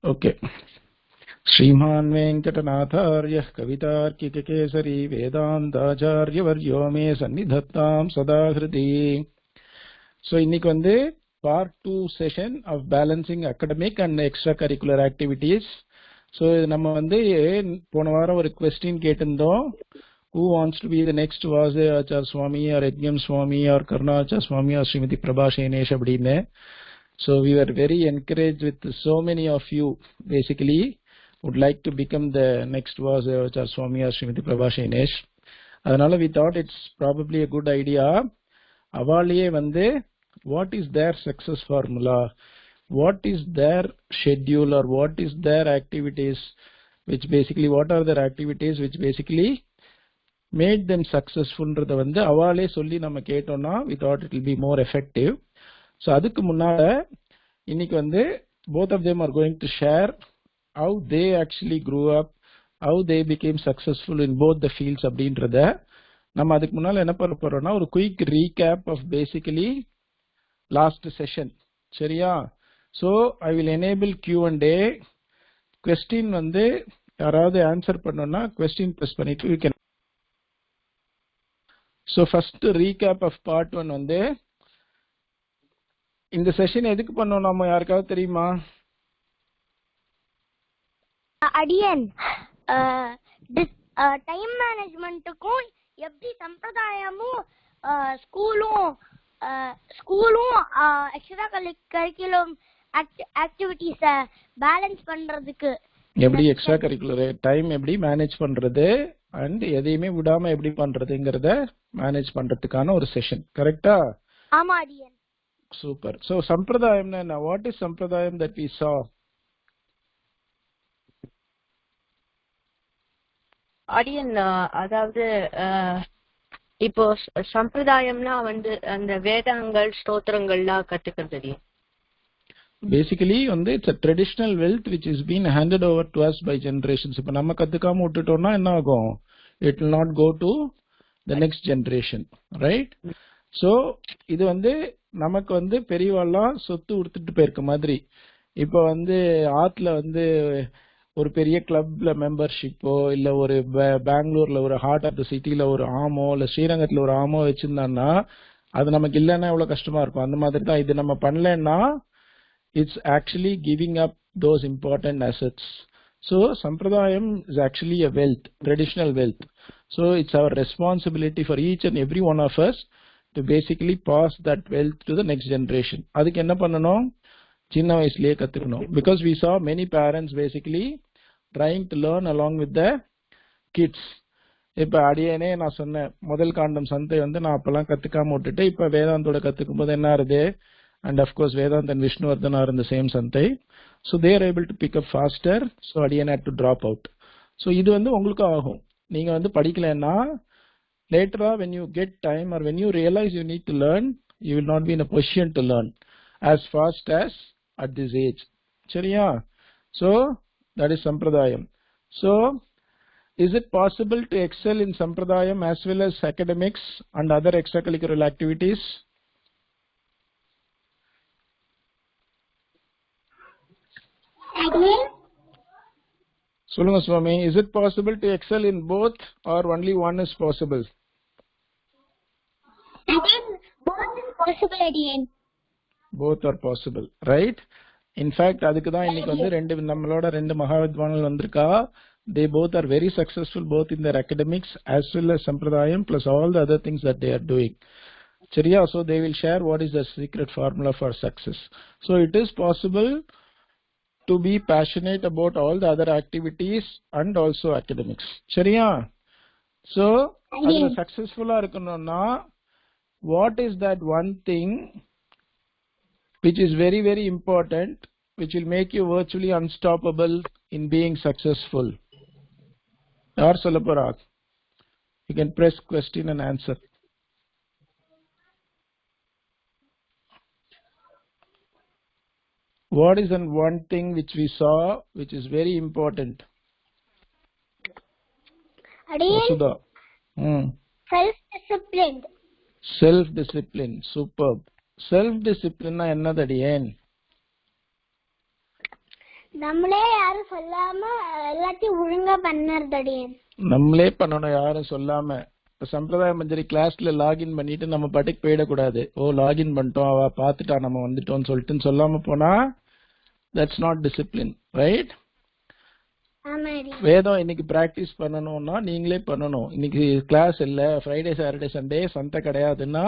Okay. Sriman Venkatanathāryah Kavitarkikakesari Vedantacharyavaryo me sannidhattam sadāhriti. So இன்னைக்கு வந்து part 2 session of balancing academic and extracurricular activities. So நம்ம வந்து போன வாரம் ஒரு question கேட்டிருந்தோம். Who wants to be the next Vasudevachariar Swami or Yajnam Swami or Karunakarachariar Swami or Smt Prabha Senesh அப்படினு. So we were very encouraged with so many of you basically would like to become the next Vasudevachariar Swami or Smt Prabha Senesh. அதனால we thought it's probably a good idea. அவாலியே வந்து what is their success formula, what is their schedule, or what is their activities, which basically what are their activities which basically made them successful ன்றத வந்து அவாலே சொல்லி நம்ம கேட்டோம்னா we thought it will be more effective. So அதுக்கு முன்னால இன்னைக்கு வந்து both of them are going to share how they actually grew up, how they became successful in both the fields அப்படின்றத நம்ம அதுக்கு முன்னால என்ன பண்ண போறோம்னா ஒரு quick recap of basically last session. சரியா? So I will enable Q&A. Question வந்து யாராவது ஆன்சர் பண்ணோம்னா கொஸ்டின் ப்ரெஸ் பண்ணிட்டு you can. So first recap of part 1 வந்து இந்த செஷன் எதுக்கு பண்ணோம் நம்ம யாருக்காவது தெரியுமா? அடியன் டைம் மேனேஜ்மெண்ட்டுக்கும் எப்படி சம்பிரதாயமும் ஸ்கூலும் எக்ஸ்ட்ரா கரிக்குலம் ஆக்டிவிட்டிஸ பேலன்ஸ் பண்றதுக்கு எப்படி எக்ஸ்ட்ரா கரிக்குலர் டைம் எப்படி மேனேஜ் பண்றது அண்ட் எதையுமே விடாம எப்படி பண்றதுங்கறத மேனேஜ் பண்றதுக்கான ஒரு செஷன். கரெக்டா? ஆமா அடியன். சூப்பர். சோ சம்பிரதாயம்னா என்ன? வாட் இஸ் சம்பிரதாயம் that we saw? அடியன் அதாவது இப்போ சம்பிரதாயம்னா வந்து அந்த வேதங்கள் ஸ்தோத்திரங்கள்லாம் கத்துக்கிறது. Basically வந்து it's a traditional wealth which is been handed over to us by generations. இப்ப நம்ம கத்துக்காம விட்டுட்டோம்னா என்ன ஆகும்? It will not go to the next generation, right? So இது வந்து நமக்கு வந்து பெரியவாள்லாம் சொத்து கொடுத்துட்டு போயிருக்க மாதிரி. இப்ப வந்து ஆத்துல வந்து ஒரு பெரிய கிளப்ல மெம்பர்ஷிப்போ இல்ல ஒரு பெங்களூர்ல ஒரு ஹார்ட் ஆஃப் த சிட்டில ஒரு ஆமோ இல்ல ஸ்ரீரங்கத்துல ஒரு ஆமோ வச்சிருந்தான்னா அது நமக்கு இல்லைன்னா எவ்வளவு கஷ்டமா இருக்கும். அந்த மாதிரி தான் இது நம்ம பண்ணலன்னா it's actually giving up those important assets. So sampradayam is actually a wealth, traditional wealth. So it's our responsibility for each and every one of us to basically pass that wealth to the next generation. அதுக்கு என்ன பண்ணணும்? சின்ன வயசுலயே கத்துக்கணும். Because we saw many parents basically trying to learn along with the kids. இப்ப அடியேனே நான் சொன்னேன் முதல் காண்டம் சந்தை வந்து நான் அப்பெல்லாம் கத்துக்காம விட்டுட்டு இப்ப வேதாந்தோட கத்துக்கும் போது என்ன ஆறுது? And of course Vedant and Vishnuvardhan are in the same Santhai. So they are able to pick up faster. So Adiyan had to drop out. So இது வந்து உங்களுக்கு ஆகும். நீங்க வந்து படிக்கலன்னா later when you get time or when you realize you need to learn, you will not be in a position to learn as fast as at this age. சரியா? So that is Sampradayam. So is it possible to excel in Sampradayam as well as academics and other extracurricular activities? சொல்லுங்க சுவாமி. Is it possible to excel in both or only one is possible? Both is possible again. Both are possible, right? In fact அதுக்கு தான் இன்னைக்கு வந்து நம்மளோட ரெண்டு மகாவித்வான்கள் வந்திருக்கா. They both are very successful both in their academics as well as Sampradayam plus all the other things that they are doing. சரியா? So they will share what is the secret formula for success. So it is possible to be passionate about all the other activities and also academics. சரியா? So அதுல சக்சஸ்ஃபுல்லா இருக்கணும்னா what is that one thing which is very very important which will make you virtually unstoppable in being successful? யார் சொல்ல போறா? You can press question and answer. What is the one thing which we saw which is very important? Vasudha. Self-disciplined. Self-discipline. Superb. Self-discipline na ennadhu adiyen? நம்மளே யாரும் சொல்லாம எல்லாத்தையும் ஒழுங்கா பண்ணறது அடியன். நம்மளே பண்ணணும், யாரும் சொல்லாம. இப்ப சம்பிரதாய மஞ்சரி கிளாஸ்ல லாகின் பண்ணிட்டு நம்ம பாட்டுக்கு போயிடக்கூடாது. ஓ லாகின் பண்ணிட்டோம், அவ பாத்துட்டா நம்ம வந்துட்டோம்னு சொல்லிட்டு சொல்லாம போனா தட்ஸ் நாட் டிசிப்ளின், ரைட்? வேதம் இன்னைக்கு பிராக்டிஸ் பண்ணணும்னா நீங்களே பண்ணணும். இன்னைக்கு கிளாஸ் இல்ல, ஃப்ரைடே சாட்டர்டே சண்டே சந்தை கிடையாதுன்னா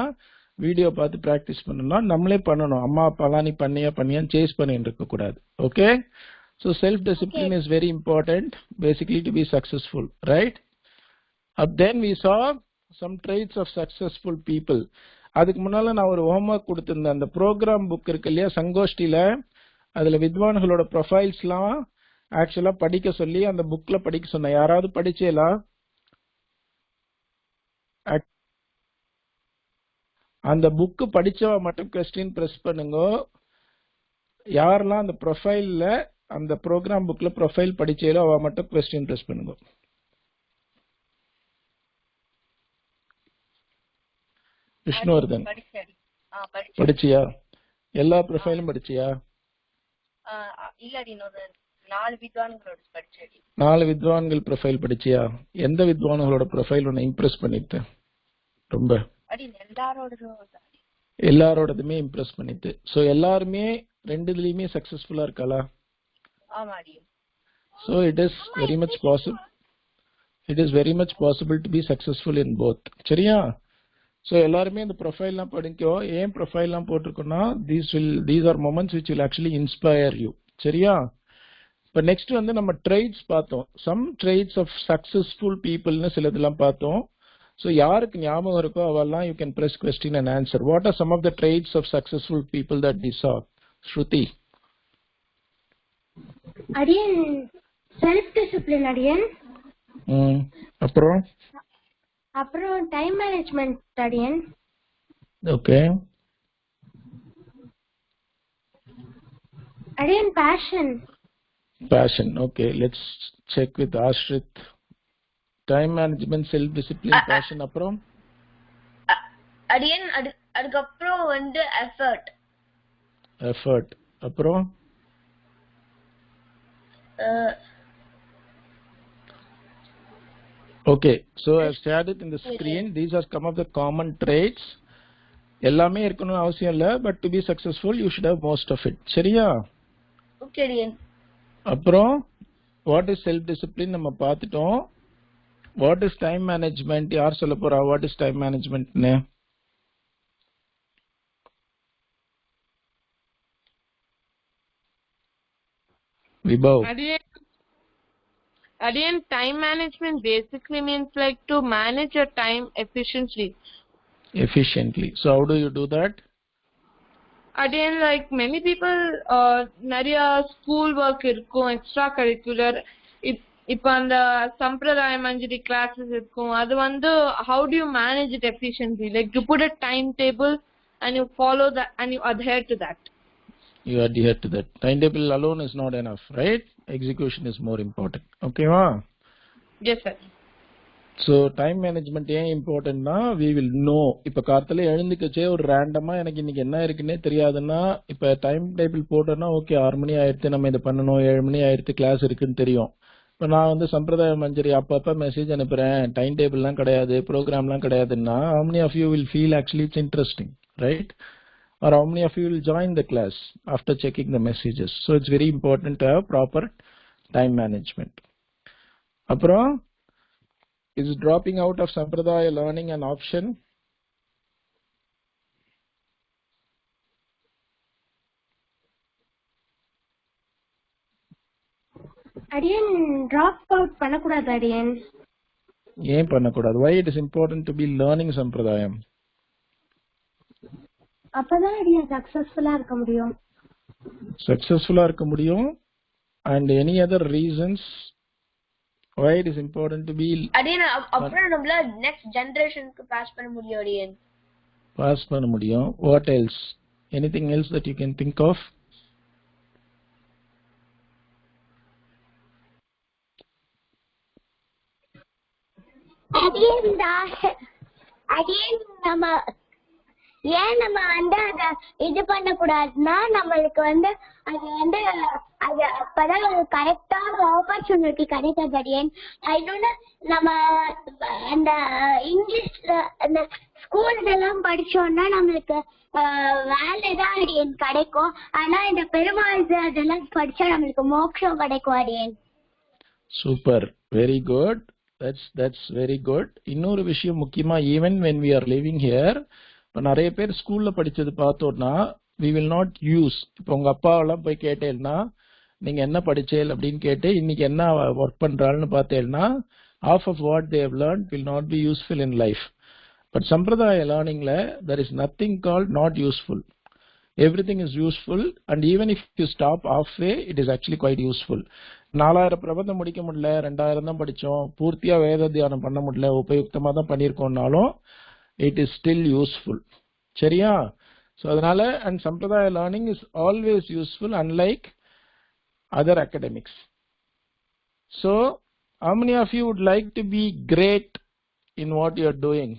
வீடியோ பார்த்து பிராக்டிஸ் பண்ணணும்னா நம்மளே பண்ணணும். அம்மா அப்பாலாம் நீ பண்ணியான்னு சேஸ் பண்ணிட்டு இருக்க கூடாது. Okay, so self discipline is very important basically to be successful, right? Then we saw some traits of successful people. அதுக்கு முன்னால நான் ஒரு ஹோம்வொர்க் கொடுத்திருந்தேன். அந்த ப்ரோக்ராம் புக் இருக்கு இல்லையா சங்கோஷ்டில, அதுல வித்வான்களோட ப்ரொஃபைல்ஸ்லாம் ஆக்சுவலா படிக்க சொல்லி அந்த புக்ல படிக்க சொன்னேன். யாராவது படிச்சேலா? அந்த புக் படிச்சவ மட்டும் கொஸ்டின் பிரஸ் பண்ணுங்க. யாரெல்லாம் அந்த ப்ரொஃபைல்ல அந்த ப்ரோக்ராம் புக்ல ப்ரொஃபைல் படிச்சேலோ அவ மட்டும் கொஸ்டின் பிரஸ் பண்ணுங்க. விஷ்ணுவர்தன் படிச்சியா? எல்லா ப்ரொஃபைலும் படிச்சியா? இல்லடி, 4 வித்வான்களோட படிச்சேன். 4 வித்வான்கள் ப்ரொஃபைல் படிச்சியா? எந்த வித்வான்களோட ப்ரொஃபைல் உன்னை இம்ப்ரெஸ் பண்ணிட்டு? ரொம்ப எல்லாரோடதுமே இம்ப்ரெஸ் பண்ணிட்டு. சோ எல்லாருமே ரெண்டுலயுமே சக்சஸ்ஃபுல்லா இருக்காளா? ஆமாடி. So it is very much possible. It is very much possible to be successful in both. சரியா? So எல்லாருமே இந்த ப்ரொஃபைல்லாம் படிக்கோ. ஏன் ப்ரொஃபைல்லாம் போட்டுருக்கோம்னா these are moments which will actually inspire you. சரியா? இப்ப நெக்ஸ்ட் வந்து நம்ம ட்ரெய்ட்ஸ் பார்த்தோம். சம் ட்ரெய்ட்ஸ் ஆஃப் சக்சஸ்ஃபுல் பீப்புள்னு சிலதெல்லாம் பார்த்தோம். So யாருக்கு ஞாபகம் இருக்கோ அவெல்லாம் you can press question and answer. What are some of the traits of successful people that we saw? Shruti. அடியன் செல்ஃப் டிசிப்ளின் அடியன். அப்புறம் டைம் மேனேஜ்மென்ட் அடியன். ஓகே. அடியன் fashion. Okay, let's check with Ashrit. Time management, self discipline, passion. அப்புறம் அடியன் அதுக்கப்புறம் வந்து effort. அப்புறம் okay, so I've shared it in the screen. These are some of the common traits. எல்லாமே இருக்கணும்னு அவசியம் இல்ல, but to be successful you should have most of it. சரியா? ஓகே அடியன். அப்புறம் what is self discipline நம்ம பார்த்துட்டோம். What is time management? யார் சொல்ல போறா? What is time management னு? Vibhav. Again, time management basically means like to manage your time efficiently. So how do you do that? Again, like many people, நிறைய school work இருக்கும், extra curricular. இப்போ அந்த Sampradaya Manjari classes இருக்கும். அது வந்து how do you manage it efficiently? Like you put a timetable and you follow that and you adhere to that. You adhere to that. Timetable alone is not enough, right? Execution is more important. Okay va? Yes sir. So time management ஏன் இம்பார்ட்டன்ட்னா we will know. இப்ப கார்த்தல எழுந்துக்கச்சே ஒரு ரேண்டமா எனக்கு இன்னைக்கு என்ன இருக்குன்னே தெரியாதுன்னா இப்ப டைம் டேபிள் போட்டோம்னா ஓகே 6 மணி ஆயிடுத்து நம்ம இதை பண்ணணும், 7 மணி ஆயிடுத்து கிளாஸ் இருக்குன்னு தெரியும். இப்ப நான் வந்து சம்பிரதாய மஞ்சரி அப்பப்ப மெசேஜ் அனுப்புறேன், டைம் டேபிள்லாம் கிடையாது, ப்ரோக்ராம்லாம் கிடையாதுன்னா how many of you will feel actually it's interesting, right? Or how many of you will join the class after checking the messages? So it's very important to have proper time management. அப்புறம் is dropping out of Sampradaya learning an option? அடியன் drop out பண்ணக்கூடாது அடியன். ஏன் பண்ணக்கூடாது? Why it is important to be learning Sampradayam? அப்பதான் அடியன் சக்சஸ்ஃபுல்லா இருக்க முடியும். And any other reasons why it is important to be அடியன் அப்புறம் நம்மள நெக்ஸ்ட் ஜெனரேஷனுக்கு பாஸ் பண்ண முடியும் அடியன். What else? Anything else that you can think of? அடியன் நம்ம ஏன் நம்ம அத இது பண்ண கூடாதுன்னா நம்மளுக்கு அது அது அப்பதான் கரெக்டான ஆப்பர்ச்சுனிட்டி கிடைக்காது அடியன். இன்னொன்னு நம்ம அந்த இங்கிலீஷ்ல அந்த ஸ்கூல்ஸ் எல்லாம் படிச்சோம்னா நம்மளுக்கு வேலை தான் அடியன் கிடைக்கும். ஆனா இந்த பெருமாள் அதெல்லாம் படிச்சா நம்மளுக்கு மோட்சம் கிடைக்கும் அடியன். Super, very good. That's very good. இன்னொரு விஷயம் முக்கியமா, even when we are living here, இப்போ நிறைய பேர் ஸ்கூல்ல படிச்சது பார்த்தோம்னா we will not use. இப்போ உங்க அப்பாவெல்லாம் போய் கேட்டேன்னா நீங்க என்ன படிச்சேல் அப்படின்னு கேட்டு இன்னைக்கு என்ன ஒர்க் பண்றாள்னு பார்த்தேன்னா half of what they have learned will not be useful in life. But Sampradaya learningல there is nothing called not useful. Everything is useful, and even if you stop halfway, it is actually quite useful. 4000 பிரபந்தம் முடிக்க முடியல, 2000 தான் படிச்சோம், பூர்த்தியா வேத தியானம் பண்ண முடியல, உபயுக்தமா தான் பண்ணியிருக்கோம்னாலும் it is still useful. சரியா? So அதனால, and Sampradaya learning is always useful, unlike other academics. So how many of you would like to be great in what you are doing?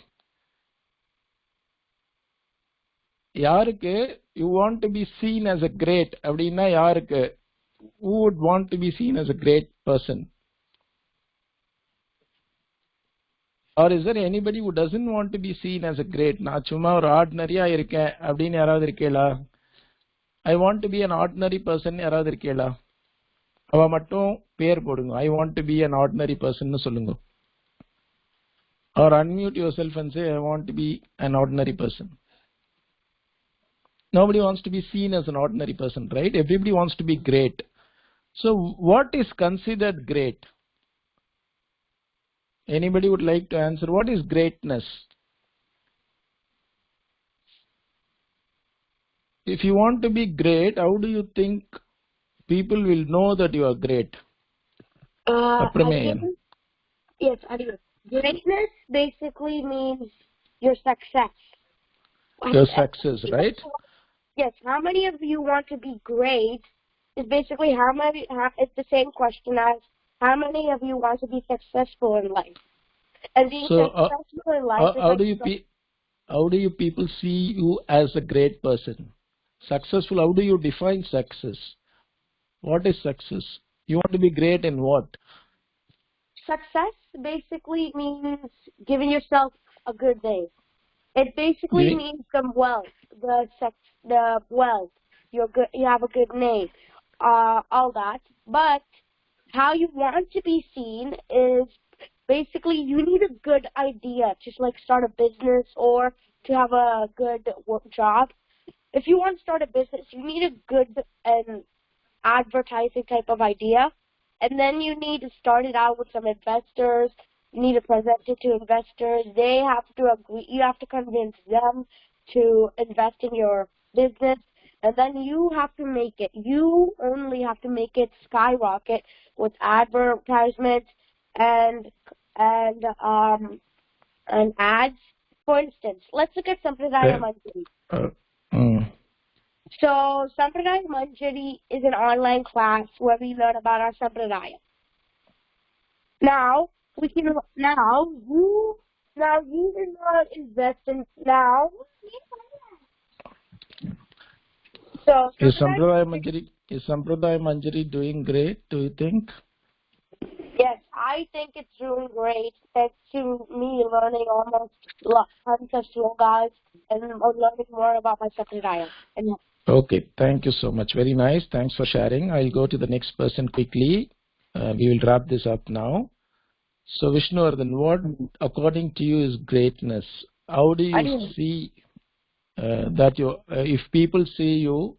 யாருக்கு you want to be seen as a great அப்படின்னா யாருக்கு? Who would want to be seen as a great person? Or is there anybody who doesn't want to be seen as a great? நான் சும்மா ஒரு ஆர்டினரியா இருக்கேன் அப்படின்னு யாராவது இருக்கீங்களா? I want to be an ordinary person யாராவது இருக்கீங்களா? அவ மட்டும் பேர் போடுங்க. I want to be an ordinary person னு சொல்லுங்க. Or unmute yourself and say I want to be an ordinary person. Nobody wants to be seen as an ordinary person, right? Everybody wants to be great. So what is considered great? Anybody would like to answer? What is greatness? If you want to be great, how do you think people will know that you are great? Yes, I do. Greatness basically means your success. Your success, right? Yes, how many of you want to be great is basically it's the same question as how many of you want to be successful in life? And being successful in life how do you people see you as a great person? Successful, how do you define success? What is success? You want to be great in what? Success basically means giving yourself a good name. It basically means the wealth, the wealth. You have a good name, all that. But how you want to be seen is basically you need a good idea to like start a business or to have a good job. If you want to start a business, you need a good and advertising type of idea, and then you need to start it out with some investors. You need to present it to investors. They have to agree. You have to convince them to invest in your business, and then you have to make it. You only have to make it skyrocket with advertisements and ads. For instance, let's look at Sampradaya Manjari. So Sampradaya Manjari is an online class where we learn about our Sampradaya. Now you will not invest in now. So Is Sampradaya Manjari doing great, do you think? Yes, I think it's doing great. Thanks to me learning almost tons of slogas and learning more about my Sampradaya. Okay, thank you so much. Very nice. Thanks for sharing. I'll go to the next person quickly. We will wrap this up now. So Vishnuvardhan, what according to you is greatness? How do you see that you, if people see you,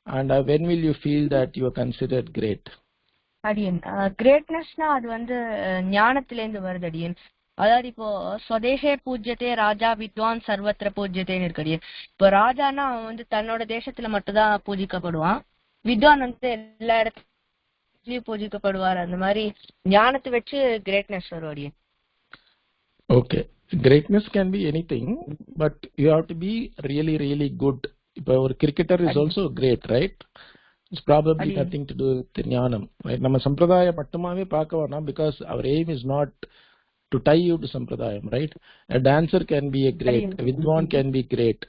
and when will you feel that you are considered great? அடியன் கிரேட்னஸ்னா அது ஞானத்திலேருந்து வருது அடியன். அதாவது இப்போ ஸ்வதேசே பூஜ்யத்தே ராஜா வித்வான் சர்வத்திர பூஜ்யத்தேன்னு இருக்கு அடியன். இப்போ ராஜானா அவன் தன்னோட தேசத்துல மட்டும்தான் பூஜிக்கப்படுவான், வித்வான் எல்லா இடத்துலயும் பூஜிக்கப்படுவார். அந்த மாதிரி ஞானத்தை வச்சு கிரேட்னஸ் வரும் அடியன். Okay, greatness can be anything, but you have to be really really good. இப்போ ஒரு cricketer is also great, right? It's probably nothing to do with ஞானம், right? நம்ம சம்பிரதாய மட்டுமாவே பார்க்க வேணாம், because our aim is not to tie you to Sampradayam, right? A dancer can be a great, a Vidwan can be great,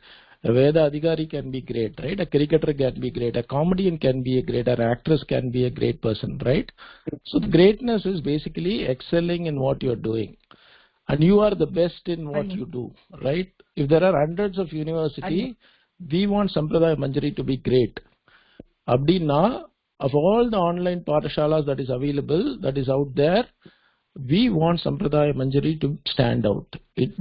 a Veda Adhikari can be great, right? A cricketer can be great, a comedian can be a great, an actress can be a great person, right? So the greatness is basically excelling in what you're doing. And you are the best in what you do, right? If there are hundreds of university, we want Sampradaya Manjari to be great. Abdina, of all the online patashalas that is available, that is out there, we want Sampradaya Manjari to stand out.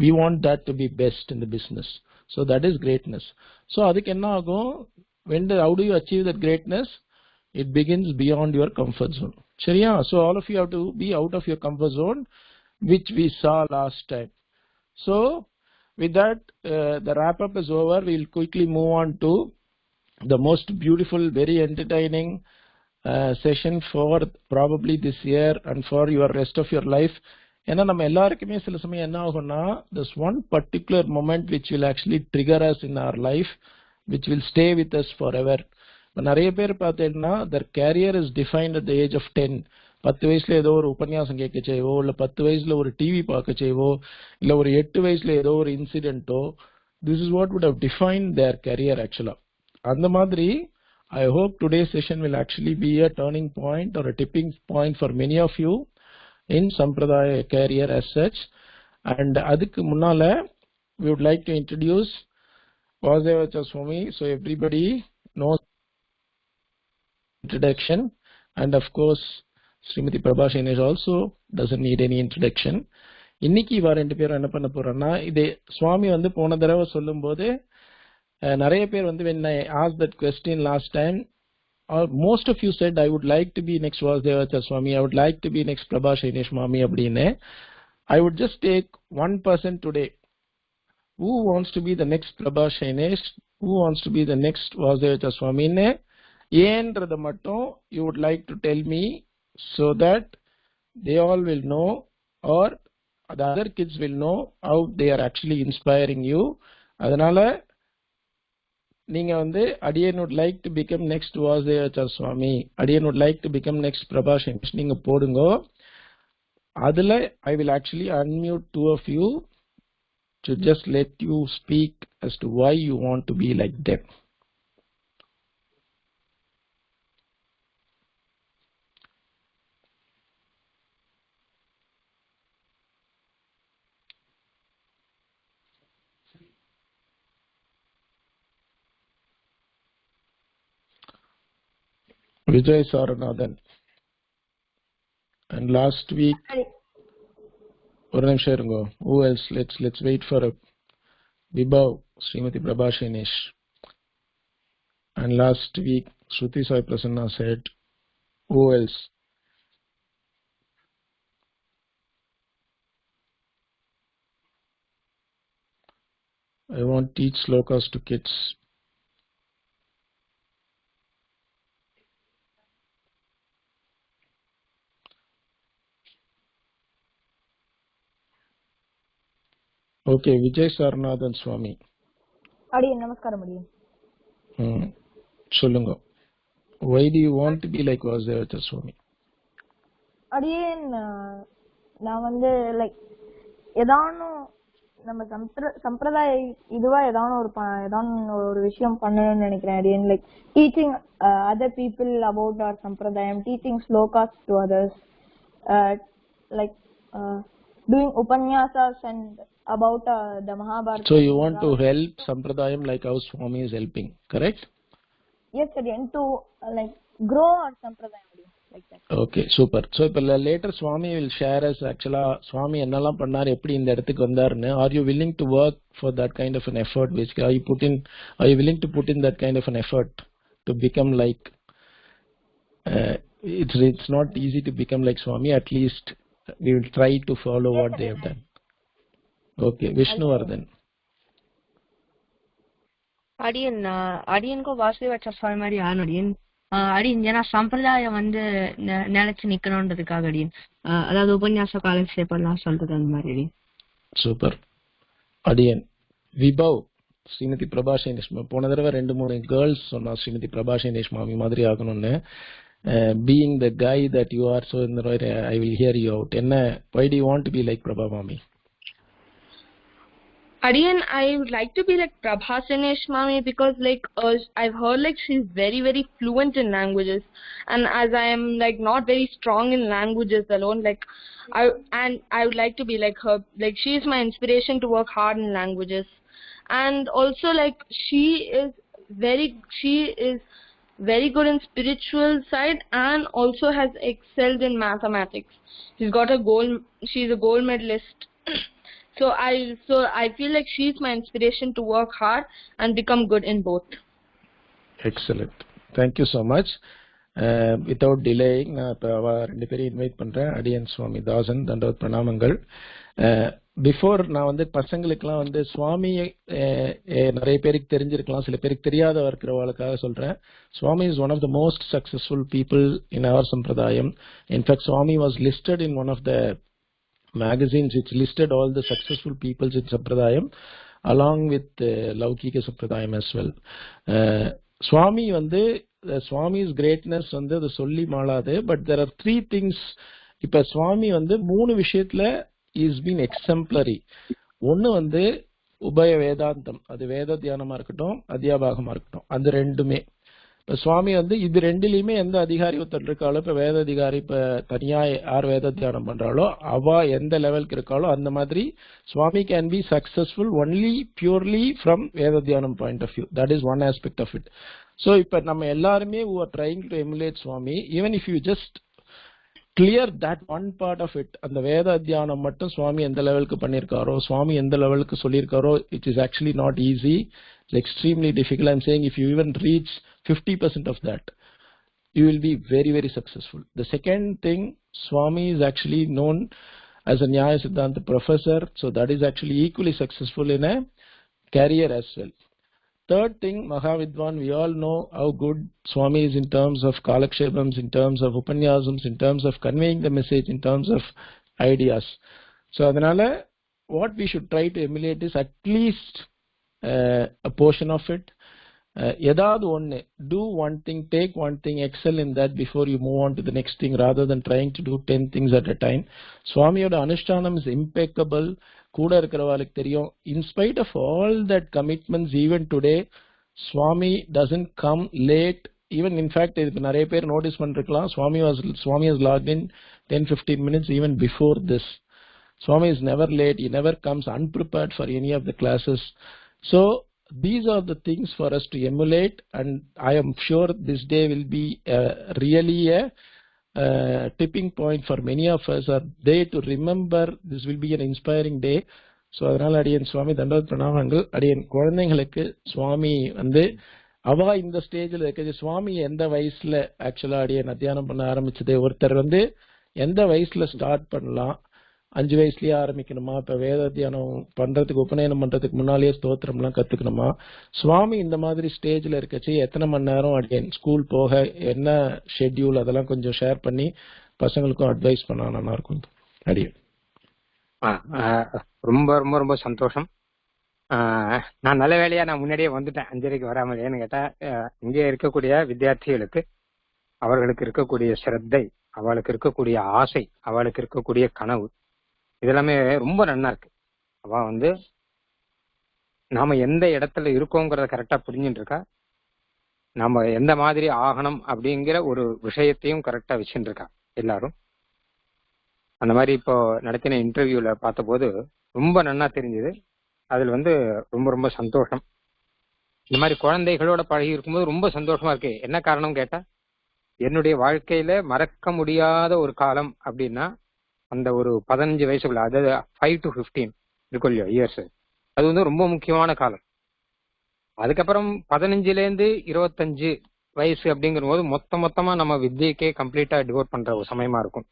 We want that to be best in the business. So that is greatness. So how do you achieve that greatness? It begins beyond your comfort zone. Shariya? So all of you have to be out of your comfort zone, which we saw last time. So with that, the wrap up is over. We'll quickly move on to the most beautiful, very entertaining session for probably this year and for your rest of your life. This one particular moment which will actually trigger us in our life, which will stay with us forever. Their career is defined at the age of 10. 10 வயசுல ஏதோ ஒரு உபன்யாசம் கேட்க செய்வோ, இல்ல 10 வயசுல ஒரு TV பார்க்க செய்வோ, இல்ல ஒரு 8 வயசுல ஏதோ ஒரு இன்சிடென்ட்டோ, this is what would have defined their career actually. அந்த மாதிரி I hope today's session will actually be a turning point or a tipping point for many of you in Sampradaya career as such. And adukku munnala we would like to introduce Vasudevachariar Swami, so everybody knows introduction, and of course Smt Prabha Senesh also doesn't need any introduction. இன்னைக்கு இவ ரெண்டு பேரும் என்ன பண்ண போறோம்னா, இதே சுவாமி வந்து போன தடவை சொல்லும்போது நிறைய பேர் வந்து when I asked that question last time, most of you said I would like to be next Vasudevachariar Swami, I would like to be next Prabha Senesh Mami அப்படினே. I would just take one person today. Who wants to be the next Prabha Senesh? Who wants to be the next Vasudevachariar Swami? ஏன்றத மட்டும் you would like to tell me so that they all will know, or the other kids will know how they are actually inspiring you. அதனால நீங்க வந்து Adiyan would like to become next Vasudevachariar Swami, Adiyan would like to become next Prabha Senesh நீங்க போடுங்க. அதுல I will actually unmute two of you to just let you speak as to why you want to be like them. Vijay Saranathan. And last week, who else? Let's wait for a Vibhav, Smt Prabha Senesh. And last week, Shruti Sai Prasanna said, who else? I want to teach slokas to kids. Okay, Vijay Saranathan Swami. Adiyan, namaskaram Adiyan. Sollunga. Why do you want to be like Vasudevachariar Swami? Adiyan, நான் வந்து like ஏதானும் நம்ம சம்பிரதாய இதுவா ஏதானும் ஒரு விஷயம் பண்ணணும்னு நினைக்கிறேன் Adiyan, like teaching other people about our sampradayam, teaching slokas to others, like doing upanyasas and about the Mahabharata. So you want to help Sampradayam like how Swami is helping, correct? Yes, Adiyan, to like grow our Sampradayam, like that. Okay, super. So later Swami will share us actually Swami என்னெல்லாம் பண்ணார், எப்படி இந்த இடத்துக்கு வந்தாருன்னு. Are you willing to work for that kind of an effort? Basically, are you willing to put in that kind of an effort to become like? It's not easy to become like Swami. At least we will try to follow what they have done. Okay, Vishnuvardhan. அடியனுக்கும் Vasudevachar சுவாமி மாதிரி ஆகணும் அடியன். அடியன் ஏன்னா சம்பிரதாயம் வந்து நினைச்சு நிக்கணும்ன்றதுக்காக அடியன், அதாவது உபன்யாச காலேஜ் பண்ணலாம் சொல்றது அந்த மாதிரி அடியன். சூப்பர் அடியன். விபவ், ஸ்ரீமதி பிரபா சேனேஷ். போன தடவை 2-3 கேர்ள்ஸ் சொன்னா ஸ்ரீமதி பிரபா சேனேஷ் மாமி மாதிரி ஆகணும்னு. being the guy that you are, so in the right, I will hear you out. Why do you want to be like Prabha Mami? Again, I would like to be like Prabha Senesh Mami because I've heard like she's very very fluent in languages, and as I am like not very strong in languages alone, I would like to be like her. Like she is my inspiration to work hard in languages, and also like she is very good in spiritual side and also has excelled in mathematics. She's a gold medalist. So I feel like she's my inspiration to work hard and become good in both. Excellent. Thank you so much. Without delaying, நான் இப்போ ரெண்டு பேரையும் invite பண்ணுறேன். அடியன் சுவாமி தாசன், தண்டவத் பிரணாமங்கள். Before நான் வந்து பசங்களுக்கெல்லாம் வந்து சுவாமி நிறைய பேருக்கு தெரிஞ்சிருக்கலாம், சில பேருக்கு தெரியாத இருக்கிறவங்களுக்காக சொல்கிறேன். Swami is one of the most successful people in our சம்பிரதாயம். In fact Swami was listed in one of the magazines which listed all the successful peoples in Sampradayam along with Laukika Sampradayam as well. Swami வந்து Swami's greatness வந்து அது சொல்லி மாளாது. But there are three things. இப்ப சுவாமி வந்து மூணு விஷயத்துல is been exemplary. ஒன்னு வந்து உபய வேதாந்தம், அது வேத தியானமா இருக்கட்டும் அத்தியாபாகமா இருக்கட்டும், அந்த ரெண்டுமே. இப்போ சுவாமி வந்து இது ரெண்டுலையுமே எந்த அதிகாரி ஒருத்தர் இருக்காளோ, இப்போ வேத அதிகாரி இப்போ தனியாக யார் வேத தியானம் பண்ணுறாளோ அவ எந்த லெவலுக்கு இருக்காளோ அந்த மாதிரி Swami can be successful only purely from வேத தியானம் point of view. That is one aspect of it. So இப்போ நம்ம எல்லாருமே who are trying to emulate Swami, even if you just clear that one part of it, அந்த வேத தியானம் மட்டும் சுவாமி எந்த லெவலுக்கு பண்ணியிருக்காரோ, சுவாமி எந்த லெவலுக்கு சொல்லியிருக்காரோ, it is actually not easy. It's extremely difficult. I'm saying if you even reach 50% of that, you will be very, very successful. The second thing, Swami is actually known as a Nyaya Siddhanta professor, so that is actually equally successful in a career as well. Third thing, Mahavidwan, we all know how good Swami is in terms of Kalakshepams, in terms of Upanyasams, in terms of conveying the message, in terms of ideas. So, adanala, what we should try to emulate is at least a portion of it. Yadad one, do one thing, take one thing, excel in that before you move on to the next thing, rather than trying to do 10 things at a time. Swami yoda anushtanam is impeccable. Kuda irukkravalukku theriyum. In spite of all that commitments, even today Swami doesn't come late. Even in fact, idhukku nariya per notice பண்ணிருக்கலாம், Swami has logged in 10-15 minutes even before this. Swami is never late. He never comes unprepared for any of the classes. So these are the things for us to emulate, and I am sure this day will be really a tipping point for many of us, a day to remember. This will be an inspiring day. So அதனால அடியன் சுவாமி தண்டவத் பிரணாமங்கள். அடியன் குழந்தைங்களுக்கு சுவாமி வந்து அவ இந்த ஸ்டேஜில் இருக்குது. சுவாமி எந்த வயசுல ஆக்சுவலா அடியன் அத்தியானம் பண்ண ஆரம்பிச்சது, ஒருத்தர் வந்து எந்த வயசுல ஸ்டார்ட் பண்ணலாம், 5 வயசுலயே ஆரம்பிக்கணுமா, இப்ப வேத தியானம் பண்றதுக்கு உபநயனம் பண்றதுக்கு முன்னாலேயே ஸ்தோத்திரம்லாம் கத்துக்கணுமா, சுவாமி இந்த மாதிரி ஸ்டேஜ்ல இருக்கச்சு எத்தனை மணி நேரம் அடியன் ஸ்கூல் போக என்ன ஷெட்யூல், அதெல்லாம் கொஞ்சம் ஷேர் பண்ணி பசங்களுக்கும் அட்வைஸ் பண்ணா நல்லா இருக்கும் அடியன். ரொம்ப ரொம்ப ரொம்ப சந்தோஷம். நான் நல்ல வேலையா நான் முன்னாடியே வந்துட்டேன், 5:30 வராமல். ஏன்னு கேட்டா இங்கே இருக்கக்கூடிய வித்தியார்த்திகளுக்கு அவர்களுக்கு இருக்கக்கூடிய ஸ்ரத்தை, அவளுக்கு இருக்கக்கூடிய ஆசை, அவளுக்கு இருக்கக்கூடிய கனவு, இதெல்லாமே ரொம்ப நன்னா இருக்கு. அவ வந்து நாம எந்த இடத்துல இருக்கோங்கிறத கரெக்டா புரிஞ்சுட்டு இருக்கா, நாம எந்த மாதிரி ஆகணும் அப்படிங்கிற ஒரு விஷயத்தையும் கரெக்டா வச்சுட்டு இருக்கா எல்லாரும். அந்த மாதிரி இப்போ நடத்தின இன்டர்வியூல பார்த்த போது ரொம்ப நன்னா தெரிஞ்சது. அதுல வந்து ரொம்ப ரொம்ப சந்தோஷம். இந்த மாதிரி குழந்தைகளோட பழகி இருக்கும்போது ரொம்ப சந்தோஷமா இருக்கு. என்ன காரணம் கேட்டா, என்னுடைய வாழ்க்கையில மறக்க முடியாத ஒரு காலம் அப்படின்னா அந்த ஒரு 15 வயசுக்குள்ள, அதாவது 5 to 15 இருக்கும் இல்லையோ இயர்ஸ், அது வந்து ரொம்ப முக்கியமான காலம். அதுக்கப்புறம் 15லேருந்து 25 வயசு அப்படிங்கிற போது மொத்தமா நம்ம வித்தியக்கே கம்ப்ளீட்டா டிவோட் பண்ற ஒரு சமயமா இருக்கும்.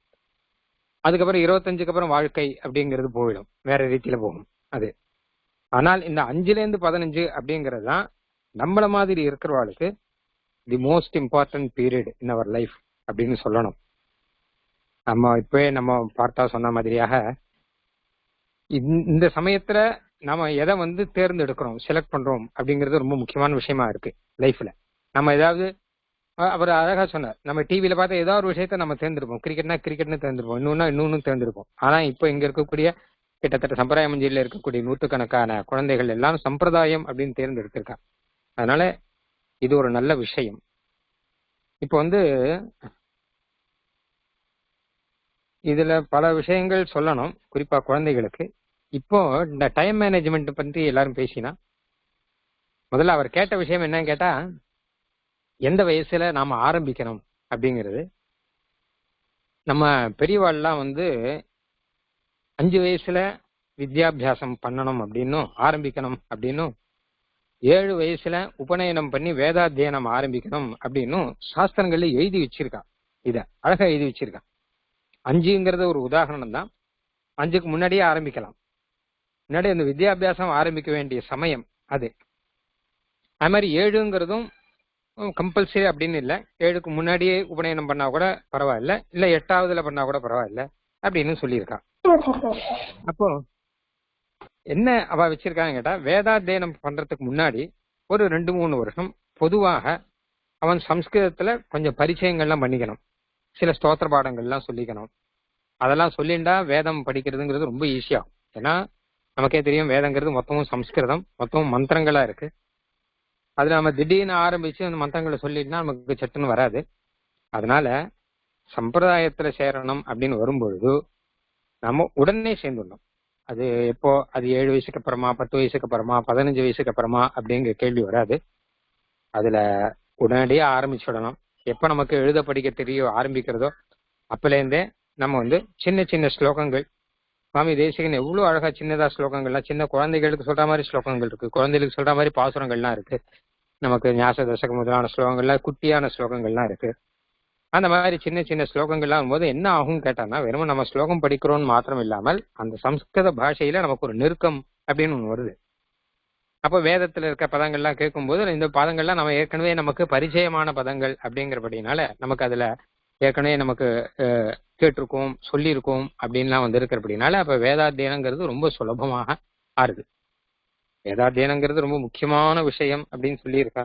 அதுக்கப்புறம் 25க்கு அப்புறம் வாழ்க்கை அப்படிங்கிறது போயிடும், வேற ரீதியில போகும் அது. ஆனால் இந்த 5லேருந்து 15 அப்படிங்கிறது தான் நம்மள மாதிரி இருக்கிறவாளுக்கு the most important period in our life அப்படின்னு சொல்லணும். நம்ம இப்பவே நம்ம பார்த்தா சொன்ன மாதிரியாக இந்த சமயத்துல நாம எதை வந்து தேர்ந்தெடுக்கிறோம், செலக்ட் பண்றோம் அப்படிங்கிறது ரொம்ப முக்கியமான விஷயமா இருக்கு லைஃப்ல. நம்ம ஏதாவது அவர் அழகா சொன்னார், நம்ம டிவியில பார்த்து ஏதோ ஒரு விஷயத்த நம்ம தேர்ந்திருப்போம், கிரிக்கெட்னா கிரிக்கெட்னு தேர்ந்திருப்போம், இன்னொன்னு தேர்ந்திருப்போம். ஆனா இப்போ இங்க இருக்கக்கூடிய கிட்டத்தட்ட சம்பிரதாய மஞ்சரியில இருக்கக்கூடிய நூற்றுக்கணக்கான குழந்தைகள் எல்லாம் சம்பிரதாயம் அப்படின்னு தேர்ந்தெடுத்திருக்காங்க. அதனால இது ஒரு நல்ல விஷயம். இப்போ இதுல பல விஷயங்கள் சொல்லணும், குறிப்பா குழந்தைகளுக்கு. இப்போ இந்த டைம் மேனேஜ்மெண்ட் பத்தி எல்லாரும் பேசினா, முதல்ல அவர் கேட்ட விஷயம் என்னன்னு கேட்டா, எந்த வயசுல நாம ஆரம்பிக்கணும் அப்படிங்கிறது. நம்ம பெரியவாள்லாம் 5 வயசுல வித்யாபியாசம் பண்ணணும் அப்படின்னும் ஆரம்பிக்கணும் அப்படின்னும், 7 வயசுல உபநயனம் பண்ணி வேதாத்தியனம் ஆரம்பிக்கணும் அப்படின்னும் சாஸ்திரங்கள்ல எழுதி வச்சிருக்கான். இத அழகா எழுதி வச்சிருக்கான். 5ங்கிறது ஒரு உதாரணம் தான். 5க்கு முன்னாடியே ஆரம்பிக்கலாம். முன்னாடி அந்த வித்யாபியாசம் ஆரம்பிக்க வேண்டிய சமயம் அது. அது மாதிரி 7ங்கிறதும் கம்பல்சரி அப்படின்னு இல்லை. 7க்கு முன்னாடியே உபநயனம் பண்ணா கூட பரவாயில்ல, இல்ல 8ஆவதுல பண்ணா கூட பரவாயில்ல அப்படின்னு சொல்லியிருக்கான். அப்போ என்ன அவ வச்சிருக்கான்னு கேட்டா, வேதாத்தியனம் பண்றதுக்கு முன்னாடி ஒரு 2-3 வருஷம் பொதுவாக அவன் சம்ஸ்கிருதத்துல கொஞ்சம் பரிச்சயங்கள்லாம் பண்ணிக்கணும், சில ஸ்தோத்திர பாடங்கள்லாம் சொல்லிக்கணும். அதெல்லாம் சொல்லிண்டா வேதம் படிக்கிறதுங்கிறது ரொம்ப ஈஸியாகும். ஏன்னா நமக்கே தெரியும், வேதங்கிறது மொத்தமும் சம்ஸ்கிருதம், மொத்தமும் மந்திரங்களா இருக்கு. அதுல நம்ம திடீர்னு ஆரம்பிச்சு அந்த மந்திரங்களை சொல்லிட்டுனா நமக்கு சட்டுன்னு வராது. அதனால சம்பிரதாயத்துல சேரணும் அப்படின்னு வரும்பொழுது நம்ம உடனே சேர்ந்துடணும். அது எப்போ, அது 7 வயசுக்கு அப்புறமா, 10 வயசுக்கு அப்புறமா, 15 வயசுக்கு அப்புறமா அப்படிங்கிற கேள்வி வராது. அதுல உடனடியே ஆரம்பிச்சுடணும். எப்ப நமக்கு எழுத படிக்க தெரிய ஆரம்பிக்கிறதோ அப்பலேருந்தே நம்ம சின்ன சின்ன ஸ்லோகங்கள், சுவாமி தேசிகன் எவ்வளவு அழகா சின்னதா ஸ்லோகங்கள்லாம், சின்ன குழந்தைகளுக்கு சொல்ற மாதிரி ஸ்லோகங்கள் இருக்கு, குழந்தைகளுக்கு சொல்ற மாதிரி பாசுரங்கள்லாம் இருக்கு, நமக்கு ஞாச தசக முதலான ஸ்லோகங்கள்லாம், குட்டியான ஸ்லோகங்கள்லாம் இருக்கு. அந்த மாதிரி சின்ன சின்ன ஸ்லோகங்கள்லாம் போது என்ன ஆகும் கேட்டான்னா, வெறும் நம்ம ஸ்லோகம் படிக்கிறோம்னு மாத்திரம் இல்லாமல் அந்த சம்ஸ்கிருத பாஷையில நமக்கு ஒரு நெருக்கம் அப்படின்னு ஒண்ணு வருது. அப்போ வேதத்துல இருக்க பதங்கள்லாம் கேட்கும்போது இந்த பதங்கள்லாம் நம்ம ஏற்கனவே நமக்கு பரிச்சயமான பதங்கள் அப்படிங்கிறபடினால நமக்கு அதுல ஏற்கனவே நமக்கு கேட்டிருக்கோம், சொல்லியிருக்கோம் அப்படின்லாம் இருக்கிறபடினால அப்ப வேதாத்தியனங்கிறது ரொம்ப சுலபமாக ஆறுது. வேதாத்தியனங்கிறது ரொம்ப முக்கியமான விஷயம் அப்படின்னு சொல்லியிருக்கா.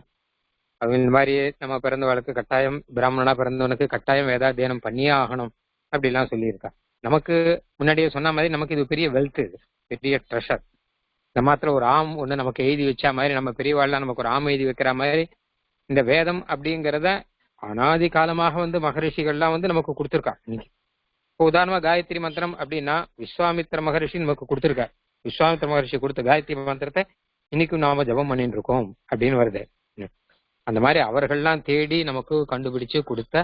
அது இந்த மாதிரி நம்ம பிறந்தவளுக்கு கட்டாயம், பிராமணனா பிறந்தவனுக்கு கட்டாயம் வேதாத்தியனம் பண்ணியே ஆகணும் அப்படிலாம் சொல்லியிருக்கா. நமக்கு முன்னாடியே சொன்ன மாதிரி நமக்கு இது பெரிய வெல்த், இது பெரிய ட்ரெஷர். இந்த மாத்திர ஒரு ஆம் ஒண்ணு நமக்கு எழுதி வச்சா மாதிரி, நம்ம பெரியவாள்லாம் நமக்கு ஒரு ஆம் எழுதி வைக்கிற மாதிரி இந்த வேதம் அப்படிங்கிறத அனாதி காலமாக மகரிஷிகள்லாம் நமக்கு கொடுத்துருக்கா. இன்னைக்கு இப்போ உதாரணமா காயத்ரி மந்திரம் அப்படின்னா விஸ்வாமித்திர மகரிஷி நமக்கு கொடுத்துருக்கார். விஸ்வாமித்திர மகரிஷி கொடுத்த காயத்ரி மந்திரத்தை இன்னைக்கும் நாம ஜபம் பண்ணிட்டு இருக்கோம் அப்படின்னு வருது. அந்த மாதிரி அவர்கள்லாம் தேடி நமக்கு கண்டுபிடிச்சு கொடுத்த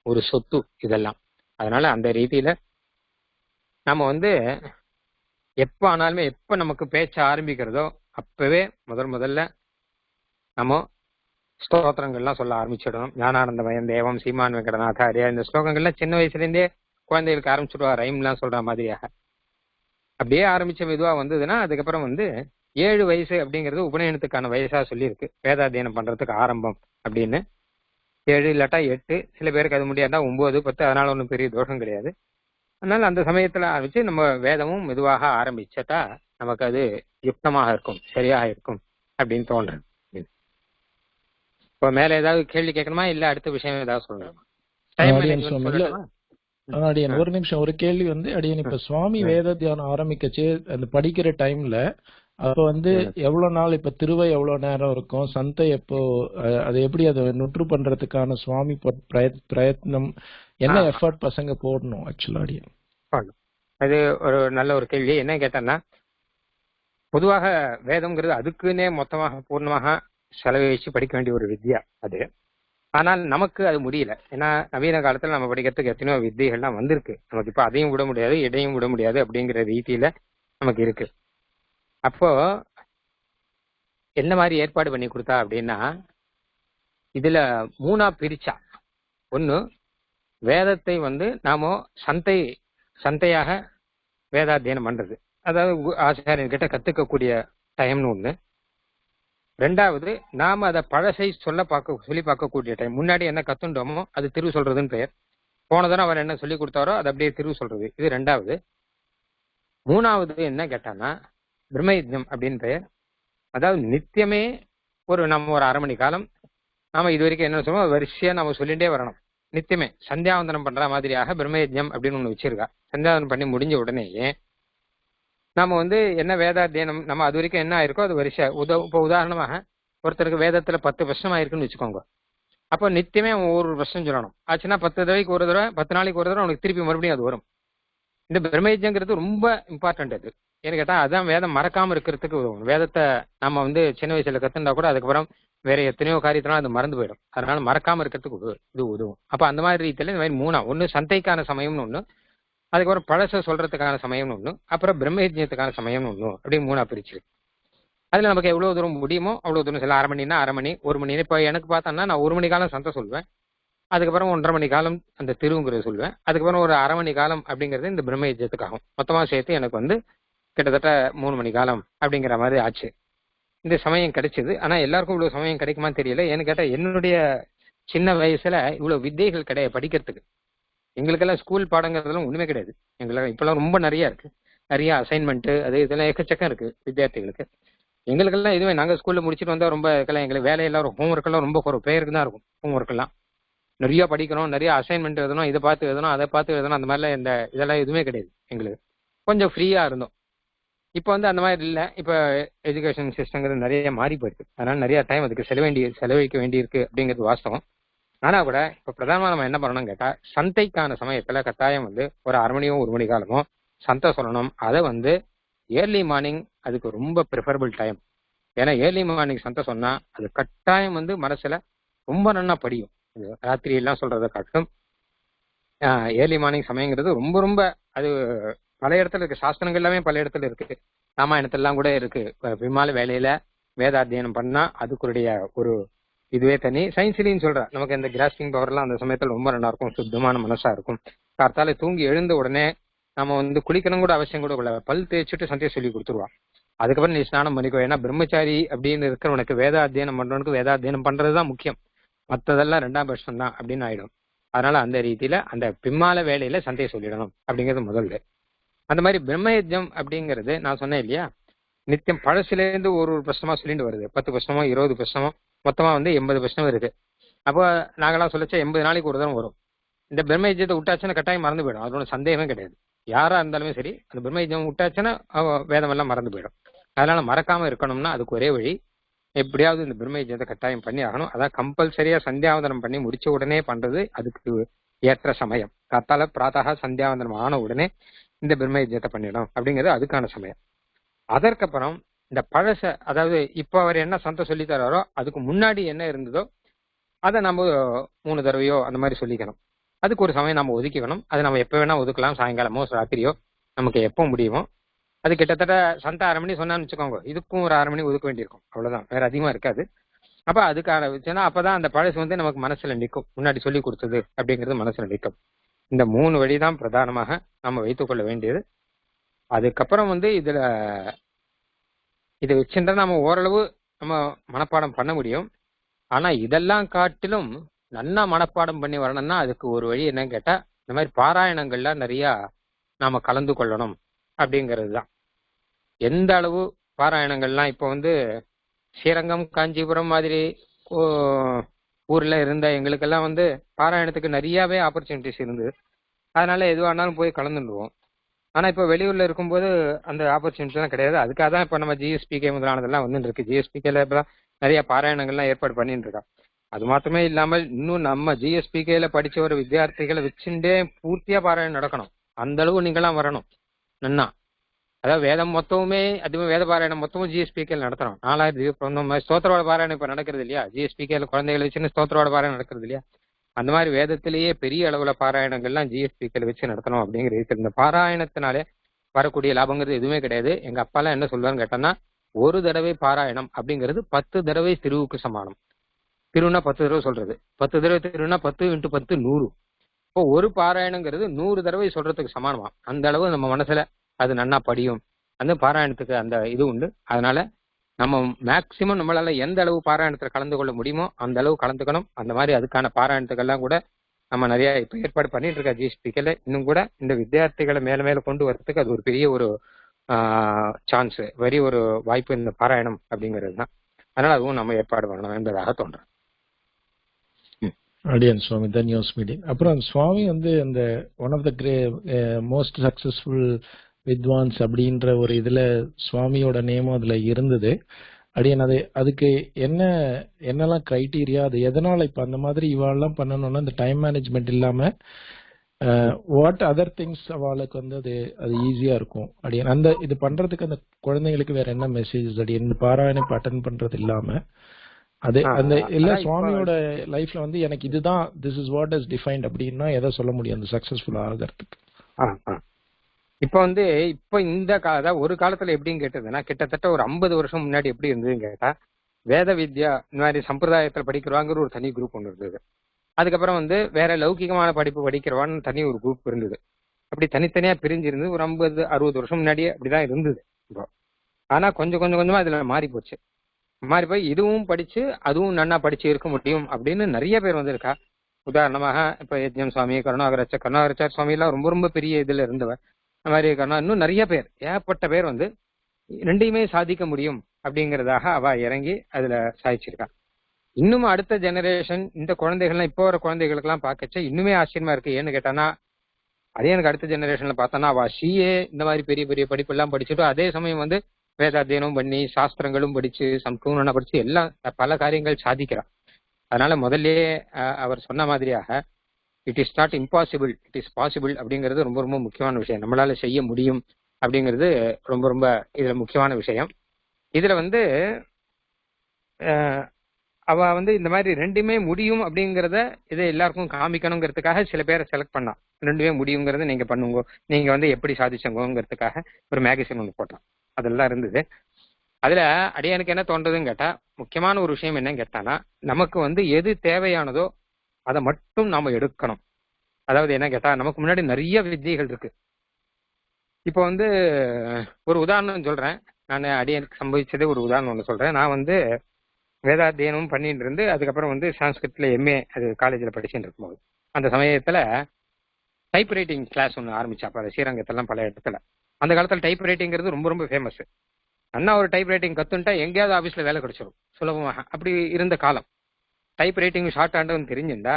ஒரு சொத்து இதெல்லாம். அதனால அந்த ரீதியில நம்ம எப்ப ஆனாலுமே, எப்ப நமக்கு பேச்ச ஆரம்பிக்கிறதோ அப்பவே முதல்ல நம்ம ஸ்தோத்திரங்கள்லாம் சொல்ல ஆரம்பிச்சிடணும். ஞானானந்தமயம் தேவம் சீமான் வெங்கடநாதாரியா, இந்த ஸ்லோகங்கள்லாம் சின்ன வயசுல இருந்தே குழந்தைகளுக்கு ஆரம்பிச்சுடுவா, ரைம்லாம் சொல்ற மாதிரியாக. அப்படியே ஆரம்பிச்ச மெதுவா வந்ததுன்னா அதுக்கப்புறம் 7 வயசு அப்படிங்கிறது உபநயனத்துக்கான வயசா சொல்லியிருக்கு, வேதாத்தியனம் பண்றதுக்கு ஆரம்பம் அப்படின்னு. 7 இல்லாட்டா 8, சில பேருக்கு அது முடியாதா 9, 10, அதனால ஒன்றும் பெரிய தோஷம் கிடையாது. அதனால அந்த சமயத்துல ஆரம்பிச்சு நம்ம வேதமும் மெதுவாக ஆரம்பிச்சட்டா நமக்கு அது யுக்தமாக இருக்கும், சரியாக இருக்கும் அப்படின்னு தோன்றது. இப்போ மேல ஏதாவது கேள்வி கேட்கணுமா, இல்ல அடுத்த விஷயம் ஏதாவது சொல்லணுமா? அடியன் ஒரு நிமிஷம், ஒரு கேள்வி அடியன் இப்ப சுவாமி வேத தியானம் ஆரம்பிக்கச்சு அந்த படிக்கிற டைம்ல அப்ப எவ்வளவு நாள், இப்ப திருவை எவ்வளவு நேரம் இருக்கும், சந்தை எப்போ, அது எப்படி அதை நுற்று பண்றதுக்கான சுவாமி பிரயத்னம் என்ன எஃபர்ட் பசங்க போடணும் ஆக்சுவலா? அடியன் அது ஒரு நல்ல ஒரு கேள்வி. என்ன கேட்டேன்னா, பொதுவாக வேதம்ங்கிறது அதுக்குன்னே மொத்தமாக பூர்ணமாக செலவழிச்சு படிக்க வேண்டிய ஒரு வித்யா அது. ஆனால் நமக்கு அது முடியல. ஏன்னா நவீன காலத்துல நம்ம படிக்கிறதுக்கு எத்தனையோ வித்தைகள்லாம் வந்திருக்கு. நமக்கு இப்ப அதையும் விட முடியாது, இடையும் விட முடியாது அப்படிங்கிற ரீதியில நமக்கு இருக்கு. அப்போ என்ன மாதிரி ஏற்பாடு பண்ணி கொடுத்தா அப்படின்னா, இதுல 3ஆ பிரிச்சா. ஒண்ணு, வேதத்தை நாம சந்தையாக வேதாத்தியனம் பண்றது, அதாவது ஆச்சாரியன்கிட்ட கத்துக்கக்கூடிய டைம்னு ஒண்ணு. 2வது, நாம அதை பழசை சொல்லி பார்க்கக்கூடிய டைம். முன்னாடி என்ன கத்துண்டோமோ அது திரு சொல்றதுன்னு பெயர். போனதான அவர் என்ன சொல்லி கொடுத்தாரோ அது அப்படியே திரு சொல்றது, இது 2வது. 3வது என்ன கேட்டான்னா பிரம்மயஜ்ஞம் அப்படின்னு பெயர். அதாவது நித்தியமே நம்ம ஒரு 1/2 மணி காலம் நாம இது வரைக்கும் என்ன சொல்லுவோம், வரிசையா நம்ம சொல்லிட்டே வரணும். நித்தியமே சந்தியாவந்தனம் பண்ற மாதிரியாக பிரம்மயஜ்யம் அப்படின்னு ஒண்ணு வச்சிருக்கா. சந்தியாவந்தனம் பண்ணி முடிஞ்ச உடனேயே நாம என்ன வேதாத்தியனம் நம்ம அது வரைக்கும் என்ன ஆயிருக்கோ அது வரிசை இப்போ உதாரணமாக ஒருத்தருக்கு வேதத்துல 10 பிரச்சனை ஆயிருக்குன்னு வச்சுக்கோங்க. அப்போ நித்தியமே அவன் ஒரு பிரச்சனை சொல்லணும். ஆச்சுன்னா 10 தடவைக்கு ஒரு தடவை 10 நாளைக்கு ஒரு தடவை அவனுக்கு திருப்பி மறுபடியும் அது வரும். இந்த பிரம்மயஜ்யங்கிறது ரொம்ப இம்பார்ட்டன்ட். அது ஏன்னு கேட்டா அதான் வேதம் மறக்காம இருக்கிறதுக்கு உதவும். வேதத்தை நம்ம சின்ன வயசுல கத்துண்டா கூட அதுக்கப்புறம் வேற எத்தனையோ காரியத்தினால அது மறந்து போயிடும். அதனால மறக்காம இருக்கிறதுக்கு இது உதவும். அப்ப அந்த மாதிரி ரீதியில இந்த மாதிரி 3 ஒண்ணு சந்தைக்கான சமயம்னு ஒண்ணு, அதுக்கப்புறம் பழச சொல்றதுக்கான சமயம்னு ஒண்ணு, அப்புறம் பிரம்மயஜ்யத்துக்கான சமயம்னு ஒண்ணு, அப்படியே 3 பிரிச்சு. அதுல நமக்கு எவ்வளவு தூரம் முடியுமோ அவ்வளவு தூரம் சில 1/2 மணினா 1/2 மணி 1 மணி. இப்ப எனக்கு பார்த்தோம்னா நான் 1 மணி காலம் சந்தை சொல்லுவேன், அதுக்கப்புறம் 1.5 மணி காலம் அந்த திருவுங்கிறது சொல்லுவேன், அதுக்கப்புறம் ஒரு 1/2 மணி காலம் அப்படிங்கிறது இந்த பிரம்மயஜ்யத்துக்காகும். மொத்தமா சேர்த்து எனக்கு கிட்டத்தட்ட 3 மணி காலம் அப்படிங்கிற மாதிரி ஆச்சு. இந்த சமயம் கிடைச்சது. ஆனா எல்லாருக்கும் இவ்வளவு சமயம் கிடைக்குமான்னு தெரியல. ஏன்னு கேட்டா என்னுடைய சின்ன வயசுல இவ்வளவு வித்தைகள் கிடையாது படிக்கிறதுக்கு. எங்களுக்கெல்லாம் ஸ்கூல் பாடங்கிறதுலாம் ஒண்ணுமே கிடையாது. எங்களுக்கு இப்பெல்லாம் ரொம்ப நிறைய இருக்கு. நிறைய அசைன்மெண்ட் அது இதெல்லாம் எக்கச்சக்கம் இருக்கு வித்தியார்த்திகளுக்கு. எங்களுக்கெல்லாம் இதுவே நாங்க ஸ்கூல்ல முடிச்சுட்டு வந்தா ரொம்ப எங்களுக்கு வேலையெல்லாம் ஹோம்ஒர்க் எல்லாம் ரொம்ப ஒரு பேருக்கு தான் இருக்கும். ஹோம்ஒர்க் எல்லாம் நிறைய படிக்கணும், நிறைய அசைன்மெண்ட் எழுதணும், இதை பார்த்து எழுதணும், அதை பார்த்து எழுதணும், அந்த மாதிரிலாம் இதெல்லாம் எதுவுமே கிடையாது. எங்களுக்கு கொஞ்சம் ஃப்ரீயா இருந்தோம். இப்போ அந்த மாதிரி இல்லை. இப்போ எஜுகேஷன் சிஸ்டங்கிறது நிறைய மாறி போயிருக்கு. அதனால நிறைய டைம் அதுக்கு செலவழிக்க வேண்டியிருக்கு அப்படிங்கிறது வாஸ்தவம். ஆனா கூட இப்போ பிரதானமா நம்ம என்ன பண்ணணும்னு கேட்டா சந்தைக்கான சமயத்துல கட்டாயம் ஒரு 1/2 மணியோ 1 மணி காலமோ சந்தை சொல்லணும். அதை ஏர்லி மார்னிங் அதுக்கு ரொம்ப ப்ரிஃபரபிள் டைம். ஏன்னா ஏர்லி மார்னிங் சந்தை சொன்னா அது கட்டாயம் மனசுல ரொம்ப நன்னா படியும். ராத்திரி எல்லாம் சொல்றதை காட்டும் ஏர்லி மார்னிங் சமயங்கிறது ரொம்ப ரொம்ப அது பல இடத்துல இருக்கு. சாஸ்திரங்கள் எல்லாமே பல இடத்துல இருக்கு. ராமாயணத்திலாம் கூட இருக்கு. விமால வேலையில வேதாத்தியனம் பண்ணா அதுக்குடைய ஒரு இதுவே தனி. சயின்ஸ்லின்னு சொல்ற நமக்கு இந்த கிராஸ்பிங் பவர் எல்லாம் அந்த சமயத்துல ரொம்ப நல்லா இருக்கும். சுத்தமான மனசா இருக்கும். கார்த்தால தூங்கி எழுந்த உடனே நம்ம குளிக்கணும் கூட அவசியம் கூட கொள்ள பல் தேய்ச்சிட்டு சந்தையை சொல்லி கொடுத்துருவா. அதுக்கப்புறம் நீ ஸ்நானம் பண்ணிக்கோ. ஏன்னா பிரம்மச்சாரி அப்படின்னு இருக்கிறவனுக்கு வேதாத்தியனம் பண்றவனுக்கு வேதாத்தியனம் பண்றதுதான் முக்கியம், மற்றதெல்லாம் 2ஆம் பட்சம் தான் அப்படின்னு ஆயிடும். அதனால அந்த ரீதியில அந்த பிம்மால வேலையில சந்தையை சொல்லிடணும் அப்படிங்கிறது முதல்ல. அந்த மாதிரி பிரம்மயஜ்யம் அப்படிங்கிறது நான் சொன்னேன் இல்லையா, நித்தியம் பழசுலேருந்து ஒரு பிரச்சனமா சொல்லிட்டு வருது. 10 பிரச்சனமோ 20 பிரச்சனமோ மொத்தமா 80 பிரச்சனம் இருக்கு. அப்போ நாங்கெல்லாம் சொல்லிச்சா 80 நாளைக்கு ஒரு தரம் வரும். இந்த பிரம்மயஜ்யத்தை விட்டாச்சுன்னா கட்டாயம் மறந்து போயிடும். அது ஒன்றும் சந்தேகமே கிடையாது. யாரா இருந்தாலுமே சரி அந்த பிரம்மயஜ்யம் விட்டாச்சுன்னா வேதம் எல்லாம் மறந்து போயிடும். அதனால மறக்காம இருக்கணும்னா அதுக்கு ஒரே வழி, எப்படியாவது இந்த பிரம்மயஜ்யத்தை கட்டாயம் பண்ணி ஆகணும். அதான் கம்பல்சரியா சந்தியாவந்தனம் பண்ணி முடிச்ச உடனே பண்றது அதுக்கு ஏற்ற சமயம். காத்தால பிராத்தகா சந்தியாவந்தனம் ஆன உடனே இந்த பிரம்மயஜ்யத்தை பண்ணிடும் அப்படிங்கிறது அதுக்கான சமயம். அதற்கப்புறம் இந்த பழச, அதாவது இப்ப அவர் என்ன சந்தை சொல்லி தராரோ அதுக்கு முன்னாடி என்ன இருந்ததோ அதை நம்ம 3 தடவையோ அந்த மாதிரி சொல்லிக்கணும். அதுக்கு ஒரு சமயம் நம்ம ஒதுக்கிக்கணும். அதை நம்ம எப்போ வேணா ஒதுக்கலாம், சாயங்காலமோ ராத்திரியோ நமக்கு எப்போ முடியுமோ. அது கிட்டத்தட்ட சந்தை 1/2 மணி சொன்னான்னு வச்சுக்கோங்க, இதுக்கும் ஒரு 1/2 மணி ஒதுக்க வேண்டியிருக்கும். அவ்வளவுதான், வேற அதிகமா இருக்காது. அப்ப அதுக்கு ஆரம்பிச்சுன்னா அப்பதான் அந்த பழசு நமக்கு மனசுல நிற்கும். முன்னாடி சொல்லி கொடுத்தது அப்படிங்கிறது மனசுல நிற்கும். இந்த 3 வழிதான் பிரதானமாக நம்ம வைத்துக் கொள்ள வேண்டியது. அதுக்கப்புறம் இதை வச்சுட்டா நம்ம ஓரளவு நம்ம மனப்பாடம் பண்ண முடியும். ஆனா இதெல்லாம் காட்டிலும் நல்லா மனப்பாடம் பண்ணி வரணும்னா அதுக்கு ஒரு வழி என்னன்னு கேட்டா இந்த மாதிரி பாராயணங்கள்ல நிறைய நாம கலந்து கொள்ளணும் அப்படிங்கிறது தான். எந்த அளவு பாராயணங்கள்லாம் இப்போ ஸ்ரீரங்கம் காஞ்சிபுரம் மாதிரி ஊர்ல இருந்த எங்களுக்கெல்லாம் பாராயணத்துக்கு நிறையவே ஆப்பர்ச்சுனிட்டிஸ் இருந்தது. அதனால எதுவானாலும் போய் கலந்துடுவோம். ஆனா இப்ப வெளியூர்ல இருக்கும்போது அந்த ஆப்பர்ச்சுனிட்டி எல்லாம் கிடையாது. அதுக்காக தான் இப்ப நம்ம ஜிஎஸ்பிகே முதலானதெல்லாம் வந்துட்டு இருக்கு. ஜிஎஸ்பிகேல இப்ப நிறைய பாராயணங்கள்லாம் ஏற்பாடு பண்ணிட்டு இருக்கா. அது மாத்திரமே இல்லாமல் இன்னும் நம்ம ஜிஎஸ்பிகேல படிச்ச ஒரு வித்தியார்த்திகளை வச்சுட்டே பூர்த்தியா பாராயணம் நடக்கணும். அந்த அளவு நீங்களாம் வரணும் நன்னா. அதாவது வேதம் மொத்தமுமே அதுவுமே வேத பாராயணம் மொத்தமும் ஜிஎஸ்பிகேல நடத்துறோம். 4000 ஸ்தோத்திரோட பாராயணம் இப்ப நடக்கிறது இல்லையா, ஜிஎஸ்பிகேல குழந்தைகளை வச்சுன்னு ஸ்தோத்திரோட பாராயணம் நடக்கிறது இல்லையா. அந்த மாதிரி வேதத்திலேயே பெரிய அளவுல பாராயணங்கள்லாம் ஜிஎஸ்பிக்கள் வச்சு நடத்தணும் அப்படிங்கிறது. இந்த பாராயணத்தினாலே வரக்கூடிய லாபங்கிறது எதுவுமே கிடையாது. எங்க அப்பாலாம் என்ன சொல்லுவான்னு கேட்டோம்னா, ஒரு தடவை பாராயணம் அப்படிங்கிறது 10 தடவை திருவுக்கு சமானம். திருவுனா 10 தடவை சொல்றது, 10 தடவை திருவுனா 10 × 10 100. இப்போ ஒரு பாராயணங்கிறது 100 தடவை சொல்றதுக்கு சமானமா. அந்த அளவு நம்ம மனசுல அது நன்னா படியும். அந்த பாராயணத்துக்கு அந்த இது உண்டு. அதனால நம்ம மேக்சிமம் நம்மளால எந்த அளவு பாராயணத்துல கலந்து கொள்ள முடியுமோ அந்த அளவு கலந்துக்கணும். அந்த மாதிரி அதுக்கான பாராயணத்துக்கெல்லாம் கூட நம்ம நிறைய இப்ப ஏற்பாடு பண்ணிட்டு இருக்கா ஜிஎஸ்பிக்கல. இன்னும் கூட இந்த வித்தியார்த்திகளை மேல மேல கொண்டு வரதுக்கு அது ஒரு பெரிய ஒரு சான்ஸ், பெரிய ஒரு வாய்ப்பு இந்த பாராயணம் அப்படிங்கிறது தான். அதனால அதுவும் நம்ம ஏற்பாடு பண்ணணும் என்பதாக தோன்றும். அடியன் சுவாமி தன்யோஸ் மீடியம். அப்புறம் சுவாமி வந்து அந்த one of the most successful வித்வான்ஸ் அப்படின்ற ஒரு இதுல சுவாமியோட நேமும் அதுல இருந்தது. அடியன் அதுக்கு என்னெல்லாம் கிரைட்டீரியா, அது எதனால இப்ப அந்த மாதிரி இவாளெல்லாம் பண்ணணும்னா இந்த டைம் மேனேஜ்மெண்ட் இல்லாம வாட் அதர் திங்ஸ் அவளுக்கு வந்து அது ஈஸியா இருக்கும் அடியன். அந்த இது பண்றதுக்கு அந்த குழந்தைங்களுக்கு வேற என்ன மெசேஜஸ் அடியன் பாராயணம் அட்டன் பண்றது இல்லாம அது அந்த இல்ல சுவாமியோட லைஃப்ல வந்து எனக்கு இதுதான் this is what is defined அப்படின்னா எதை சொல்ல முடியும் அந்த சக்சஸ்ஃபுல் ஆகிறதுக்கு? இப்ப வந்து இந்த ஒரு காலத்துல எப்படின்னு கேட்டதுன்னா, கிட்டத்தட்ட ஒரு 50 வருஷம் முன்னாடி எப்படி இருந்ததுன்னு கேட்டா, வேத வித்யா இந்த மாதிரி சம்பிரதாயத்துல படிக்கிறவாங்கிற ஒரு தனி குரூப் ஒன்று இருந்தது. அதுக்கப்புறம் வந்து வேற லௌகிகமான படிப்பு படிக்கிறவான்னு தனி ஒரு குரூப் இருந்தது. அப்படி தனித்தனியா பிரிஞ்சிருந்து ஒரு 50-60 வருஷம் முன்னாடியே அப்படிதான் இருந்தது. இப்போ ஆனா கொஞ்சமா இதுல மாறி போச்சு. மாறி போய் இதுவும் படிச்சு அதுவும் நன்னா படிச்சு இருக்க முடியும் அப்படின்னு நிறைய பேர் வந்திருக்கா. உதாரணமாக இப்ப யஜ்ஞம் சுவாமி, கருணாகராச்சார் சுவாமி எல்லாம் ரொம்ப ரொம்ப பெரிய இதுல இருந்தவர். அந்த மாதிரி இன்னும் நிறைய பேர், ஏகப்பட்ட பேர் வந்து ரெண்டையுமே சாதிக்க முடியும் அப்படிங்கிறதாக அவ இறங்கி அதுல சாதிச்சிருக்கா. இன்னும் அடுத்த ஜெனரேஷன் இந்த குழந்தைகள்லாம் இப்போ வர குழந்தைகளுக்கெல்லாம் பார்க்கச்ச இன்னுமே ஆச்சரியமா இருக்கு. ஏன்னு கேட்டானா, அதே எனக்கு அடுத்த ஜெனரேஷன்ல பார்த்தானா அவ சிஏ இந்த மாதிரி பெரிய பெரிய படிப்பு எல்லாம் படிச்சுட்டு அதே சமயம் வந்து வேதாத்தியனம் பண்ணி சாஸ்திரங்களும் படிச்சு சம்ஸ்கிருதம் படிச்சு எல்லாம் பல காரியங்கள் சாதிக்கிறான். அதனால முதல்லயே அவர் சொன்ன மாதிரியாக it is not impossible, it is possible அப்படிங்கிறது ரொம்ப ரொம்ப முக்கியமான விஷயம். நம்மளால செய்ய முடியும் அப்படிங்கிறது ரொம்ப ரொம்ப இதுல முக்கியமான விஷயம். இதுல வந்து அவ வந்து இந்த மாதிரி ரெண்டுமே முடியும் அப்படிங்கிறத இதை எல்லாருக்கும் காமிக்கணுங்கிறதுக்காக சில பேரை செலக்ட் பண்ணான். ரெண்டுமே முடியுங்கிறத நீங்க பண்ணுங்க, நீங்க வந்து எப்படி சாதிச்சவங்கிறதுக்காக ஒரு மேகசின் ஒன்று போட்டான். அதெல்லாம் இருந்தது. அதுல அடியானுக்கு என்ன தோன்றதுன்னு கேட்டா, முக்கியமான ஒரு விஷயம் என்னன்னு கேட்டானா, நமக்கு வந்து எது தேவையானதோ அதை மட்டும் நாம எடுக்கணும். அதாவது என்ன கேட்டா, நமக்கு முன்னாடி நிறைய வித்தியைகள் இருக்கு. இப்போ வந்து ஒரு உதாரணம் சொல்றேன். நான் அடியானுக்கு சம்பவிச்சதே ஒரு உதாரணம் ஒன்று சொல்றேன். நான் வந்து வேதாத்தியனமும் பண்ணிட்டு இருந்து அதுக்கப்புறம் வந்து சான்ஸ்கிரிட்ல எம்ஏ அது காலேஜில் படிச்சுட்டு இருக்கும்போது அந்த சமயத்துல டைப் ரைட்டிங் கிளாஸ் ஒன்று ஆரம்பிச்சாப்ப அது ஸ்ரீரங்கத்திலாம் பல இடத்துல. அந்த காலத்தில் டைப் ரைட்டிங்கிறது ரொம்ப ரொம்ப ஃபேமஸ். அண்ணா ஒரு டைப் ரைட்டிங் கத்துட்டா எங்கேயாவது ஆஃபீஸில் வேலை கிடைச்சிடும் சுலபமாக. அப்படி இருந்த காலம். டைப் ரைட்டிங் ஷார்ட் ஹேண்டுன்னு தெரிஞ்சிருந்தா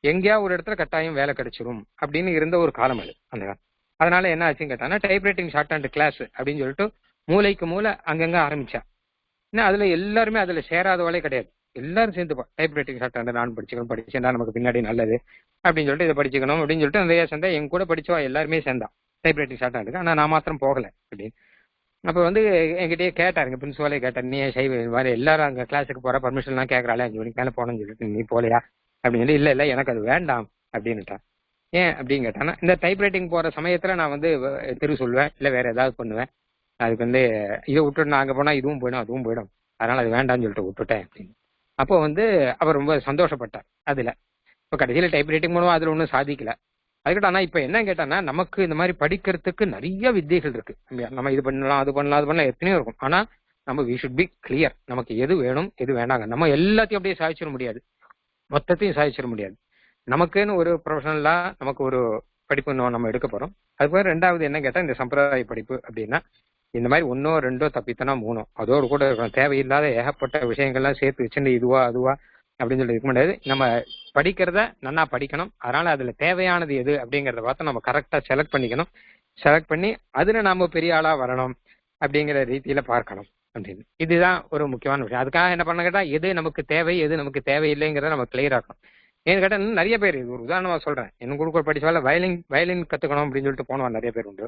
எங்கேயாவது ஒரு இடத்துல கட்டாயம் வேலை கிடைச்சிரும் அப்படின்னு இருந்த ஒரு காலம் அது அந்த காலம். அதனால என்ன ஆச்சுன்னு கேட்டாங்கன்னா, type writing short hand class அப்படின்னு சொல்லிட்டு மூளைக்கு மூளை அங்கங்க ஆரம்பிச்சா. ஏன்னா அதுல எல்லாருமே அதுல சேராதவளே கிடையாது. எல்லாரும் சேர்ந்துப்பா டைப் ரைட்டிங் ஷார்ட் ஹேண்ட் நான் படிச்சேன்னா நமக்கு பின்னாடி நல்லது அப்படின்னு சொல்லிட்டு இதை படிச்சுக்கணும் அப்படின்னு சொல்லிட்டு நிறைய சேர்ந்தா. என் கூட படிச்சவா எல்லாருமே சேர்ந்தான் டைப் ரைட்டிங் ஷார்ட் ஹேண்டுக்கு. ஆனால் நான் மாத்திரம் போகலை அப்படின்னு. அப்போ வந்து என்கிட்டயே கேட்டாருங்க, பிரின்சிபாலே கேட்டார், நீ சைவ மாதிரி எல்லாரும் அங்கே கிளாஸுக்கு போகிற பர்மிஷன்லாம் கேட்குறாளே 5 மணிக்கு மேலே போனோம்னு சொல்லிட்டு நீ போலையா அப்படின்னு சொல்லி, இல்லை எனக்கு அது வேண்டாம் அப்படின்னுட்டான். ஏன் அப்படின்னு கேட்டானா, இந்த டைப் ரைட்டிங் போகிற சமயத்தில் நான் வந்து தெரு சொல்லுவேன், இல்லை வேற ஏதாவது பண்ணுவேன். அதுக்கு வந்து இதை விட்டுட்டு நான் அங்கே போனால் இதுவும் போயிடும் அதுவும் போயிடும், அதனால அது வேண்டாம்னு சொல்லிட்டு விட்டுட்டேன் அப்படின்னு. அப்போ வந்து அவர் ரொம்ப சந்தோஷப்பட்டார் அதில். இப்போ கடைசியில் டைப் ரைட்டிங் பண்ணுவோம், அதில் ஒன்றும் சாதிக்கல. அதுக்கிட்ட. ஆனால் இப்போ என்ன கேட்டான்னா, நமக்கு இந்த மாதிரி படிக்கிறதுக்கு நிறைய வித்தியைகள் இருக்கு. நம்ம இது பண்ணலாம் அது பண்ணலாம் எத்தனையோ இருக்கும். ஆனால் நம்ம வி ஷுட் பி கிளியர், நமக்கு எது வேணும் எது வேண்டாங்க. நம்ம எல்லாத்தையும் அப்படியே சாதிச்சிட முடியாது, மொத்தத்தையும் சாதிச்சிட முடியாது. நமக்குன்னு ஒரு ப்ரொஃபஷனலா நமக்கு ஒரு படிப்பு நம்ம எடுக்க போறோம். அதுக்கு ரெண்டாவது என்ன கேட்டால், இந்த சம்பிரதாய படிப்பு அப்படின்னா இந்த மாதிரி 1 2 தப்பித்தனா 3 அதோடு கூட இருக்கணும். தேவையில்லாத ஏகப்பட்ட விஷயங்கள்லாம் சேர்த்து வச்சுட்டு இதுவா அதுவா அப்படின்னு சொல்லி இருக்க முடியாது. நம்ம படிக்கிறத நல்லா படிக்கணும். அதனால அதுல தேவையானது எது அப்படிங்கிறத பார்த்து நம்ம கரெக்டா செலக்ட் பண்ணிக்கணும். செலக்ட் பண்ணி அதுல நாம பெரிய ஆளா வரணும் அப்படிங்கிற ரீதியில பார்க்கணும் அப்படின்னு. இதுதான் ஒரு முக்கியமான விஷயம். அதுக்காக என்ன பண்ண கேட்டா, எது நமக்கு தேவை எது நமக்கு தேவையில்லைங்கிறத நம்ம கிளியர் ஆக்கணும். ஏன்னு கேட்டா நிறைய பேர், இது ஒரு உதாரணமா சொல்றேன், எனக்கு கூட படிச்சால வயலின் கத்துக்கணும் அப்படின்னு சொல்லிட்டு போனவா நிறைய பேர் உண்டு.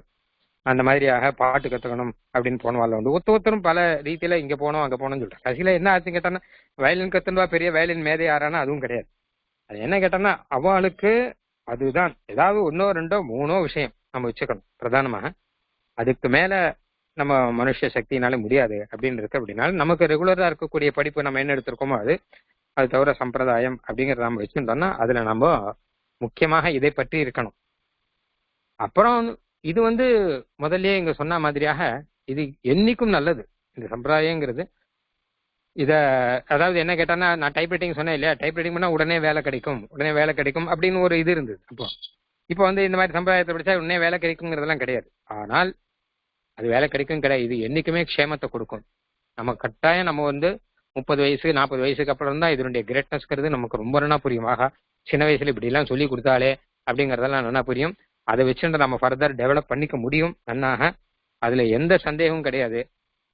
அந்த மாதிரியாக பாட்டு கத்துக்கணும் அப்படின்னு போனவாள் வந்து ஒருத்தரும் பல ரீதியில இங்க போனோம் அங்க போனோம்னு சொல்லிட்டு கடைசியில என்ன ஆச்சுன்னு கேட்டான்னா, வயலின் கத்துவா பெரிய வயலின் மேதை யாரானா அதுவும் கிடையாது. அது என்ன கேட்டான்னா, அவளுக்கு அதுதான் ஏதாவது 1 2 3 விஷயம் நம்ம வச்சுக்கணும் பிரதானமாக. அதுக்கு மேல நம்ம மனுஷ சக்தினால முடியாது அப்படின்னு இருக்கு. அப்படின்னாலும் நமக்கு ரெகுலரா இருக்கக்கூடிய படிப்பு நம்ம என்ன எடுத்திருக்கோமோ அது தவிர சம்பிரதாயம் அப்படிங்கறத நம்ம வச்சுட்டோம்னா அதுல நம்ம முக்கியமாக இதை பற்றி இருக்கணும். அப்புறம் இது வந்து முதல்லயே இங்க சொன்ன மாதிரியாக இது என்னைக்கும் நல்லது இந்த சம்பிரதாயங்கிறது. இத அதாவது என்ன கேட்டானா, நான் டைப் ரைட்டிங் சொன்னேன் இல்லையா, டைப் ரைட்டிங் பண்ணா உடனே வேலை கிடைக்கும் அப்படின்னு ஒரு இது இருந்தது. இப்போ வந்து இந்த மாதிரி சம்பிரதாயத்தை படிச்சா உடனே வேலை கிடைக்குங்கிறதெல்லாம் கிடையாது. ஆனால் அது வேலை கிடைக்கும் கிடையாது, இது என்னைக்குமே க்ஷேமத்தை கொடுக்கும். நம்ம கட்டாயம் நம்ம வந்து 30 வயசு 40 வயசுக்கு அப்புறம் தான் இதனுடைய கிரேட்னஸ்ங்கிறது நமக்கு ரொம்ப நல்லா புரியும். ஆகா, சின்ன வயசுல இப்படி எல்லாம் சொல்லி கொடுத்தாலே அப்படிங்கறதெல்லாம் நல்லா புரியும். அதை வச்சுட்டு நம்ம ஃபர்தர் டெவலப் பண்ணிக்க முடியும் நன்னாக. அதுல எந்த சந்தேகமும் கிடையாது.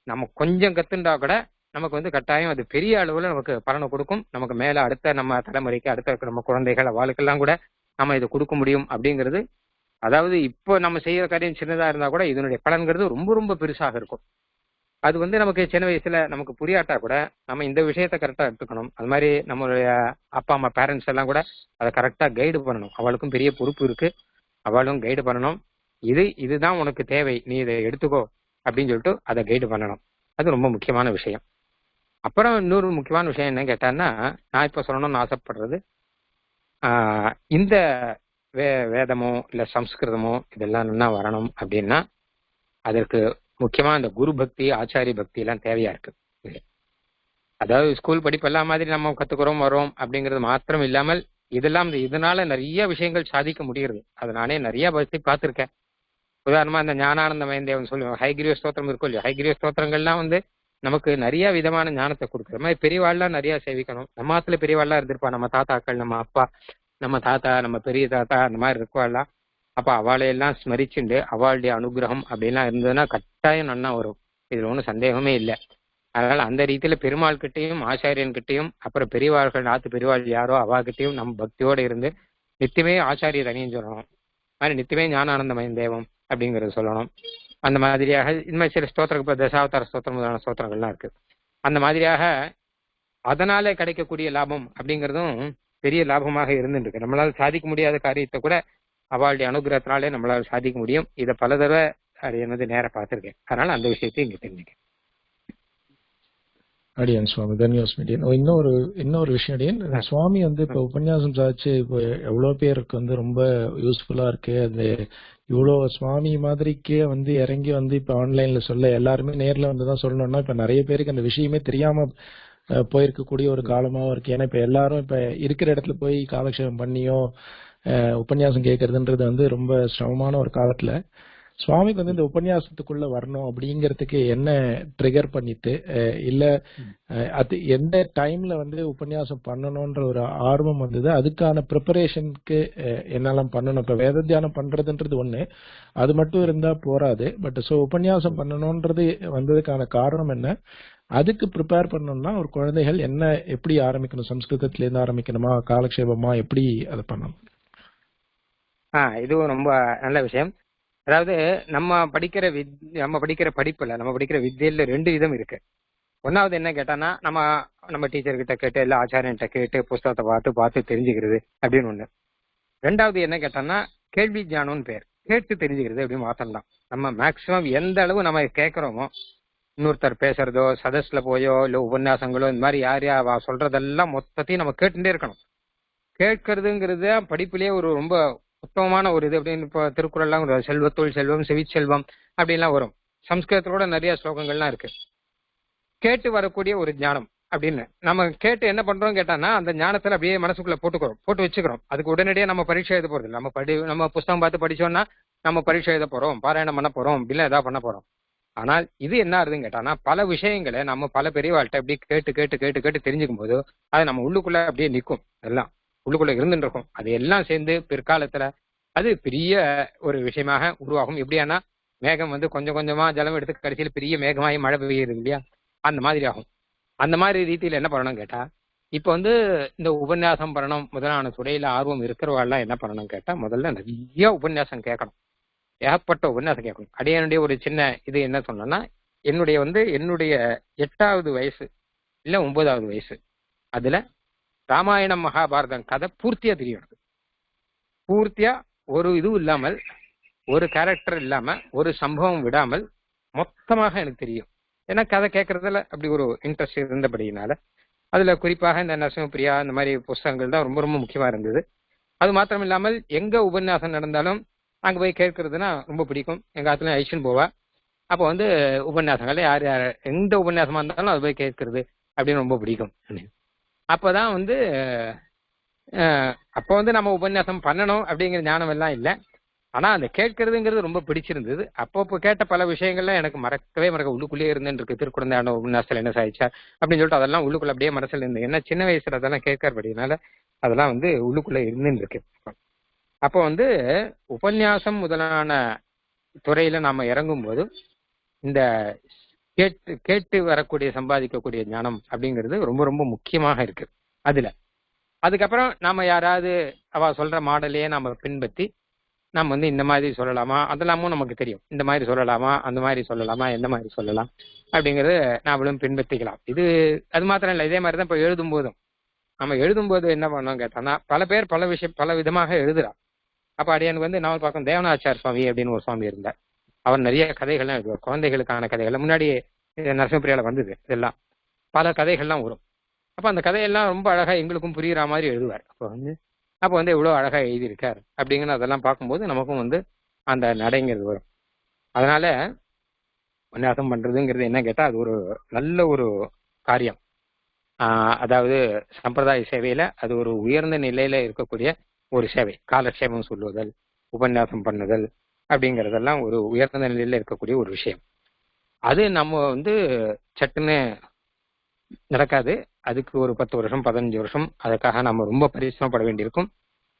நம்ம கொஞ்சம் கத்துண்டா கூட நமக்கு வந்து கட்டாயம் அது பெரிய அளவுல நமக்கு பலனை கொடுக்கும். நமக்கு மேல அடுத்த நம்ம தலைமுறைக்கு அடுத்த நம்ம குழந்தைகள் அவளுக்கெல்லாம் கூட நம்ம இதை கொடுக்க முடியும் அப்படிங்கிறது. அதாவது இப்போ நம்ம செய்யற காரியம் சின்னதா இருந்தா கூட இதனுடைய பலன்கிறது ரொம்ப ரொம்ப பெருசாக இருக்கும். அது வந்து நமக்கு சின்ன வயசுல நமக்கு புரியாட்டா கூட நம்ம இந்த விஷயத்த கரெக்டா எடுத்துக்கணும். அது மாதிரி நம்மளுடைய அப்பா அம்மா பேரண்ட்ஸ் எல்லாம் கூட அதை கரெக்டா கைடு பண்ணணும். அவளுக்கும் பெரிய பொறுப்பு இருக்கு, அவளும் கைடு பண்ணணும். இதுதான் உனக்கு தேவை, நீ இதை எடுத்துக்கோ அப்படின்னு சொல்லிட்டு அதை கைடு பண்ணணும். அது ரொம்ப முக்கியமான விஷயம். அப்புறம் இன்னொரு முக்கியமான விஷயம் என்ன கேட்டான்னா, நான் இப்ப சொல்லணும்னு ஆசைப்படுறது, இந்த வேதமோ இல்ல சம்ஸ்கிருதமோ இதெல்லாம் என்ன வரணும் அப்படின்னா அதற்கு முக்கியமா இந்த குரு பக்தி ஆச்சாரிய பக்தி எல்லாம் தேவையா இருக்கு. அதாவது ஸ்கூல் படிப்பெல்லாம் மாதிரி நம்ம கத்துக்கிறோம் வரோம் அப்படிங்கிறது மாத்திரம் இல்லாமல் இதெல்லாம் இதனால நிறைய விஷயங்கள் சாதிக்க முடிகிறது. அது நானே நிறைய பக்தி பார்த்திருக்கேன். உதாரணமா இந்த ஞானானந்த மயந்தேவன் சொல்லுவாங்க, ஹைகிரிய ஸ்தோத்திரம் இருக்கும் இல்லையா, ஹைகிரிய ஸ்தோத்திரங்கள்லாம் வந்து நமக்கு நிறைய விதமான ஞானத்தை கொடுக்குற மாதிரி பெரியவாள்லாம் நிறைய சேவிக்கணும். நம்ம ஆத்துல பெரியவாள்லாம் இருந்திருப்பா, நம்ம தாத்தாக்கள், நம்ம அப்பா, நம்ம தாத்தா, நம்ம பெரிய தாத்தா, அந்த மாதிரி இருக்குவாள்லாம். அப்ப அவளையெல்லாம் ஸ்மரிச்சுண்டு அவளுடைய அனுகிரகம் அப்படின்லாம் இருந்ததுன்னா கட்டாயம் நன்னா வரும். இதுல ஒன்றும் சந்தேகமே இல்லை. அதனால அந்த ரீதியில பெருமாள் கிட்டையும் ஆச்சாரியன் கிட்டையும் அப்புறம் பெரியவாள்கள் நாத்து பெரியவாள் யாரோ அவாகிட்டையும் நம்ம பக்தியோட இருந்து நித்தியமே ஆச்சாரியர் அணியும் சொல்லணும். மாதிரி நித்தியமே ஞானானந்தமயம் தேவம் அப்படிங்கறது சொல்லணும். அந்த மாதிரியாக இந்த மாதிரி சில ஸ்தோத்திரம், இப்போ தசாவதார ஸ்தோத்திரம் முதலான ஸ்தோத்திரங்கள்லாம் இருக்கு. அந்த மாதிரியாக அதனால கிடைக்கக்கூடிய லாபம் அப்படிங்கிறதும் பெரிய லாபமாக இருந்துருக்கு. நம்மளால சாதிக்க முடியாத காரியத்தை கூட அவளுடைய அனுகிரகத்தினாலே நம்மளால சாதிக்க முடியும். இதை பல தடவை அது என்னது நேர பார்த்திருக்கேன். அதனால அந்த விஷயத்தையும் இங்க தெரிஞ்சுக்கேன். அடியன் சுவாமி தன்யோஸ்மிடியன். இன்னொரு விஷயம் அடியன், சுவாமி வந்து இப்போ உபன்யாசம் சாதிச்சு இப்போ எவ்வளவு பேருக்கு வந்து ரொம்ப யூஸ்ஃபுல்லா இருக்கு. அது இவ்வளோ சுவாமி மாதிரிக்கே வந்து இறங்கி வந்து இப்ப ஆன்லைன்ல சொல்ல எல்லாருமே நேர்ல வந்துதான் சொல்லணும்னா இப்ப நிறைய பேருக்கு அந்த விஷயமே தெரியாம போயிருக்கக்கூடிய ஒரு காலமாவும் இருக்கு. ஏன்னா இப்ப எல்லாரும் இப்ப இருக்கிற இடத்துல போய் காலக்ஷேபம் பண்ணியோ உபன்யாசம் கேட்கறதுன்றது வந்து ரொம்ப சிரமமான ஒரு காலத்துல சுவாமிக்கு வந்து இந்த உபன்யாசத்துக்குள்ள வரணும் அப்படிங்கறதுக்கு என்ன ட்ரிகர் பண்ணிட்டு இல்ல அது எந்த டைம்ல வந்து உபன்யாசம் பண்ணணும்ன்ற ஒரு ஆர்வம் வந்தது, அதுக்கான ப்ரிப்பரேஷனுக்கு என்னெல்லாம் பண்ணணும்? இப்ப வேத தியானம் பண்றதுன்றது ஒண்ணு, அது மட்டும் இருந்தா போராது. பட் சோ உபன்யாசம் பண்ணணும்ன்றது வந்ததுக்கான காரணம் என்ன? அதுக்கு ப்ரிப்பேர் பண்ணணும்னா ஒரு குழந்தைகள் என்ன எப்படி ஆரம்பிக்கணும்? சம்ஸ்கிருதத்துல இருந்து ஆரம்பிக்கணுமா, காலக்ஷேபமா, எப்படி அதை பண்ணணும்? இதுவும் ரொம்ப நல்ல விஷயம். அதாவது நம்ம படிக்கிற படிப்புல நம்ம படிக்கிற வித்தியில 2 விதம் இருக்கு. ஒன்னாவது என்ன கேட்டானா நம்ம டீச்சர்கிட்ட கேட்டு இல்ல ஆச்சாரியன்கிட்ட கேட்டு புஸ்தகத்தை பார்த்து தெரிஞ்சுக்கிறது அப்படின்னு ஒண்ணு. 2வது என்ன கேட்டானா கேள்வி ஞானம்னு பேர், கேட்டு தெரிஞ்சுக்கிறது அப்படின்னு மாத்தலாம். நம்ம மேக்சிமம் எந்த அளவு நம்ம கேட்கிறோமோ, இன்னொருத்தர் பேசுறதோ சதஸ்ல போயோ இல்ல உபன்யாசங்களோ இந்த மாதிரி யார் சொல்றதெல்லாம் மொத்தத்தையும் நம்ம கேட்டுட்டே இருக்கணும். கேட்கறதுங்கிறது படிப்புலயே ஒரு ரொம்ப உத்தமமான ஒரு இது. அப்படின்னு இப்போ திருக்குறள்லாம் செல்வத்துள் செல்வம் செவிச்செல்வம் அப்படின்லாம் வரும். சம்ஸ்கிருதத்தோட நிறைய ஸ்லோகங்கள்லாம் இருக்கு. கேட்டு வரக்கூடிய ஒரு ஞானம் அப்படின்னு நம்ம கேட்டு என்ன பண்றோம் கேட்டானா அந்த ஞானத்துல அப்படியே மனசுக்குள்ள போட்டு வச்சுக்கிறோம். அதுக்கு உடனடியே நம்ம பரீட்சை எழுத போறது. நம்ம புஸ்தகம் பார்த்து படிச்சோம்னா நம்ம பரீட்சை எழுத போறோம், பாராயணம் பண்ண போறோம், அப்படிலாம் ஏதாவது பண்ண போறோம். ஆனால் இது என்ன ஆகுதுன்னு கேட்டானா பல விஷயங்களை நம்ம பல பெரியவாழ்கிட்ட அப்படி கேட்டு கேட்டு கேட்டு கேட்டு தெரிஞ்சுக்கும் போது அது நம்ம உள்ளுக்குள்ள அப்படியே நிற்கும். எல்லாம் உள்ளுக்குள்ள இருந்துட்டு இருக்கும். அது எல்லாம் சேர்ந்து பிற்காலத்துல அது பெரிய ஒரு விஷயமாக உருவாகும். எப்படியானா மேகம் வந்து கொஞ்சம் கொஞ்சமா ஜலம் எடுத்து கடைசியில் பெரிய மேகமாகி மழை பெய்யுது இல்லையா, அந்த மாதிரி ஆகும். அந்த மாதிரி ரீதியில என்ன பண்ணணும் கேட்டா, இப்ப வந்து இந்த உபன்யாசம் பண்ணணும் முதலான துறையில ஆர்வம் இருக்கிறவாள்லாம் என்ன பண்ணணும் கேட்டா, முதல்ல நிறைய உபன்யாசம் கேட்கணும். ஏகப்பட்ட உபன்யாசம் கேட்கணும். அடியனுடைய ஒரு சின்ன இது என்ன சொன்னோம்னா, என்னுடைய 8வது வயசு இல்ல 9வது வயசு அதுல ராமாயணம் மகாபாரதம் கதை பூர்த்தியா தெரியும். பூர்த்தியா ஒரு இதுவும் இல்லாமல், ஒரு கேரக்டர் இல்லாம, ஒரு சம்பவம் விடாமல் மொத்தமாக எனக்கு தெரியும். ஏன்னா கதை கேட்கறதுல அப்படி ஒரு இன்ட்ரெஸ்ட் இருந்தபடியினால அதுல குறிப்பாக இந்த நரசிம்மபிரியா இந்த மாதிரி புஸ்தகங்கள் தான் ரொம்ப ரொம்ப முக்கியமா இருந்தது. அது மாத்திரம் இல்லாமல் எங்க உபன்யாசம் நடந்தாலும் அங்க போய் கேட்கறதுன்னா ரொம்ப பிடிக்கும். எங்க ஆத்துல ஐஷன் போவா. அப்போ வந்து உபன்யாசங்கள் யார் எந்த உபன்யாசமா இருந்தாலும் அது போய் கேட்கறது அப்படின்னு ரொம்ப பிடிக்கும். அப்பதான் வந்து நம்ம உபன்யாசம் பண்ணணும் அப்படிங்கிற ஞானம் எல்லாம் இல்லை. ஆனா அந்த கேட்கறதுங்கிறது ரொம்ப பிடிச்சிருந்தது. அப்பப்போ கேட்ட பல விஷயங்கள்லாம் எனக்கு மறக்கவே உள்ளுக்குள்ளேயே இருந்துருக்கு. திருக்குழந்தையான உபன்யாசத்துல என்ன சாதிச்சா அப்படின்னு சொல்லிட்டு அதெல்லாம் உள்ளுக்குள்ள அப்படியே மனசுல இருந்து, ஏன்னா சின்ன வயசுல அதெல்லாம் கேட்கறபடினால அதெல்லாம் உள்ளுக்குள்ள இருந்துருக்கு. அப்போ உபன்யாசம் முதலான துறையில நாம இறங்கும் போது இந்த கேட்டு கேட்டு வரக்கூடிய சம்பாதிக்கக்கூடிய ஞானம் அப்படிங்கிறது ரொம்ப ரொம்ப முக்கியமாக இருக்கு அதுல. அதுக்கப்புறம் நாம யாராவது அவ சொல்ற மாடலையே நாம பின்பற்றி நம்ம இந்த மாதிரி சொல்லலாமா, அதெல்லாமும் நமக்கு தெரியும். இந்த மாதிரி சொல்லலாமா, அந்த மாதிரி சொல்லலாமா, எந்த மாதிரி சொல்லலாம் அப்படிங்கறது நாமளும் பின்பற்றிக்கலாம். இது அது மாத்திரம் இல்லை, இதே மாதிரி தான் இப்போ எழுதும் போதும் நம்ம எழுதும்போது என்ன பண்ணோம் கேட்டோம்னா, பல பேர் பல விஷயம் பல விதமாக எழுதுறா. அப்ப அடியானுக்கு நாவல் பார்க்கும் தேவனாச்சார் சுவாமி அப்படின்னு ஒரு சுவாமி இருந்தார். அவர் நிறைய கதைகள்லாம் எழுதுவார், குழந்தைகளுக்கான கதைகள். முன்னாடி நரசிம்மபிரியால வந்தது இதெல்லாம், பல கதைகள்லாம் வரும். அப்ப அந்த கதையெல்லாம் ரொம்ப அழகா எங்களுக்கும் புரியுற மாதிரி எழுதுவார். அப்போ எவ்வளவு அழகா எழுதியிருக்கார் அப்படிங்கிற அதெல்லாம் பார்க்கும்போது நமக்கும் அந்த நடைங்கிறது வரும். அதனால உபன்யாசம் பண்றதுங்கிறது என்ன கேட்டா அது ஒரு நல்ல ஒரு காரியம். அதாவது சம்பிரதாய சேவையில அது ஒரு உயர்ந்த நிலையில இருக்கக்கூடிய ஒரு சேவை. காலக்ஷேபம் சொல்லுதல், உபன்யாசம் பண்ணுதல் அப்படிங்கிறதெல்லாம் ஒரு உயர்ந்த நிலையில இருக்கக்கூடிய ஒரு விஷயம். அது நம்ம சட்டுன்னு நடக்காது. அதுக்கு ஒரு 10 வருஷம் 15 வருஷம் அதுக்காக நம்ம ரொம்ப பரிசிரமப்பட வேண்டியிருக்கும்.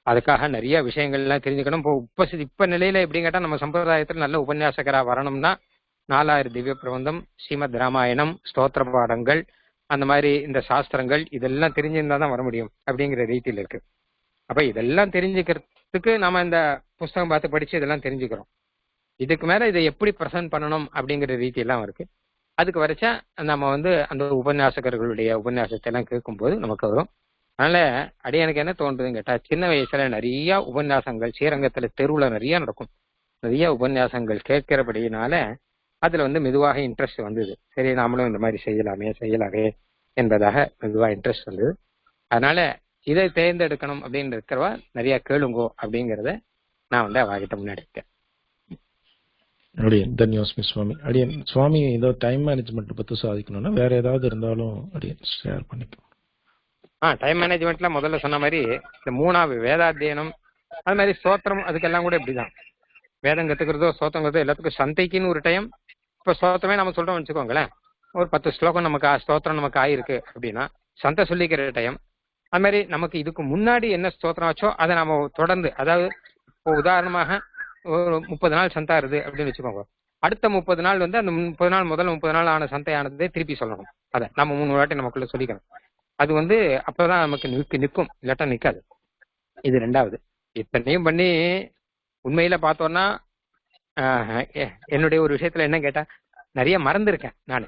அதுக்காக நிறைய விஷயங்கள்லாம் தெரிஞ்சுக்கணும். இப்ப நிலையில எப்படின்னு கேட்டா, நம்ம சம்பிரதாயத்துல நல்ல உபன்யாசகரா வரணும்னா 4000 திவ்ய பிரபந்தம், ஸ்ரீமத் ராமாயணம், ஸ்தோத்திர பாடங்கள், அந்த மாதிரி இந்த சாஸ்திரங்கள் இதெல்லாம் தெரிஞ்சிருந்தா தான் வர முடியும் அப்படிங்கிற ரீதியில் இருக்கு. அப்ப இதெல்லாம் தெரிஞ்சுக்கிறதுக்கு நாம இந்த புஸ்தகம் பார்த்து படிச்சு இதெல்லாம் தெரிஞ்சுக்கிறோம். இதுக்கு மேல இதை எப்படி பிரசன்ட் பண்ணணும் அப்படிங்கிற ரீதியெல்லாம் இருக்கு. அதுக்கு வரைச்சா நம்ம அந்த உபன்யாசகர்களுடைய உபன்யாசத்தை எல்லாம் கேட்கும்போது நமக்கு வரும். அதனால எனக்கு என்ன தோன்றுதுன்னு கேட்டா, சின்ன வயசுல நிறைய உபன்யாசங்கள் ஸ்ரீரங்கத்துல தெருவுல நிறைய நடக்கும். நிறைய உபன்யாசங்கள் கேட்கிறபடினால அதுல மெதுவாக இன்ட்ரெஸ்ட் வந்தது. சரி நாமளும் இந்த மாதிரி செய்யலாமே என்பதாக மெதுவாக இன்ட்ரெஸ்ட் வந்தது. அதனால இதை தேர்ந்தெடுக்கணும் அப்படின்னு இருக்கிறவா நிறைய கேளுங்கோ அப்படிங்கிறத நான் அவகிட்ட முன்னாடி இருக்கேன். அடியன் தன்யோஸ்மி சுவாமி. அடியன் சுவாமி ஏதோ டைம் மேனேஜ்மெண்ட் பத்தி சாதிக்கணும்னா வேற ஏதாவது இருந்தாலும் அடியன் ஷேர் பண்ணிக்கலாம். டைம் மேனேஜ்மெண்ட்ல முதல்ல சொன்ன மாதிரி இந்த 3வது வேதாத்தியனம், அது மாதிரி ஸ்தோத்திரம், அதுக்கெல்லாம் கூட இப்படிதான். வேதம் கத்துக்கிறதோ ஸ்தோத்திரம் கத்துக்கிறதோ எல்லாத்துக்கும் சந்தைக்குன்னு ஒரு டைம். இப்ப ஸ்தோத்திரமே நம்ம சொல்றோம் வச்சுக்கோங்களேன், ஒரு 10 ஸ்லோகம் நமக்கு ஸ்தோத்திரம் நமக்கு ஆயிருக்கு அப்படின்னா சந்தை சொல்லிக்கிற டைம். அது மாதிரி நமக்கு இதுக்கு முன்னாடி என்ன ஸ்தோத்திரம் ஆச்சோ அதை நம்ம தொடர்ந்து, அதாவது இப்போ உதாரணமாக ஒரு 30 நாள் சந்தாருது அப்படின்னு வச்சுக்கோங்க. அடுத்த 30 நாள் அந்த 30 நாள் முதல் 30 நாள் ஆன சந்தையானதே திருப்பி சொல்லணும். அதை நம்ம 3 வாட்டி நமக்குள்ள சொல்லிக்கணும். அது அப்பதான் நமக்கு நிற்கும், இல்லாட்டா நிற்காது. இது 2வது. இத்தனையும் பண்ணி உண்மையில பார்த்தோம்னா என்னுடைய ஒரு விஷயத்துல என்ன கேட்டா, நிறைய மறந்துருக்கேன் நானு.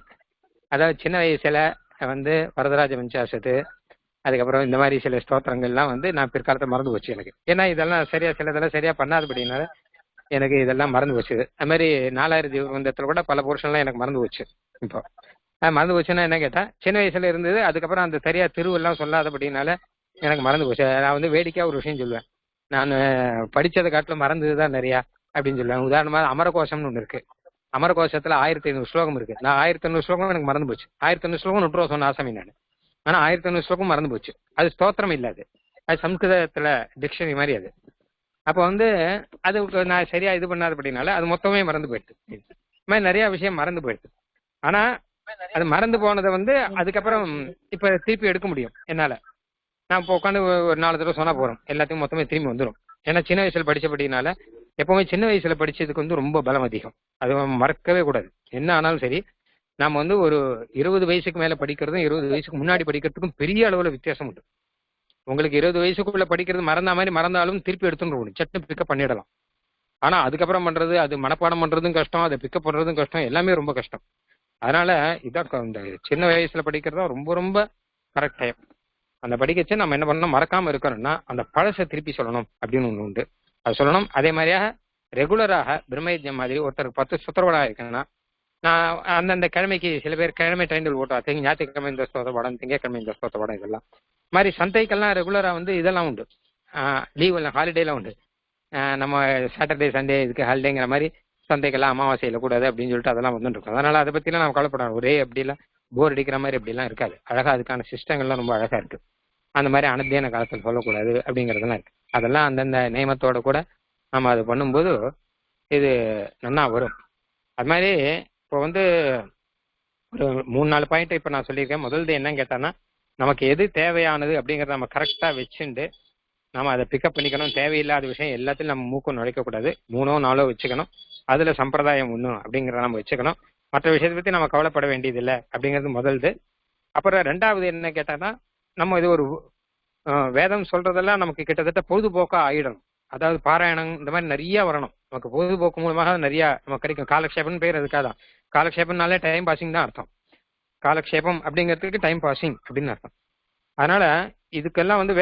அதாவது சின்ன வயசுல வரதராஜ பஞ்சாசத்து, அதுக்கப்புறம் இந்த மாதிரி சில ஸ்தோத்திரங்கள்லாம் நான் பிற்காலத்தை மறந்து போச்சு எனக்கு. ஏன்னா இதெல்லாம் சிலதெல்லாம் சரியா பண்ணாதபடினால எனக்கு இதெல்லாம் மறந்து போச்சு. அது மாதிரி 4000 திவ்யத்துல கூட பல போர்ஷன்லாம் எனக்கு மறந்து போச்சு. இப்போ மறந்து போச்சுன்னா என்ன கேட்டா, சின்ன வயசுல இருந்தது. அதுக்கப்புறம் அந்த சரியா திருவெல்லாம் சொல்லாதபடினால எனக்கு மறந்து போச்சு. நான் வேடிக்கையா ஒரு விஷயம் சொல்லுவேன், நான் படிச்சதை காட்டிலும் மறந்ததுதான் நிறையா அப்படின்னு சொல்லுவேன். உதாரணமா அமரகோஷம்னு ஒண்ணு இருக்கு. அமரகோஷத்துல 1500 ஸ்லோகம் இருக்கு. நான் 1500 ஸ்லோகம் எனக்கு மறந்து போச்சு. 1500 ஸ்லோகம் நுட்ருவா சொன்ன ஆசாமி நான். ஆனா 1500 ஸ்லோகம் மறந்து போச்சு. அது ஸ்தோத்திரம் இல்ல, அது சம்ஸ்கிருதத்துல டிக்ஷனரி மாதிரி. அது அப்ப அது நான் சரியா இது பண்ணாதபடினால அது மொத்தமே மறந்து போயிடுது. இது மாதிரி நிறைய விஷயம் மறந்து போயிடுது. ஆனா அது மறந்து போனதை அதுக்கப்புறம் இப்ப திருப்பி எடுக்க முடியும் என்னால. நான் இப்போ உட்காந்து ஒரு 4 தடவை சொன்னா போறோம், எல்லாத்தையும் மொத்தமே திரும்பி வந்துடும். ஏன்னா சின்ன வயசுல படிச்சபடினால எப்பவுமே சின்ன வயசுல படிச்சதுக்கு ரொம்ப பலம் அதிகம். அது மறக்கவே கூடாது. என்ன ஆனாலும் சரி, நாம ஒரு 20 வயசுக்கு மேல படிக்கிறதும் 20 வயசுக்கு முன்னாடி படிக்கிறதுக்கும் பெரிய அளவுல வித்தியாசம் உண்டு. உங்களுக்கு 20 வயசுக்குள்ள படிக்கிறது மறந்த மாதிரி மறந்தாலும் திருப்பி எடுத்துட்டு சட்டு பிக்கப் பண்ணிடலாம். ஆனா அதுக்கப்புறம் பண்றது, அது மனப்பாடம் பண்றதும் கஷ்டம், அதை பிக்கப் பண்றதும் கஷ்டம், எல்லாமே ரொம்ப கஷ்டம். அதனால இதான் இந்த சின்ன வயசுல படிக்கிறதா ரொம்ப ரொம்ப கரெக்ட் டைம். அந்த படிக்கச்சு நம்ம என்ன பண்ணணும், மறக்காம இருக்கணும்னா அந்த பழசை திருப்பி சொல்லணும் அப்படின்னு ஒண்ணு உண்டு. அது சொல்லணும். அதே மாதிரியாக ரெகுலராக பிரம்மயஜம் மாதிரி ஒருத்தருக்கு 10 சுத்திரவடா இருக்குன்னா, நான் அந்தந்த கிழமைக்கு சில பேர் கிழமை டைண்டில் ஓட்டுவா. ஞாயிற்றுக்கிழமை இந்த ஸ்தோத்திர படம், திங்கக்கிழமை இந்த ஸ்தோத்திர படம், இதெல்லாம் மாதிரி சந்தைக்கெல்லாம் ரெகுலரா இதெல்லாம் உண்டு. லீவ் எல்லாம் ஹாலிடேலாம் உண்டு. நம்ம சாட்டர்டே சண்டே இதுக்கு ஹாலிடேங்கிற மாதிரி சந்தைக்கெல்லாம் அமாவாசையில கூடாது அப்படின்னு சொல்லிட்டு அதெல்லாம் வந்துருக்கும். அதனால அதை பத்திலாம் நம்ம கவலைப்படணும். ஒரே அப்படிலாம் போர் அடிக்கிற மாதிரி அப்படிலாம் இருக்காது. அழகா அதுக்கான சிஸ்டங்கள்லாம் ரொம்ப அழகா இருக்கு. அந்த மாதிரி அனத்தியான காலத்தில் சொல்லக்கூடாது அப்படிங்கிறதெல்லாம் இருக்கு. அதெல்லாம் அந்தந்த நியமத்தோட கூட நம்ம அது பண்ணும்போது இது நல்லா வரும். அது மாதிரி இப்போ வந்து ஒரு 3-4 பாயிண்ட் இப்போ நான் சொல்லியிருக்கேன். முதல்து என்னன்னு கேட்டான்னா, நமக்கு எது தேவையானது அப்படிங்கிறத நம்ம கரெக்டாக வச்சுண்டு நம்ம அதை பிக்கப் பண்ணிக்கணும். தேவையில்லாத விஷயம் எல்லாத்தையும் நம்ம மூக்கம் நுழைக்கக்கூடாது. 3-4 வச்சுக்கணும். அதுல சம்பிரதாயம் 1 அப்படிங்கிறத நம்ம வச்சுக்கணும். மற்ற விஷயத்தை பற்றி நம்ம கவலைப்பட வேண்டியதில்லை அப்படிங்கிறது முதல்து. அப்புறம் 2வது என்ன கேட்டான்னா, நம்ம இது ஒரு வேதம் சொல்றதெல்லாம் நமக்கு கிட்டத்தட்ட பொழுதுபோக்கா ஆயிடணும். அதாவது பாராயணம் இந்த மாதிரி நிறைய வரணும். நமக்கு பொழுதுபோக்கு மூலமாக நிறைய நமக்கு கிடைக்கும். காலக்ஷேபம் பேர் அதுக்காக தான். காலக்ஷேபம்னாலே டைம் பாசிங் தான் அர்த்தம். காலக்ஷேபம் அப்படிங்கிறதுக்கு டைம் பாசிங் அப்படின்னு அர்த்தம். அதனால இதுக்கெல்லாம் வந்து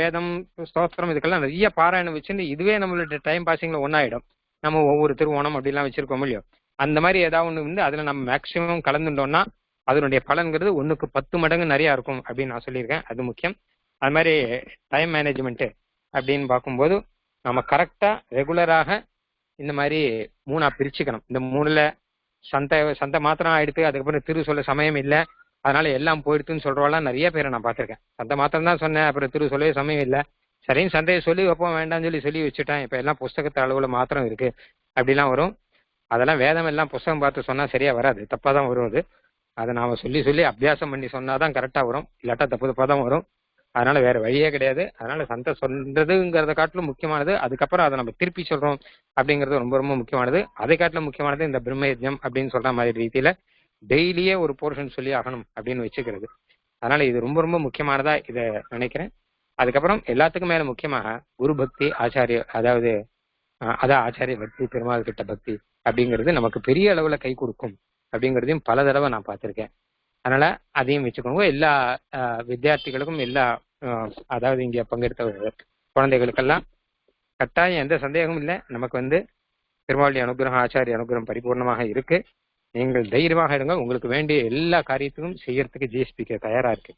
வேதம் ஸ்தோத்திரம் இதுக்கெல்லாம் நிறைய பாராயணம் வச்சுட்டு இதுவே நம்மளோட டைம் பாசிங்ல ஒன்னாயிடும். நம்ம ஒவ்வொரு திருவோணம் அப்படிலாம் வச்சிருக்கோம் இல்லையோ, அந்த மாதிரி ஏதாவது ஒன்று வந்து அதுல நம்ம மேக்சிமம் கலந்துட்டோம்னா அதனுடைய பலன்கிறது 1க்கு 10 மடங்கு நிறைய இருக்கும் அப்படின்னு நான் சொல்லியிருக்கேன். அது முக்கியம். அது மாதிரி டைம் மேனேஜ்மெண்ட் அப்படின்னு பார்க்கும்போது நம்ம கரெக்டா ரெகுலராக இந்த மாதிரி 3ஆ பிரிச்சுக்கணும். இந்த 3ல சந்தை மாத்திரம் ஆயிடுத்து, அதுக்கப்புறம் திரு சொல்ல சமயம் இல்லை, அதனால எல்லாம் போயிடுத்துன்னு சொல்றவெல்லாம் நிறைய பேரை நான் பார்த்திருக்கேன். சந்தை மாத்திரம் தான் சொன்னேன், அப்புறம் திரு சொல்லவே சமயம் இல்லை, சரின்னு சந்தையை சொல்லி வைப்போம் வேண்டாம்னு சொல்லி வச்சுட்டேன், இப்ப எல்லாம் புஸ்தகத்து அளவுல மாத்திரம் இருக்கு அப்படிலாம் வரும். அதெல்லாம் வேதம் எல்லாம் புஸ்தகம் பார்த்து சொன்னா சரியா வராது, தப்பா தான் வரும். அதை நாம சொல்லி அபியாசம் பண்ணி சொன்னாதான் கரெக்டா வரும், இல்லாட்டா தப்பு தப்பா தான் வரும். அதனால வேற வழியே கிடையாது. அதனால சந்தை சொல்றதுங்கிறத காட்டிலும் முக்கியமானது, அதுக்கப்புறம் அதை நம்ம திருப்பி சொல்றோம் அப்படிங்கிறது ரொம்ப ரொம்ப முக்கியமானது. அதை காட்டிலும் முக்கியமானது இந்த பிரம்மயஜம் அப்படின்னு சொல்ற மாதிரி ரீதியில டெய்லியே ஒரு போர்ஷன் சொல்லி ஆகணும் அப்படின்னு வச்சுக்கிறது. அதனால இது ரொம்ப ரொம்ப முக்கியமானதா இதை நினைக்கிறேன். அதுக்கப்புறம் எல்லாத்துக்கும் மேல முக்கியமாக குரு பக்தி, ஆச்சாரிய, அதாவது அதான் ஆச்சாரிய பக்தி, பெருமாள் கிட்ட பக்தி அப்படிங்கிறது நமக்கு பெரிய அளவுல கை கொடுக்கும் அப்படிங்கிறதையும் பல தடவை நான் பார்த்திருக்கேன். அதனால அதையும் வச்சுக்கோங்க. எல்லா வித்தியார்த்திகளுக்கும் எல்லா அதாவது இங்க பங்கெடுத்த குழந்தைகளுக்கெல்லாம் கட்டாயம் எந்த சந்தேகமும் இல்லை. நமக்கு வந்து பெருமாளுடைய அனுகிரகம், ஆச்சாரிய அனுகிரகம் பரிபூர்ணமாக இருக்கு. நீங்கள் தைரியமாக இருங்க. உங்களுக்கு வேண்டிய எல்லா காரியத்துக்கும் செய்யறதுக்கு ஜிஎஸ்பிக்கு தயாரா இருக்கு.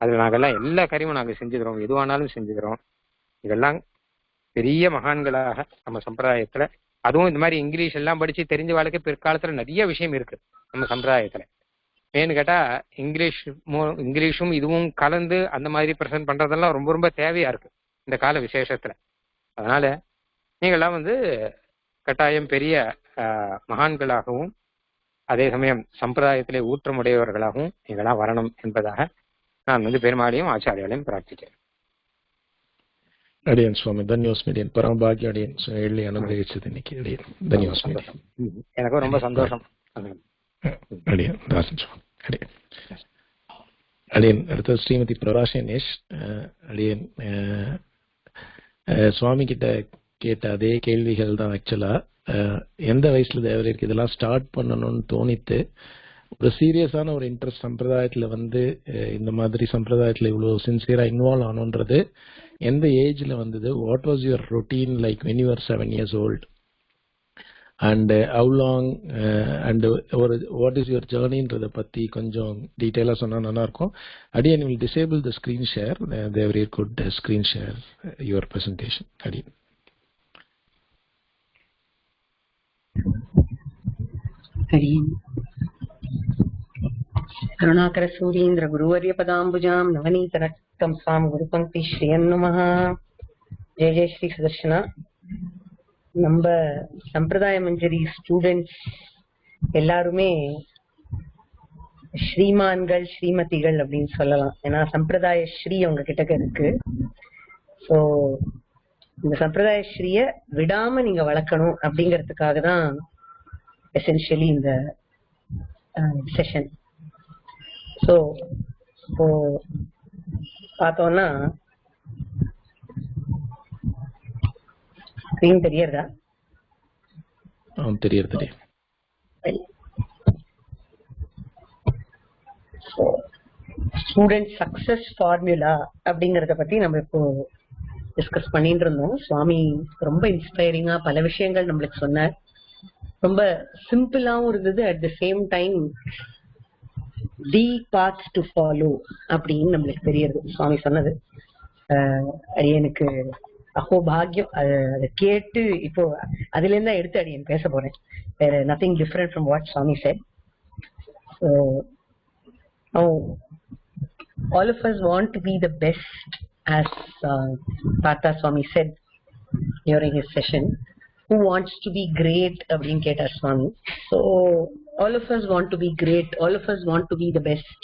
அதுல நாங்கெல்லாம் எல்லா காரியமும் நாங்க செஞ்சுக்கிறோம், எதுவானாலும் செஞ்சுக்கிறோம். இதெல்லாம் பெரிய மகான்களாக நம்ம சம்பிரதாயத்துல, அதுவும் இந்த மாதிரி இங்கிலீஷ் எல்லாம் படிச்சு தெரிஞ்ச வாழ்க்கை பிற்காலத்துல நிறைய விஷயம் இருக்கு நம்ம சம்பிரதாயத்துல. ஏன்னு கேட்டா இங்கிலீஷும் இதுவும் கலந்து அந்த மாதிரி பிரசன்ட் பண்றதெல்லாம் ரொம்ப ரொம்ப தேவையா இருக்கு இந்த கால விசேஷத்துல. அதனால நீங்கள்லாம் வந்து கட்டாயம் பெரிய மகான்களாகவும் அதே சமயம் சம்பிரதாயத்திலே ஊற்றமுடையவர்களாகவும் நீங்களாம் வரணும் என்பதாக நான் வந்து பெருமாளையும் ஆச்சாரியாலையும் பிரார்த்திக்கிறேன். அடியன் சுவாமி தன்யோஸ்மிடியன் பரமபாகிய அடியன் எள்ளி அனுகிரகிச்சது இன்னைக்கு அடியன் தன்யோஸ்மிடியன். எனக்கும் ரொம்ப சந்தோஷம். அடியன் தாசன் சுவாமி அடியன். அடியன் அடுத்தது ஸ்ரீமதி பிரபா செனேஷ். அடியன் சுவாமி கிட்ட கேட்ட அதே கேள்விகள் தான். ஆக்சுவலா எந்த வயசுல தேவருக்கு இதெல்லாம் ஸ்டார்ட் பண்ணணும்னு தோணித்து, ஒரு சீரியஸான ஒரு இன்ட்ரெஸ்ட் சம்பிரதாயத்துல வந்து இந்த மாதிரி சம்பிரதாயத்துல இவ்வளவு சின்சியரா இன்வால்வ் ஆனோன்றது எந்த ஏஜ்ல வந்தது? What was your routine like when you are 7 years old and how long and what is your journeyன்றத பத்தி கொஞ்சம் டீடைலா சொன்னா நல்லா இருக்கும். Again, you will disable the screen share. They very good screen share your presentation. Again. हरिम् करुणाकरसूरीन्द्र गुरुवर्य पदाम्बुजां नवनीतरक्तं Swan गुरुपङ्क्ति श्रियन् नमः. जय जय श्री सुदर्शना. நம்ம சம்பிரதாய மஞ்சரி ஸ்டூடெண்ட்ஸ் எல்லாருமே ஸ்ரீமான்கள் ஸ்ரீமதிகள் அப்படின்னு சொல்லலாம். ஏன்னா சம்பிரதாய ஸ்ரீ அவங்க கிட்ட இருக்கு. ஸோ இந்த சம்பிரதாய ஸ்ரீய விடாம நீங்க வளர்க்கணும் அப்படிங்கிறதுக்காக தான் எசென்ஷியலி இந்த செஷன். ஸோ இப்போ பார்த்தோம்னா ஸ்கிரீன் தெரியறதா? தெரியுது. ஸ்டூடெண்ட் சக்சஸ் ஃபார்முலா அப்படிங்கறத பத்தி நம்ம இப்போ டிஸ்கஸ் பண்ணிட்டு இருந்தோம். சுவாமி ரொம்ப இன்ஸ்பைரிங்கா பல விஷயங்கள் நம்மளுக்கு சொன்னார். ரொம்ப சிம்பிளாவும் இருந்தது, at the same time the path to follow அப்படின்னு நம்மளுக்கு தெரியுது சுவாமி சொன்னது. எனக்கு அஹோ பாக்யம். அதை கேட்டு இப்போ அதுல இருந்தா எடுத்து அடியன் பேச போறேன். வேற நத்திங் டிஃபரெண்ட் ஃப்ரம் வாட் சுவாமி said. All of us want to be the best, as Tata Swami said. during his session. Who wants to be great? அப்படின்னு கேட்டார் Swami. So all of us want to be great. All of us want to be the best.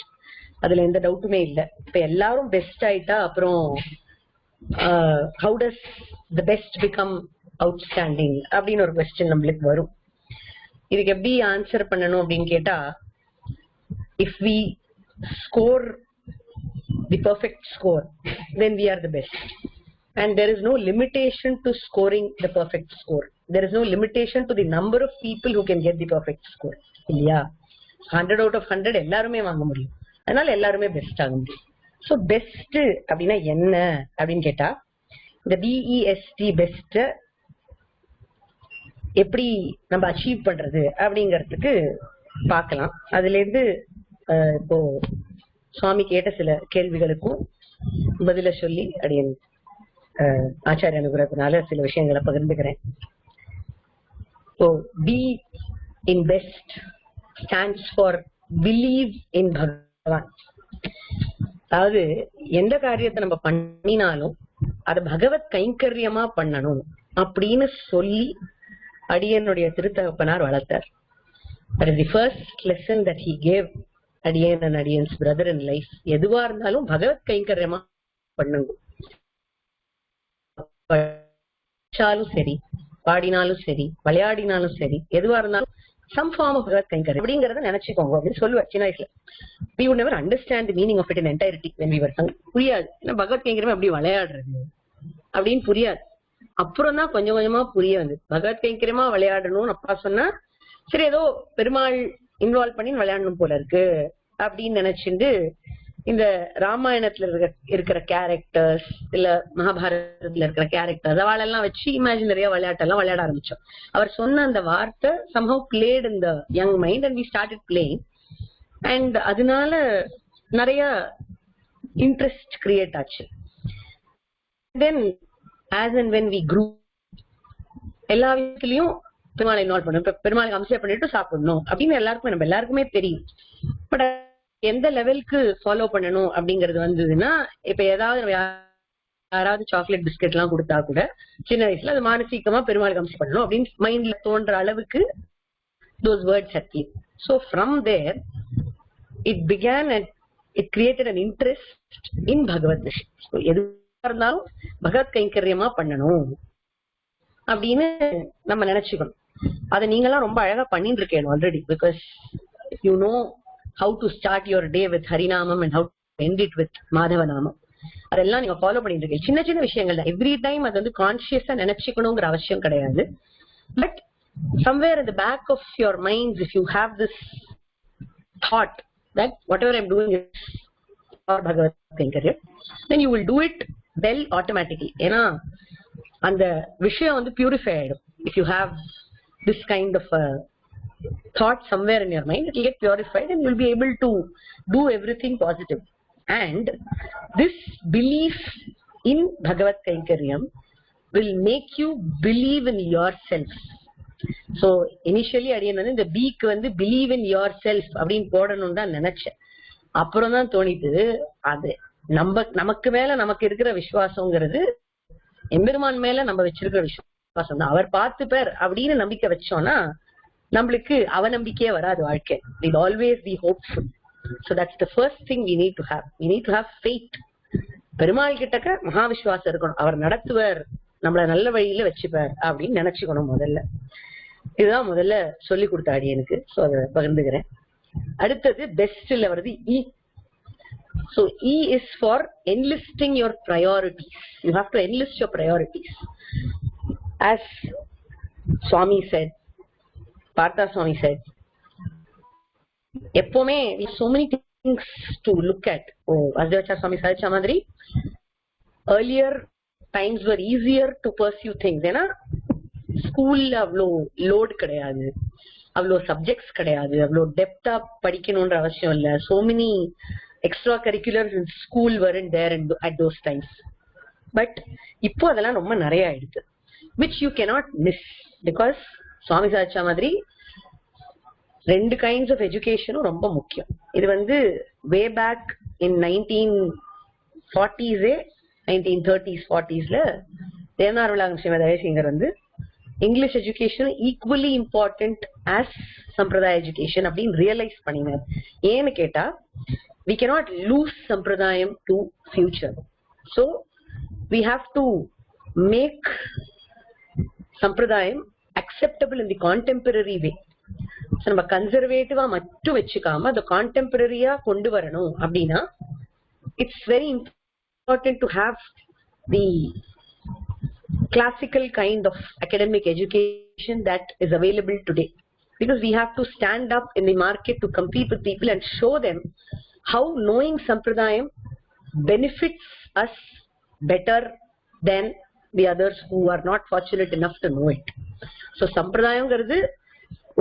அதுல எந்த டவுட்டுமே இல்லை. இப்ப எல்லாரும் best ஆயிட்டா அப்புறம் how does the best become outstanding அப்படின்னு ஒரு கொஸ்டின் நம்மளுக்கு வரும். இதுக்கு எப்படி ஆன்சர் பண்ணணும் அப்படின்னு கேட்டா, if we score the perfect score, then we are the best. And there is no limitation to scoring the perfect score. There is no limitation to the number of people who can get the perfect score. இல்லையா? 100 out of 100 எல்லாருமே வாங்க முடியும். அதனால எல்லாருமே best ஆக முடியும். So best அப்படின்னா என்ன அப்படின்னு கேட்டா, இந்த BEST பெஸ்ட் எப்படி நம்ம அச்சீவ் பண்றது அப்படிங்கறதுக்கு பார்க்கலாம். அதுல இருந்து இப்போ சுவாமி கேட்ட சில கேள்விகளுக்கும் பதில சொல்லி அடியன் ஆச்சாரிய அனுகிரகத்தினால சில விஷயங்களை பகிர்ந்துக்கிறேன். So be in best stands for believe in Bhagavan. அதாவது எந்த காரியத்தை நம்ம பண்ணினாலும் அதை பகவத் கைங்கரியமா பண்ணணும் அப்படின்னு சொல்லி அடியனுடைய திருத்தகப்பனார் வளர்த்தார். That is the first lesson that he gave அடியன் and அடியன்ஸ் brother in life. எதுவா இருந்தாலும் பகவத் கைங்கரியமா பண்ணுங்க. படிச்சாலும் சரி, பாடினாலும் சரி, விளையாடினாலும் சரி, எதுவா இருந்தாலும் some form of பகவத் கைங்கரியம் அப்படிங்கறத நினைச்சுக்கோங்க அப்படின்னு சொல்லுவார் சின்ன வயசுல. We would never understand the meaning of it in entirety when we were young. புரியாது. ஏன்னா பகவத் கைங்கரியம் அப்படி விளையாடுறது அப்படின்னு புரியாது. அப்புறம் தான் கொஞ்சம் கொஞ்சமா புரிய வந்து பகவத் கைங்கரியமா விளையாடணும்னு அப்பா சொன்னா, சரி ஏதோ பெருமாள் இன்வால்வ் பண்ணி விளையாடணும் போல இருக்கு அப்படின்னு நினைச்சுட்டு இந்த ராமாயணத்துல இருக்கிற கேரக்டர்ஸ் இல்ல மகாபாரதத்துல இருக்கிற கேரக்டர்ஸ் அவளெல்லாம் வச்சு இமேஜினரியா விளையாட்டெல்லாம் விளையாட ஆரம்பிச்சோம். அவர் சொன்ன அந்த வார்த்தை somehow played in the young mind and we started playing. And அதனால நிறைய இன்ட்ரெஸ்ட் கிரியேட் ஆச்சு. Then as and when we grew, எல்லா விஷயத்திலயும் பெருமாளை இன்வால்வ் பண்ணணும். இப்ப பெருமாளுக்கு அம்சம் பண்ணிட்டு சாப்பிடணும் அப்படின்னு நம்ம எல்லாருக்குமே தெரியும். பட் எந்த லெவலுக்கு ஃபாலோ பண்ணணும் அப்படிங்கறது வந்ததுன்னா, இப்ப ஏதாவது யாராவது சாக்லேட் பிஸ்கெட் எல்லாம் கொடுத்தா கூட சின்ன வயசுல அது மானசீகமா பெருமாளுக்கு அம்சம் பண்ணணும் அப்படின்னு மைண்ட்ல தோன்ற அளவுக்கு those words had been. So from there it began and it created an interest in Bhagavad Gita. So எதுவா இருந்தாலும் பகவத் கைங்கரியமா பண்ணணும் அப்படின்னு நம்ம நினைச்சுக்கணும். அதை நீங்கெல்லாம் ரொம்ப அழகா பண்ணிட்டு இருக்கேன் already. Because you know how to start your day with Harinamam and how to end it with Madhavanamam. அதெல்லாம் நீங்க ஃபாலோ பண்ணிட்டு இருக்கீங்க. சின்ன சின்ன விஷயங்கள் தான். எவ்ரி டைம் அது வந்து கான்சியஸா நினைச்சுக்கணுங்கிற அவசியம் கிடையாது. But somewhere in the back of your minds, if you have this thought that whatever I'm doing is for Bhagavad Gita, then you will do it well automatically. ஏன்னா அந்த விஷயம் வந்து பியூரிஃபை ஆயிடும். If you have this kind of a thought somewhere in your mind, it will get purified and you will be able to do everything positive. And this belief in Bhagavad Kainkaryam will make you believe in yourself. So initially அடியன் வந்து இந்த பீக்கு வந்து believe in yourself அப்படின்னு போடணும்னு தான் நினைச்சேன். அப்புறம் தான் தோணிட்டு அது நமக்கு மேல நமக்கு இருக்கிற விசுவாசங்கிறது எம்பெருமான் மேல நம்ம வச்சிருக்கிற விசுவாசம் தான். அவர் பார்த்துப்பார் அப்படின்னு நம்பிக்கை வச்சோம்னா நம்மளுக்கு அவநம்பிக்கையே வராது வாழ்க்கை. We'll always be hopeful. So that's the first thing we need to have. We need to have faith. Perumal கிட்டக்க மகா விசுவாசம் இருக்கணும். அவர் நடத்துவர், நம்மள நல்ல வழியில வச்சுப்பார் அப்படின்னு நினைச்சுக்கணும் முதல்ல. இதுதான் முதல்ல சொல்லி கொடுத்த அடியனுக்கு. சோ அதை பகிர்ந்துக்கிறேன். அடுத்தது பெஸ்ட்ல வருது E. So E is for enlisting your priorities. You have to enlist your priorities. As Swami said, Partha Swami said, எப்பவுமே so many things to look at. Vasudevachariar Swami சாதிச்ச மாதிரி earlier times were easier to pursue things. ஏன்னா ஸ்கூல்ல அவ்வளோ load கிடையாது, அவ்வளோ subjects கிடையாது, அவ்வளோ டெப்தா படிக்கணும்ன்ற அவசியம் இல்லை. so many extra curriculars in school weren't there at those times. But இப்போ அதெல்லாம் ரொம்ப நிறைய ஆயிடுது, which you cannot miss. Because சுவாமி சாதிச்ச மாதிரி ரெண்டு கைண்ட்ஸ் ஆஃப் எஜுகேஷனும் ரொம்ப முக்கியம். இது வந்து way back in 1940s 1930s 40s தேனார்வலாகம் Srimathi அழகிங்கர் வந்து English education equally important as சம்பிரதாய எஜுகேஷன் அப்படின்னு ரியலைஸ் பண்ணினார். ஏன்னு கேட்டா we cannot lose sampradayam to future, so we have to make sampradayam acceptable in the contemporary way. So நம்ம கன்சர்வேட்டிவா மட்டும் வச்சுக்காம அதை கான்டெம்பரரியா கொண்டு வரணும் அப்படின்னா it's very important to have the classical kind of academic education that is available today, because we have to stand up in the market to compete with people and show them how knowing sampradayam benefits us better than the others who are not fortunate enough to know it. So sampradayam garudhu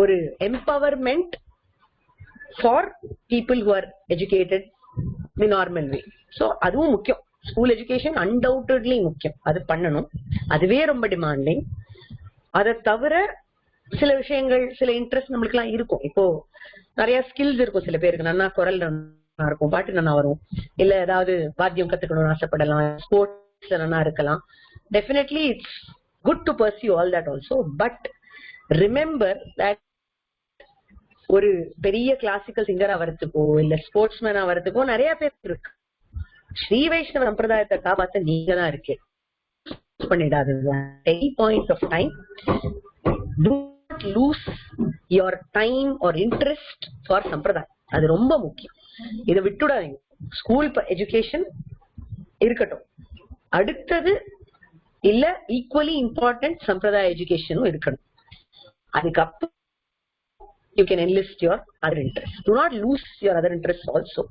ஒரு empowerment for people who are educated the normal way. So அதுவும் முக்கியம். School education undoubtedly முக்கியம், அது பண்ணணும், அதுவே ரொம்ப demanding. அதை தவிர சில விஷயங்கள், சில இன்ட்ரெஸ்ட் நம்மளுக்கு எல்லாம் இருக்கும். இப்போ நிறைய ஸ்கில்ஸ் இருக்கும், சில பேருக்கு நல்லா குரல் நல்லா இருக்கும், பாட்டு நல்லா வரும், இல்ல ஏதாவது வாத்தியம் கத்துக்கணும்னு ஆசைப்படலாம், ஸ்போர்ட்ஸ்ல நல்லா இருக்கலாம். Definitely it's good to pursue all that also, but remember that ஒரு பெரிய கிளாசிக்கல் சிங்கர் ஆகிறதுக்கோ இல்ல ஸ்போர்ட்ஸ்மேன் ஆகிறதுக்கோ நிறைய பேர் இருக்கு. ஸ்ரீ வைஷ்ணவ சம்பிரதாயத்தை காப்பாத்த நீங்க தான் இருக்கு. பண்ணிடாது. any point of time do not lose your time or interest for சம்பிரதாயம். அது ரொம்ப முக்கியம். இதை விட்டுடாதீங்க. ஸ்கூல் எஜுகேஷன் இருக்கட்டும், அடுத்தது இல்ல ஈக்குவலி இம்பார்ட்டன்ட் சம்பிரதாய எஜுகேஷனும் இருக்கணும். அதுக்கப்புறம் you can enlist your other interests. Do not lose your other interests also,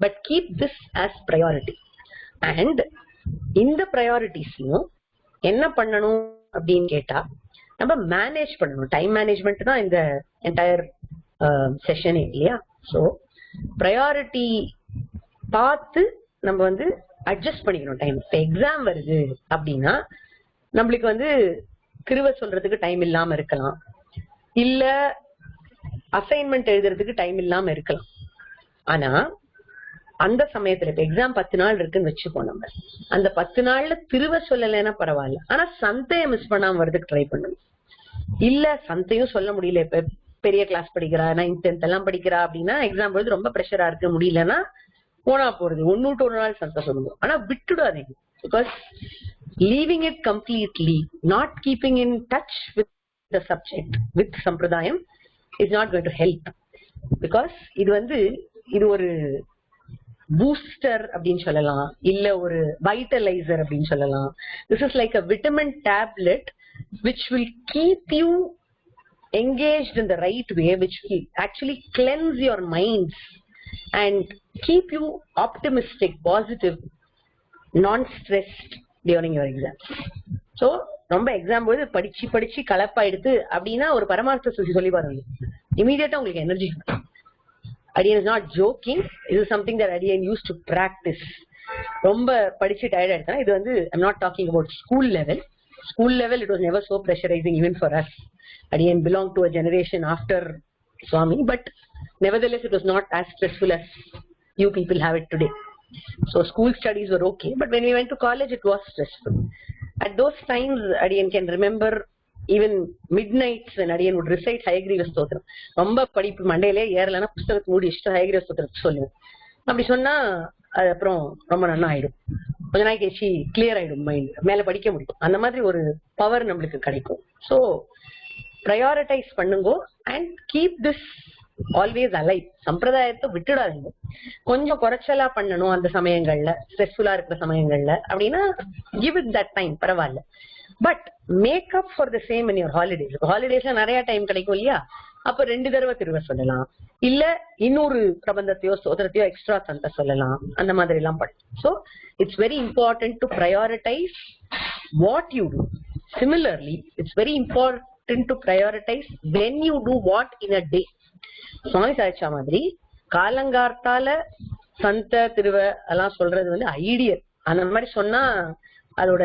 but keep this as priority. And in the priorities என்ன பண்ணணும் அப்படின்னு கேட்டா நம்ம மேனேஜ் பண்ணணும். டைம் மேனேஜ்மெண்ட் தான் இந்த என்டையர் செஷன் இல்லையா? ஸோ ப்ரையாரிட்டி பார்த்து நம்ம வந்து அட்ஜஸ்ட் பண்ணிக்கணும் டைம். இப்போ எக்ஸாம் வருது அப்படின்னா நம்மளுக்கு வந்து திருவ சொல்றதுக்கு டைம் இல்லாம இருக்கலாம், இல்ல அசைன்மெண்ட் எழுதுறதுக்கு டைம் இல்லாம இருக்கலாம். ஆனா அந்த சமயத்துல இப்ப எக்ஸாம் 10 நாள் இருக்குன்னு வச்சுப்போம், நம்ம அந்த 10 நாள்ல திருவ சொல்லலைன்னா பரவாயில்ல, ஆனா சந்தையை மிஸ் பண்ணாம வரதுக்கு ட்ரை பண்ணணும். இல்ல சந்தையும் சொல்ல முடியல, இப்ப பெரிய கிளாஸ் படிக்கிறா, 9th 10th எல்லாம் படிக்கிறா அப்படின்னா எக்ஸாம் பொழுது ரொம்ப ப்ரெஷரா இருக்க முடியலன்னா போனா போறது, ஒன்னுட்டு ஒரு நாள் சந்தை சொல்லுவோம். ஆனா விட்டுடாதீங்க, because leaving it completely, not keeping in touch with the subject, with சம்பிரதாயம் is not going to help, because இது வந்து இது ஒரு பூஸ்டர் அப்படின்னு சொல்லலாம், இல்ல ஒரு வைட்டலைசர் அப்படின்னு சொல்லலாம். This is like a vitamin tablet which will keep you engaged in the right way, which will actually cleanse your minds and keep you optimistic, positive, non-stressed during your exams. So ரொம்ப exam போது படிச்சு படிச்சு கலப்பா எடுத்து அப்படின்னா ஒரு பரமார்த்த சுத்தி சொல்லி பாருங்க, இமீடியட்டா உங்களுக்கு energy. Adiyan is not joking, it is something that Adiyan used to practice. ரொம்ப படிச்சு டயர்ட் ஆயிடுச்சுனா இது வந்து I'm not talking about school level. School level it was never so pressurizing even for us. Adiyan belonged to a generation after Swami, but nevertheless it was not as stressful as you people have it today. So school studies were okay, but when we went to college it was stressful. At those times Adiyan can remember even midnights when Adiyan would recite Hayagriva Stotram. ரொம்ப படிப்பு மண்டையிலே ஏறலன்னா புஸ்தகத்தை மூடி வச்சுட்டு Hayagriva Stotram சொல்லுவேன். அப்படி சொன்னா அது அப்புறம் ரொம்ப நல்லா ஆயிடும், கொஞ்ச நாளைக்கு கழிச்சு கிளியர் ஆயிடும் மைண்ட், மேல படிக்க முடியும். அந்த மாதிரி ஒரு பவர் நம்மளுக்கு கிடைக்கும். ஸோ ப்ரையாரிட்டைஸ் பண்ணுங்க and keep this always alive. சம்பிரதாயத்தை விட்டுடாதீங்க. கொஞ்சம் குறைச்சலா பண்ணணும் அந்த சமயங்கள்ல, ஸ்ட்ரெஸ்ஃபுல்லா இருக்கிற சமயங்கள்ல அப்படின்னா கிவ் இட் தட் டைம், பரவாயில்ல. But make up for the same in your holidays. ஹாலிடேஸ்ல நிறைய டைம் கிடைக்கும் இல்லையா? அப்ப 2 தடவை திருவ சொல்லலாம், இல்ல இன்னொரு பிரபந்தத்தையோ ஸ்தோத்திரத்தையோ எக்ஸ்ட்ரா சந்த சொல்லலாம், அந்த மாதிரி எல்லாம் பண்ணும். So it's very important to prioritise what you do. Similarly it's very important to prioritise when you do what in a day. Swami சாதிச்சா மாதிரி காலங்கார்த்தால சந்த திருவ எல்லாம் சொல்றது வந்து ஐடியல். அந்த மாதிரி சொன்னா அதோட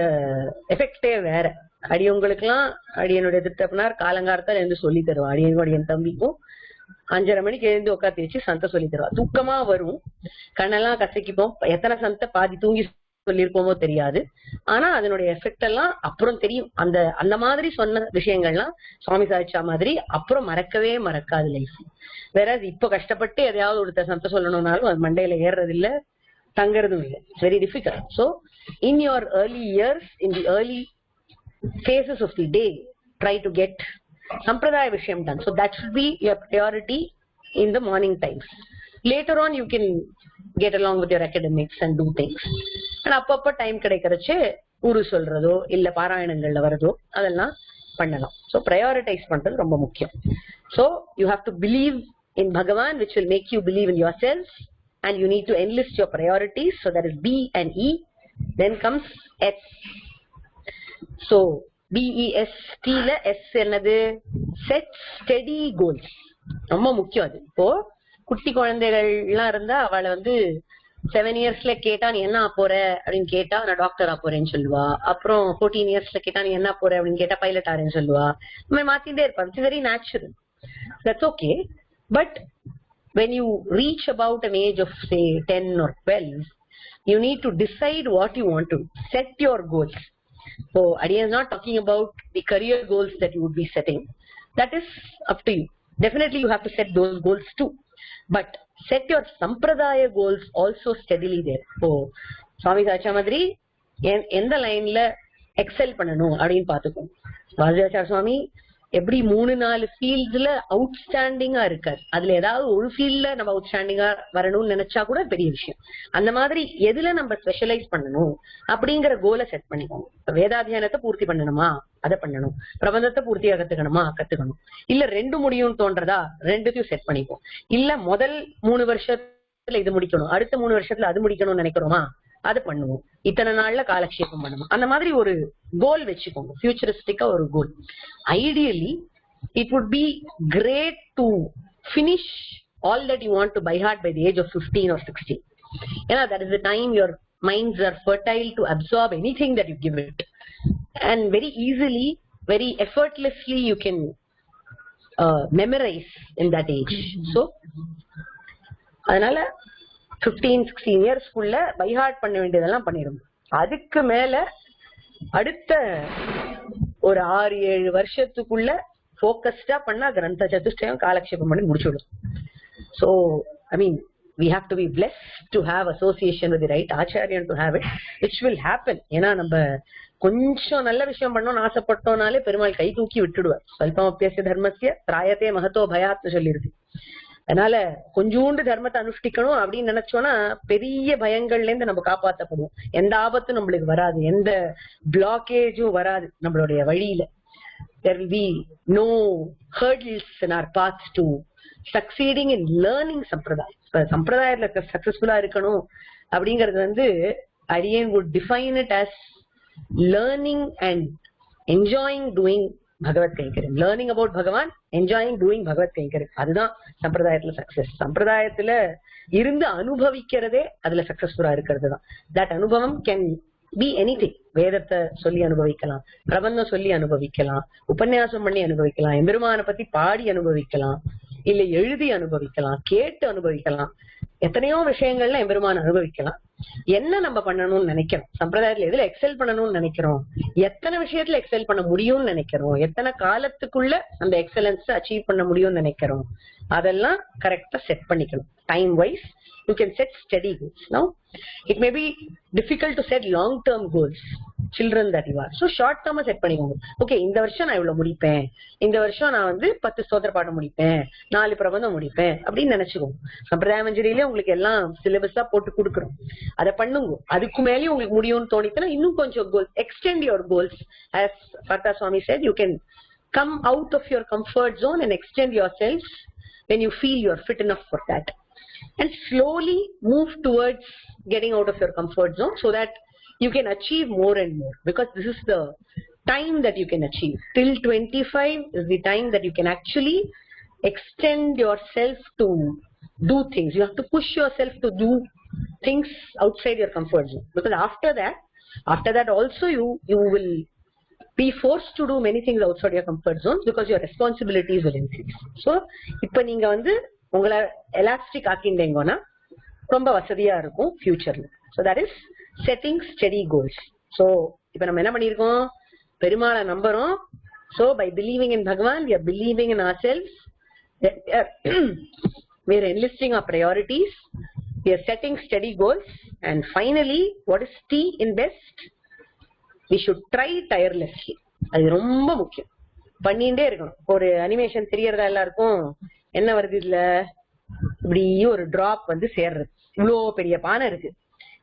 எஃபெக்டே வேற. அடியவங்களுக்கு எல்லாம் அடியனுடைய திட்டப்பனார் காலங்காரத்தால் எழுந்து சொல்லி தருவா. அடியன் தம்பிக்கும் 5:30 மணிக்கு எழுந்து உட்காந்து வச்சு சந்தை சொல்லி தருவா. தூக்கமா வரும், கண்ணெல்லாம் கசக்கிப்போம், எத்தனை சந்தை பாதி தூங்கி சொல்லியிருப்போமோ தெரியாது. ஆனா அதனுடைய எஃபெக்ட் எல்லாம் அப்புறம் தெரியும். அந்த மாதிரி சொன்ன விஷயங்கள்லாம் சுவாமி சாதிச்சா மாதிரி அப்புறம் மறக்கவே மறக்காது லைஃப். வேற இப்ப கஷ்டப்பட்டு எதையாவது ஒருத்தர் சத்த சொல்லணும்னாலும் அது மண்டையில ஏறுறது இல்ல, தங்கறதும் இல்லை. It's very difficult. So in your early years, in the early phases of the day, try to get sampradaya vishayam done. So that should be your priority in the morning times. Later on you can get along with your academics and do things. And அப்பப்ப time கிடைக்கிறச்சே ஊரு சொல்றதோ இல்ல பாராயணங்கள்ல வரதோ அதெல்லாம் பண்ணலாம். So prioritize பண்றது ரொம்ப முக்கியம். So you have to believe in Bhagavan, which will make you believe in yourself, and you need to enlist your priorities. So that is B and E. Then comes S. So BEST ல S என்னது? Set steady goals. ரொம்ப முக்கியம் அது. இப்போ குட்டி குழந்தைகள் எல்லாம் இருந்தா அவளை 7 இயர்ஸ்ல கேட்டா நீ என்ன போற அப்படின்னு கேட்டா நான் டாக்டரா போறேன்னு சொல்லுவா. அப்புறம் 14 இயர்ஸ்ல கேட்டா நீ என்ன போற அப்படின்னு கேட்டா பைலட் ஆறேன்னு சொல்லுவா. நம்ம மாத்திட்டே இருப்பா. It's very natural. That's okay. But when you reach about an age of say 10 or 12, you need to decide what you want to set your goals. So Adi is not talking about the career goals that you would be setting. That is up to you. Definitely you have to set those goals too. But set your sampradaya goals also steadily there. So Swami Sacha Madri எந்த லைன்ல XL பண்ணணும் அப்படின்னு பாத்துக்கோம். வாசுதேவாச்சாரிய சுவாமி எப்படி 3-4 ஃபீல்ட்ஸ்ல அவுட்ஸ்டாண்டிங்கா இருக்காரு. அதுல ஏதாவது ஒரு ஃபீல்ட்ல நம்ம அவுட்ஸ்டாண்டிங்கா வரணும்னு நினைச்சா கூட பெரிய விஷயம். அந்த மாதிரி எதுல நம்ம ஸ்பெஷலைஸ் பண்ணணும் அப்படிங்கிற கோலை செட் பண்ணிக்கோங்க. வேதாத்தியானத்தை பூர்த்தி பண்ணணுமா அதை பண்ணணும், பிரபந்தத்தை பூர்த்தியா கத்துக்கணும். இல்ல 2 முடியும்னு தோன்றதா 2த்தையும் செட் பண்ணிப்போம். இல்ல முதல் 3 வருஷத்துல இது முடிக்கணும், அடுத்த 3 வருஷத்துல அது முடிக்கணும்னு நினைக்கிறோமா அது பண்ணுவோம். இத்தனை நாள்ல காலக்ஷேபம் பண்ணணும். அந்த மாதிரி ஒரு கோல் வச்சுக்கோங்க, ஃபியூச்சரிஸ்டிக்கா ஒரு goal. Ideally it would be great to finish all that you want to by heart by the age of 15 or 16. ஏன்னா that is the time your minds are fertile to absorb anything that you give it, and very easily, very effortlessly you can memorize in that age. So அதனால 15-16 years குள்ள by heart பண்ண வேண்டியதெல்லாம் பண்ணிடும். அதுக்கு மேல அடுத்த ஒரு 6-7 வருஷத்துக்குள்ள போக்கஸ்டா பண்ணா கிரந்த சதுஷ்டயம் காலக்ஷேபம் பண்ணி முடிச்சுடும். So I mean we have to be blessed to have association with the right acharya and to have it, which will happen. ஏன்னா நம்ம கொஞ்சம் நல்ல விஷயம் பண்ணோம்னு ஆசைப்பட்டோம்னாலே பெருமாள் கை தூக்கி விட்டுடுவார். ஸ்வல்பமப்யஸ்ய தர்மஸ்ய திராயத்தே மகதோ பயாத்னு சொல்லியிருக்கு. அதனால கொஞ்சோண்டு தர்மத்தை அனுஷ்டிக்கணும் அப்படின்னு நினைச்சோம்னா பெரிய பயங்கள்ல இருந்து நம்ம காப்பாற்றப்படுவோம். எந்த ஆபத்தும் நம்மளுக்கு வராது, எந்த பிளாக்கேஜும் வராது நம்மளுடைய வழியில. There will be no hurdles in our path to succeeding in learning sampradaya. இப்ப சம்பிரதாயத்துல சக்சஸ்ஃபுல்லா இருக்கணும் அப்படிங்கிறது Adiyan would define it as learning and enjoying doing Bhagavad Kainkaryam. Learning about Bhagavan, enjoying doing Bhagavad Kainkaryam. அதுதான் சம்பிரதாயத்துல success. சம்பிரதாயத்துல இருந்து அனுபவிக்கிறதே அதுல சக்சஸ்ஃபுல்லா இருக்கிறது தான். தட் அனுபவம் கேன் பி எனிதிங். வேதத்தை சொல்லி அனுபவிக்கலாம், பிரபந்தம் சொல்லி அனுபவிக்கலாம், உபன்யாசம் பண்ணி அனுபவிக்கலாம், எம்பெருமானை பத்தி பாடி அனுபவிக்கலாம், இல்ல எழுதி அனுபவிக்கலாம், கேட்டு அனுபவிக்கலாம். எத்தனையோ விஷயங்கள்ல எம்பெருமான் அனுபவிக்கலாம். என்ன நம்ம பண்ணணும்னு நினைக்கிறோம், சம்பிரதாயத்துல எதுல எக்ஸல் பண்ணணும்னு நினைக்கிறோம், எத்தனை விஷயத்துல எக்ஸல் பண்ண முடியும்னு நினைக்கிறோம், எத்தனை காலத்துக்குள்ள அந்த எக்ஸலன்ஸ் அச்சீவ் பண்ண முடியும்னு நினைக்கிறோம், அதெல்லாம் கரெக்டா செட் பண்ணிக்கணும். Time wise you can set steady goals. Now it may be difficult to set long term goals, children that you are. So short term set பண்ணிக்கோங்க. ஓகே, இந்த வருஷம் நான் இவ்வளவு முடிப்பேன், இந்த வருஷம் நான் 10 ஸ்தோத்திர பாடம் முடிப்பேன், 4 பிரபந்தம் முடிப்பேன் அப்படின்னு நினைச்சுக்கோங்க. சம்பிரதாய மஞ்சரியிலே உங்களுக்கு எல்லாம் சிலபஸா போட்டு கொடுக்குறோம், அதை பண்ணுங்க. அதுக்கு மேலேயும் உங்களுக்கு முடியும்னு தோணிச்சுன்னா இன்னும் கொஞ்சம் கோல் extend your goals. As Partha Swami said, you can come out of your comfort zone and extend yourself when you feel you are fit enough for that, and slowly move towards getting out of your comfort zone so that you can achieve more and more, because this is the time that you can achieve. Till 25 is the time that you can actually extend yourself to do things. You have to push yourself to do things outside your comfort zone, because after that also you will be forced to do many things outside your comfort zone, because your responsibilities will increase. So இப்ப நீங்க உங்களை elastic ஆக்கிண்டீங்கன்னா ரொம்ப வசதியா இருக்கும் ஃபியூச்சர்ல. So that is setting steady goals. So இப்ப நம்ம என்ன பண்ணிருக்கோம், பெருமாளை நம்புறோம். So by believing in Bhagavan, we are believing in ourselves. We are enlisting our priorities. We are setting steady goals. And finally, what is T in best? We should try tirelessly. அது ரொம்ப முக்கியம். பண்ணிட்டே இருக்கணும். ஒரு animation தெரியறதா எல்லாருக்கும்? என்ன வருது இதுல? இப்படி ஒரு டிராப் வந்து சேர்றது. இவ்வளோ பெரிய பானை இருக்கு.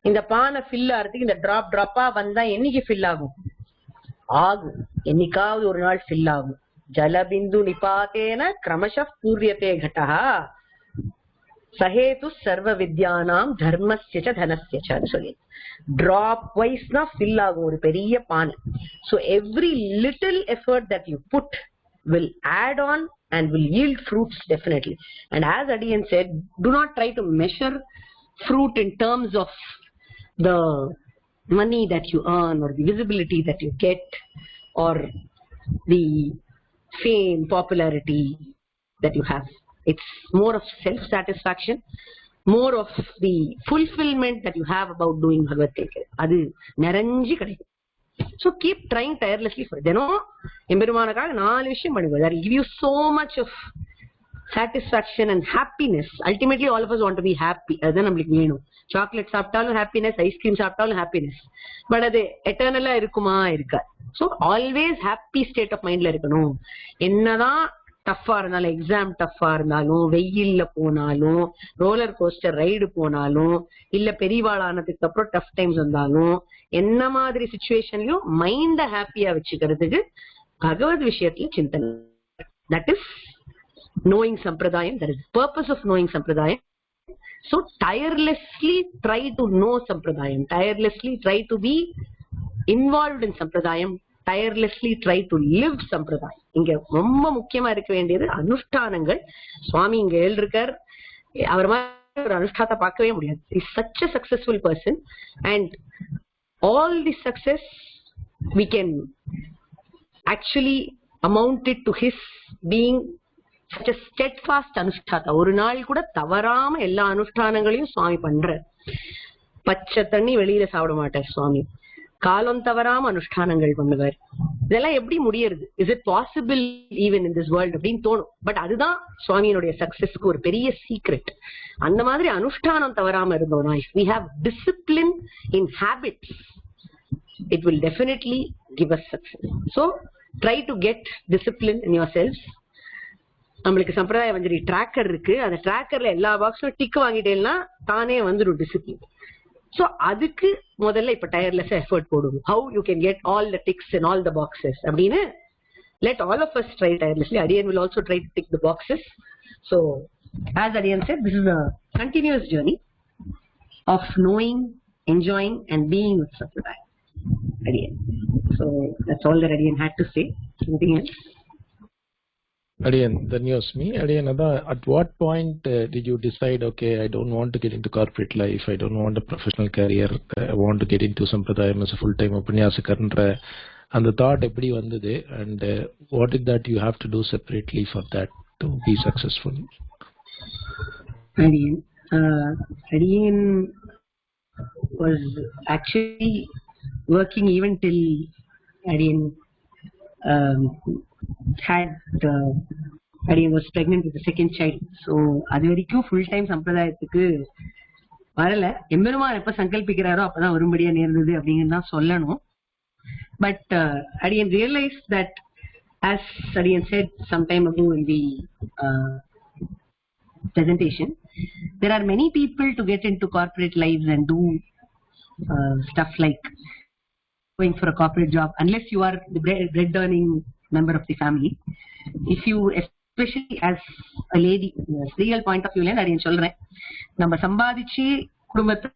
இந்த பானை ஃபில் ஆகிறதுக்கு இந்த டிராப்பா வந்தா என்னைக்கு ஃபில் ஆகும்? ஆகும், என்னைக்காவது ஒரு நாள் ஃபில் ஆகும். ஜலபிந்து நிபாத்தேன கிரமஷ பூர்யத்தே கடா சஹேது சர்வ வித்யானாம் தர்மஸ்ய தனஸ்ய சொல்லி டிராப் வைஸ்னா ஃபில் ஆகும் ஒரு பெரிய பானை. So every little effort that you put will add on and will yield fruits definitely. And as Adiyan said, do not try to measure fruit in terms of the money that you earn or the visibility that you get or the fame, popularity that you have. It's more of self-satisfaction, more of the fulfillment that you have about doing Bhagavad Gita. Adu naranji kadaikum. So keep trying tirelessly for it. Then emberumanakaga 4 vishayam pannuga. That will give you so much of satisfaction and happiness. Ultimately all of us want to be happy. Adha namakku venum. Chocolate சாப்பிட்டாலும் happiness, ice cream சாப்பிட்டாலும் happiness. But அது eternal இருக்குமா? இருக்கா. So always happy state of mindல இருக்கணும். என்னதான் டஃப்பா இருந்தாலும், exam டஃப்பா இருந்தாலும், வெயில்ல போனாலும், ரோலர் கோஸ்டர் ரைடு போனாலும், இல்ல பெரியவாளானதுக்கு அப்புறம் டஃப் டைம்ஸ் வந்தாலும், என்ன மாதிரி சிச்சுவேஷன்லயும் மைண்ட ஹாப்பியா வச்சுக்கிறதுக்கு பகவத் விஷயத்துல சிந்தனை. That is knowing Sampradayam. That is the purpose of knowing Sampradayam. So tirelessly try to know Sampradayam. Tirelessly try to be involved in Sampradayam. Tirelessly try to live Sampradayam. இங்க ரொம்ப முக்கியமா இருக்க வேண்டியது அனுஷ்டானங்கள். சுவாமி இங்க எழுதிருக்கார், அவர் மாதிரி ஒரு அனுஷ்டானத்தை பார்க்கவே முடியாது. He's such a successful person and all the success we can actually amount it to his being such a steadfast அனுஷ்டாதா. ஒரு நாள் கூட தவறாம எல்லா அனுஷ்டானங்களையும் சுவாமி பண்ற. பச்சை தண்ணி வெளியில சாப்பிட மாட்டார் சுவாமி. காலம் தவறாம அனுஷ்டானங்கள் பண்ணுவார். இதெல்லாம் எப்படி முடியறது? Is it possible even in this world அப்படின்னு தோணும். பட் அதுதான் சுவாமியினுடைய சக்சஸ்க்கு ஒரு பெரிய சீக்ரெட். அந்த மாதிரி அனுஷ்டானம் தவறாம இருந்தோம்னா, if we have discipline in habits, it will definitely give us success. So try to get discipline in yourselves. நம்மளுக்கு சம்பிரதாய மஞ்சரி ட்ராக்கர் இருக்கு. அந்த ட்ராக்கர்ல எல்லா பாக்ஸும் டிக் வாங்கிட்டேன்னா தானே வந்துடும் டிசிப்ளின். So அதுக்கு முதல்ல இப்ப டயர்லெஸ் எஃபர்ட் போடுவோம். How you can get all the ticks in all the boxes அப்படின்னு let all of us try tirelessly. Adiyan will also try to tick the boxes. So as Adiyan said, this is a continuous journey of knowing, enjoying and being with Sampradaya. Adiyan. So that's all that Adiyan had to say. Anything else? Adiyan, then you ask me. Adiyan, at what point did you decide, okay, I don't want to get into corporate life, I don't want a professional career, I want to get into Sampradayam as a full-time upanyasakar, and the thought eppadi vandhudu, and what is that you have to do separately for that to be successful? Adiyan was actually working even till Adiyan Adiyan was pregnant with the second child. So அது வரைக்கும் full time சம்பிரதாயத்துக்கு வரல. எம்பெருமான் எப்ப சங்கல்பிக்கிறாரோ அப்பதான் வரும்படியா நேர்ந்தது அப்படிங்கிறது தான் சொல்லணும். But Adiyan realized that, as Adiyan said some time ago in the presentation, there are many people to get into corporate lives and do stuff like going for a corporate job, unless you are the bread earning member of the family. If you, especially as a lady, real point of view ல நான் சொல்றேன், நம்ம சம்பாதிச்சு குடும்பத்தை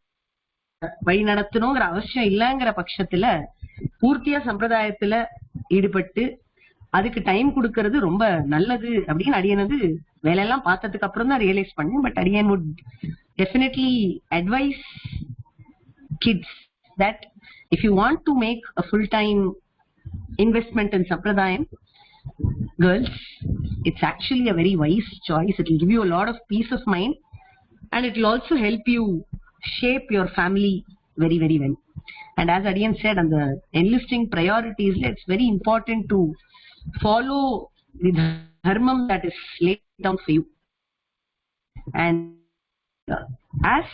வழி நடத்தணுங்கிற அவசியம் இல்லைங்கிற பட்சத்துல பூர்த்தியா சம்பிரதாயத்துல ஈடுபட்டு அதுக்கு டைம் கொடுக்கறது ரொம்ப நல்லது அப்படின்னு அடியனது வேலையெல்லாம் பார்த்ததுக்கு அப்புறம் தான் ரியலைஸ் பண்ணேன். பட் அடியன் would definitely advise kids that if you want to make a full-time investment in Sampradayam, girls, it's actually a very wise choice. It will give you a lot of peace of mind and it will also help you shape your family very, very well. And as Adiyan said, on the enlisting priorities, it's very important to follow the dharmam that is laid down for you. And as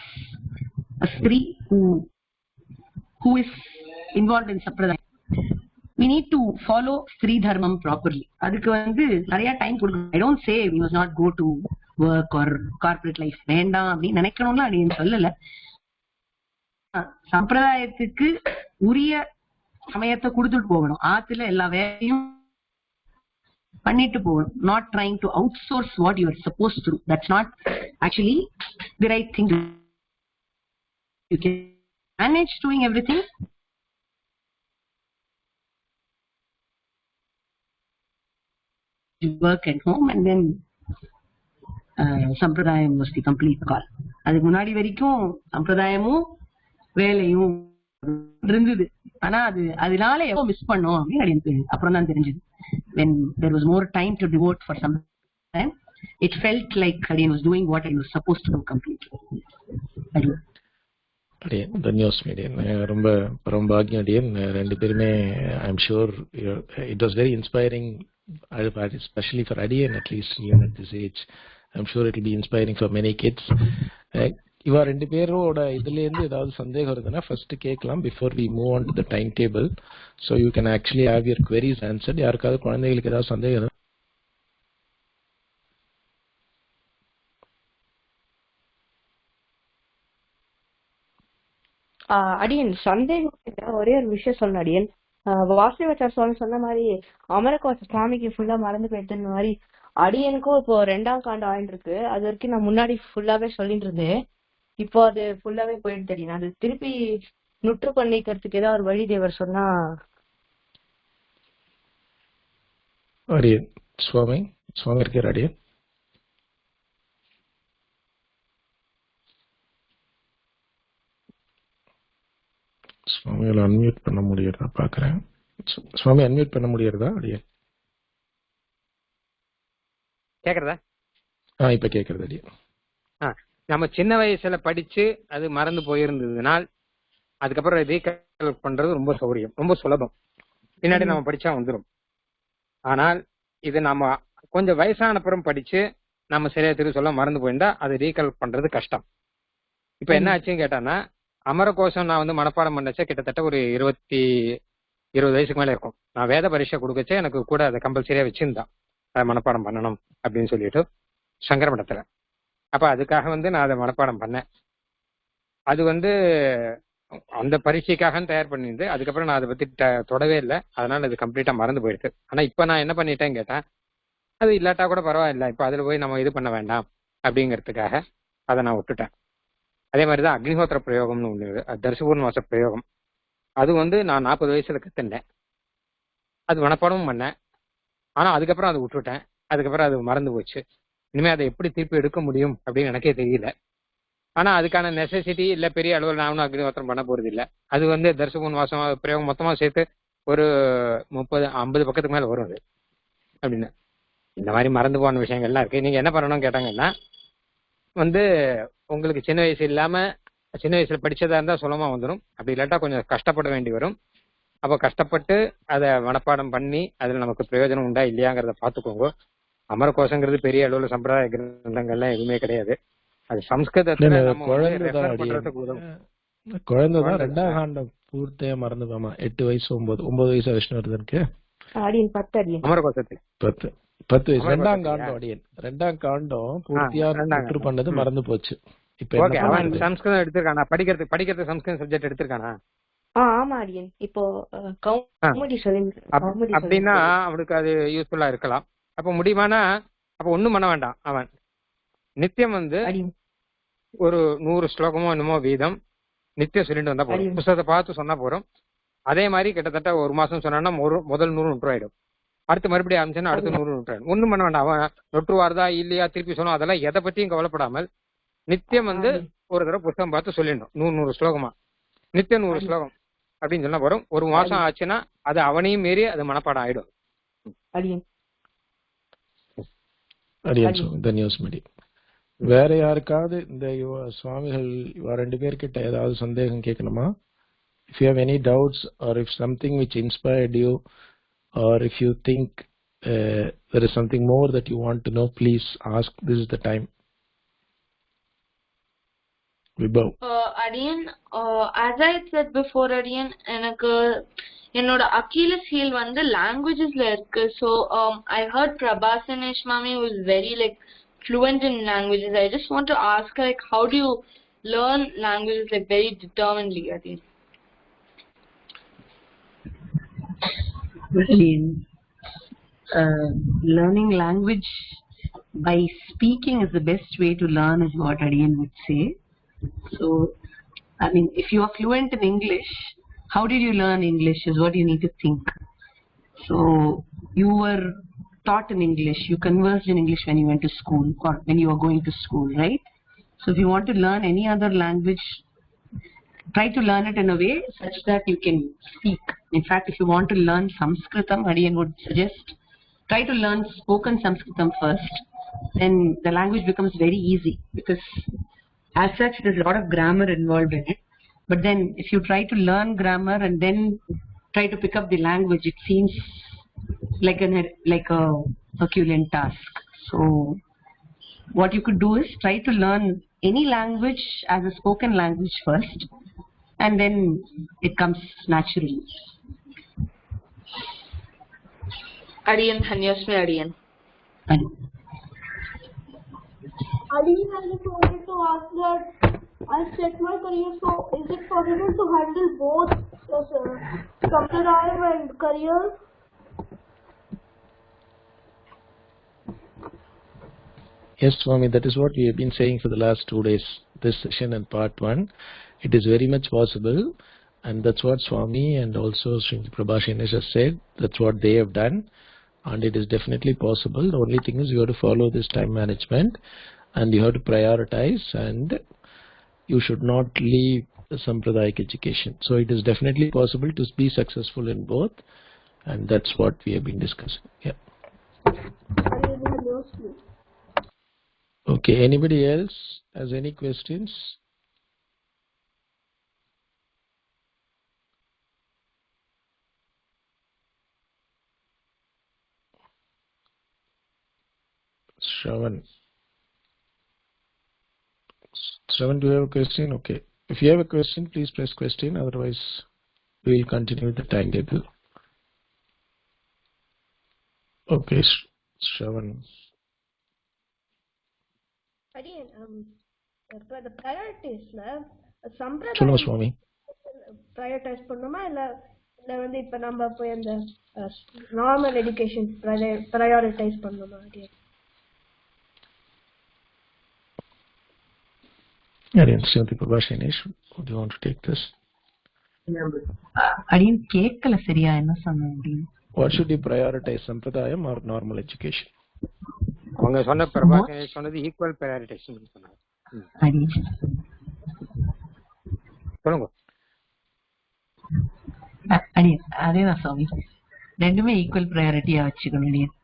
a SrI who is involved in Sampradayam, we need to follow SrI dharmam properly. அதுக்கு வந்து நிறைய time கொடுக்கணும். I don't say we must not go to work or corporate life. வேண்டாம் அப்படின்னு நினைக்கணும்ல அப்படின்னு சொல்லல. சம்பிரதாயத்துக்கு உரிய சமயத்தை கொடுத்துட்டு போகணும். ஆத்துல எல்லா வேலையும் பண்ணிட்டு போகணும். Not trying to outsource what you are supposed to. That's not actually the right thing to do. You can manage doing everything. You work at home and then Sampradayam was the complete call. அதுக்கு முன்னாடி வரைக்கும் சம்பிரதாயமும் வேலையும் இருந்தது. ஆனா அதனால எப்போ miss பண்ணோம் அப்படின்னு எனக்கு அப்புறம் தான் தெரிஞ்சது. When there was more time to devote for some time, it felt like Adiyan was doing what I was supposed to do completely. ரொம்ப ரொம்ப பாக்கியம் அடியன். ரெண்டு பேருமே I'm sure it was very inspiring, especially for Adiyan, at least even at this age. I'm sure it will be inspiring for many kids. இவா ரெண்டு பேரோட இதுல இருந்து ஏதாவது சந்தேகம் இருக்குன்னா ஃபர்ஸ்ட் கேட்கலாம் before we move on to the timetable, so you can actually have your queries answered. யாருக்காவது குழந்தைகளுக்கு ஏதாவது சந்தேகம் அடியன் சந்தேகம் ஒரே ஒரு விஷயம் சொன்ன அடியன். வாசுதேவாச்சார் சுவாமி சொன்ன மாதிரி அமரகோச சுவாமிக்கு ஃபுல்லா மறந்து போயிடுதுன்னு மாதிரி அடியனுக்கும் இப்போ 2ஆம் காண்டம் ஆயிட்டு இருக்கு. அது வரைக்கும் நான் முன்னாடி ஃபுல்லாவே சொல்லிட்டு இருந்தேன். இப்போ அது ஃபுல்லாவே போயிட்டு தெரியும். அது திருப்பி நுற்று பண்ணிக்கிறதுக்கு ஏதாவது ஒரு வழி தேவர் சொன்னா. அடியன் சுவாமி இருக்கார் அடியன். சுவாமிகளை அன்மியூட் பண்ண முடியறதா பாக்குறேன். சுவாமி அன்மியூட் பண்ண முடியறதா அடியன்? கேக்குறதா? இப்ப கேக்குறது அடியன். நம்ம சின்ன வயசுல படிச்சு அது மறந்து போயிருந்ததுனால் அதுக்கப்புறம் ரீகலெக்ட் பண்றது ரொம்ப சௌரியம், ரொம்ப சுலபம். பின்னாடி நம்ம படிச்சா வந்துடும். ஆனால் இது நம்ம கொஞ்சம் வயசான அப்புறம் படிச்சு நம்ம சரியா தெரியும் சொல்ல மறந்து போயிருந்தா அது ரீகலெக்ட் பண்றது கஷ்டம். இப்ப என்ன ஆச்சுன்னு கேட்டான்னா, அமரகோஷம் நான் வந்து மனப்பாடம் பண்ணச்சே கிட்டத்தட்ட ஒரு 20 வயசுக்கு மேல இருக்கும். நான் வேத பரீட்சை கொடுக்கச்சே எனக்கு கூட அதை கம்பல்சரியா வச்சிருந்தான், அதை மனப்பாடம் பண்ணணும் அப்படின்னு சொல்லிட்டு சங்கர மடத்துல. அப்ப அதுக்காக வந்து நான் அதை மனப்பாடம் பண்ணேன். அது வந்து அந்த பரீட்சைக்காக தயார் பண்ணிருந்து அதுக்கப்புறம் நான் அதை பத்தி தொடவே இல்லை. அதனால அது கம்ப்ளீட்டா மறந்து போயிடுது. ஆனா இப்ப நான் என்ன பண்ணிட்டேன்னு கேட்டேன், அது இல்லாட்டா கூட பரவாயில்ல, இப்ப அதுல போய் நம்ம இது பண்ண வேண்டாம் அப்படிங்கிறதுக்காக அதை நான் விட்டுட்டேன். அதே மாதிரிதான் அக்னிஹோத்திர பிரயோகம்னு ஒண்ணு, தரிசபூர்ணவாச பிரயோகம். அது வந்து நான் 40 வயசுல கத்துட்டேன். அது மனப்பாடமும் பண்ணேன். ஆனா அதுக்கப்புறம் அதை விட்டுட்டேன். அதுக்கப்புறம் அது மறந்து போச்சு. இனிமே அதை எப்படி திருப்பி எடுக்க முடியும் அப்படின்னு எனக்கே தெரியல. ஆனா அதுக்கான நெசசிட்டி இல்ல, பெரிய அளவில் நானும் அக்னிஹோத்திரம் பண்ண போறது இல்லை. அது வந்து தரிசபூர்ணவாசம் பிரயோகம் மொத்தமா சேர்த்து ஒரு 30-50 பக்கத்துக்கு மேல வரும் அது அப்படின்னு. இந்த மாதிரி மறந்து போன விஷயங்கள்லாம் இருக்கு. நீங்க என்ன பண்ணணும்னு கேட்டாங்கன்னா, வந்து உங்களுக்கு சின்ன வயசு இல்லாம சின்ன வயசுல படிச்சதா இருந்தா சுலமா வந்துடும். அப்படி இல்லாட்டா கொஞ்சம் கஷ்டப்பட வேண்டி வரும். அப்போ கஷ்டப்பட்டு அதை மனப்பாடம் பண்ணி அதுல நமக்கு பிரயோஜனம் உண்டா இல்லையாங்கிறத பாத்துக்கோங்க. அமரகோஷங்கிறது பெரிய அளவுல சம்பிரதாய கிரந்தங்கள்லாம் எதுவுமே கிடையாது. அது சம்ஸ்கிருதத்துல குழந்தைதான் 2ஆம் காண்டம் பூர்த்தியா மறந்து போமா. 8 வயசு 9 வயசு விஷ்ணு வருதனுக்கு அமரகோஷத்துக்கு 10 வயசு 2ஆம் காண்டம் அடியன். 2ஆம் காண்டம் பூர்த்தியா பண்ணது மறந்து போச்சு. இப்ப அவன் சம்ஸ்கிருதம் எடுத்திருக்கானா? படிக்கிறது சம்ஸ்கிருதம் சப்ஜெக்ட் எடுத்திருக்கானா? ஆமா அடியன். இப்போ அப்படின்னா அவனுக்கு அது யூஸ்ஃபுல்லா இருக்கலாம். அப்ப முடியுமானா அப்ப ஒண்ணும் பண்ண வேண்டாம். அவன் நித்தியம் வந்து ஒரு 100 ஸ்லோகமோ என்னமோ வீதம் நித்தியம் சொல்லிட்டு வந்தா போறோம். புத்தகத்தை பார்த்து சொன்னா போறோம். அதே மாதிரி கிட்டத்தட்ட ஒரு மாசம் சொன்னா முதல் 100 நுற்றாயிடும். அடுத்து மறுபடியும் ஆரம்பிச்சோன்னா அடுத்த 100 நுற்றாயிடும். ஒண்ணும் பண்ண வேண்டாம். அவன் நொற்றுவாருதா இல்லையா திருப்பி சொன்னோம் அதெல்லாம் எதை பத்தியும் கவலைப்படாமல் நித்தியம் வந்து ஒரு தடவை புத்தகம் பார்த்து சொல்லிடணும். 100 ஸ்லோகமா நித்தியம் 100 ஸ்லோகம் அப்படின்னு சொன்னா போறோம். ஒரு மாசம் ஆச்சுன்னா அது அவனையும் மீறி அது மனப்பாடம் ஆயிடும். அடியன் தன்யோஸ்மி. வேற யாருக்காவது இந்த சுவாமிகள் ரெண்டு பேர்கிட்ட ஏதாவது சந்தேகம் கேட்கணுமா? If you have any doubts or if something which inspired you or if you think there is something more that you want to know, please ask. This is the time. Vibhav. Adiyan, as I said before, Adiyan, எனக்கு என்னோட Achilles heel வந்து languagesல இருக்கு. So I heard Prabha Senesh Mami was very like fluent in languages. I just want to ask her, like, how do you learn languages like very determinedly, Adiyan? Learning language by speaking is the best way to learn, is what Adiyan would say. So, I mean, if you are fluent in English, how did you learn English is what you need to think. So, you were taught in English, you conversed in English when you went to school or when you were going to school, right? So, if you want to learn any other language, try to learn it in a way such that you can speak. In fact, if you want to learn Sanskritam, Adiyan would suggest, try to learn spoken Sanskritam first. Then the language becomes very easy, because as such there's a lot of grammar involved in it. But then if you try to learn grammar and then try to pick up the language, it seems like a Herculean task. So what you could do is try to learn any language as a spoken language first, and then it comes naturally. Adiyan, Dhanyasmi Adiyan. Adiyan, I just wanted to ask that I set my career, so is it possible to handle both Sampradayam and career? Yes, Swami, that is what we have been saying for the last 2 days, this session and part 1. It is very much possible, and that's what Swami and also Smt Prabha Senesh has said. That's what they have done, and it is definitely possible. The only thing is you have to follow this time management, and you have to prioritize, and you should not leave the Sampradayic education. So it is definitely possible to be successful in both, and that's what we have been discussing. Yeah. Okay, anybody else has any questions? Shravan, do you have a question? Okay. If you have a question, please press question. Otherwise, we will continue with the timetable. Okay, Shravan. Adiyan, இப்போ the prioritisல சொல்லுங்க சம்பிரதாயம் சுவாமி. prioritize பண்ணுமா இல்ல வந்து இப்ப நம்ம போய் அந்த நார்மல் எஜுகேஷன் prioritize பண்ணுமா? Smt Prabha Senesh, would you want to take this? Adiyan கேட்கல சரியா என்ன சொன்னீங்க? What should you prioritize, Sampradayam or normal education? அவங்க சொன்ன பிரபா செனேஷ் சொன்னது ஈக்குவல் பிரையாரிட்டேஷன் சொன்னாங்க. சொல்லுங்க. அதேதான் சுவாமி, ரெண்டுமே ஈக்குவல் பிரையாரிட்டியா வச்சுக்கணும்.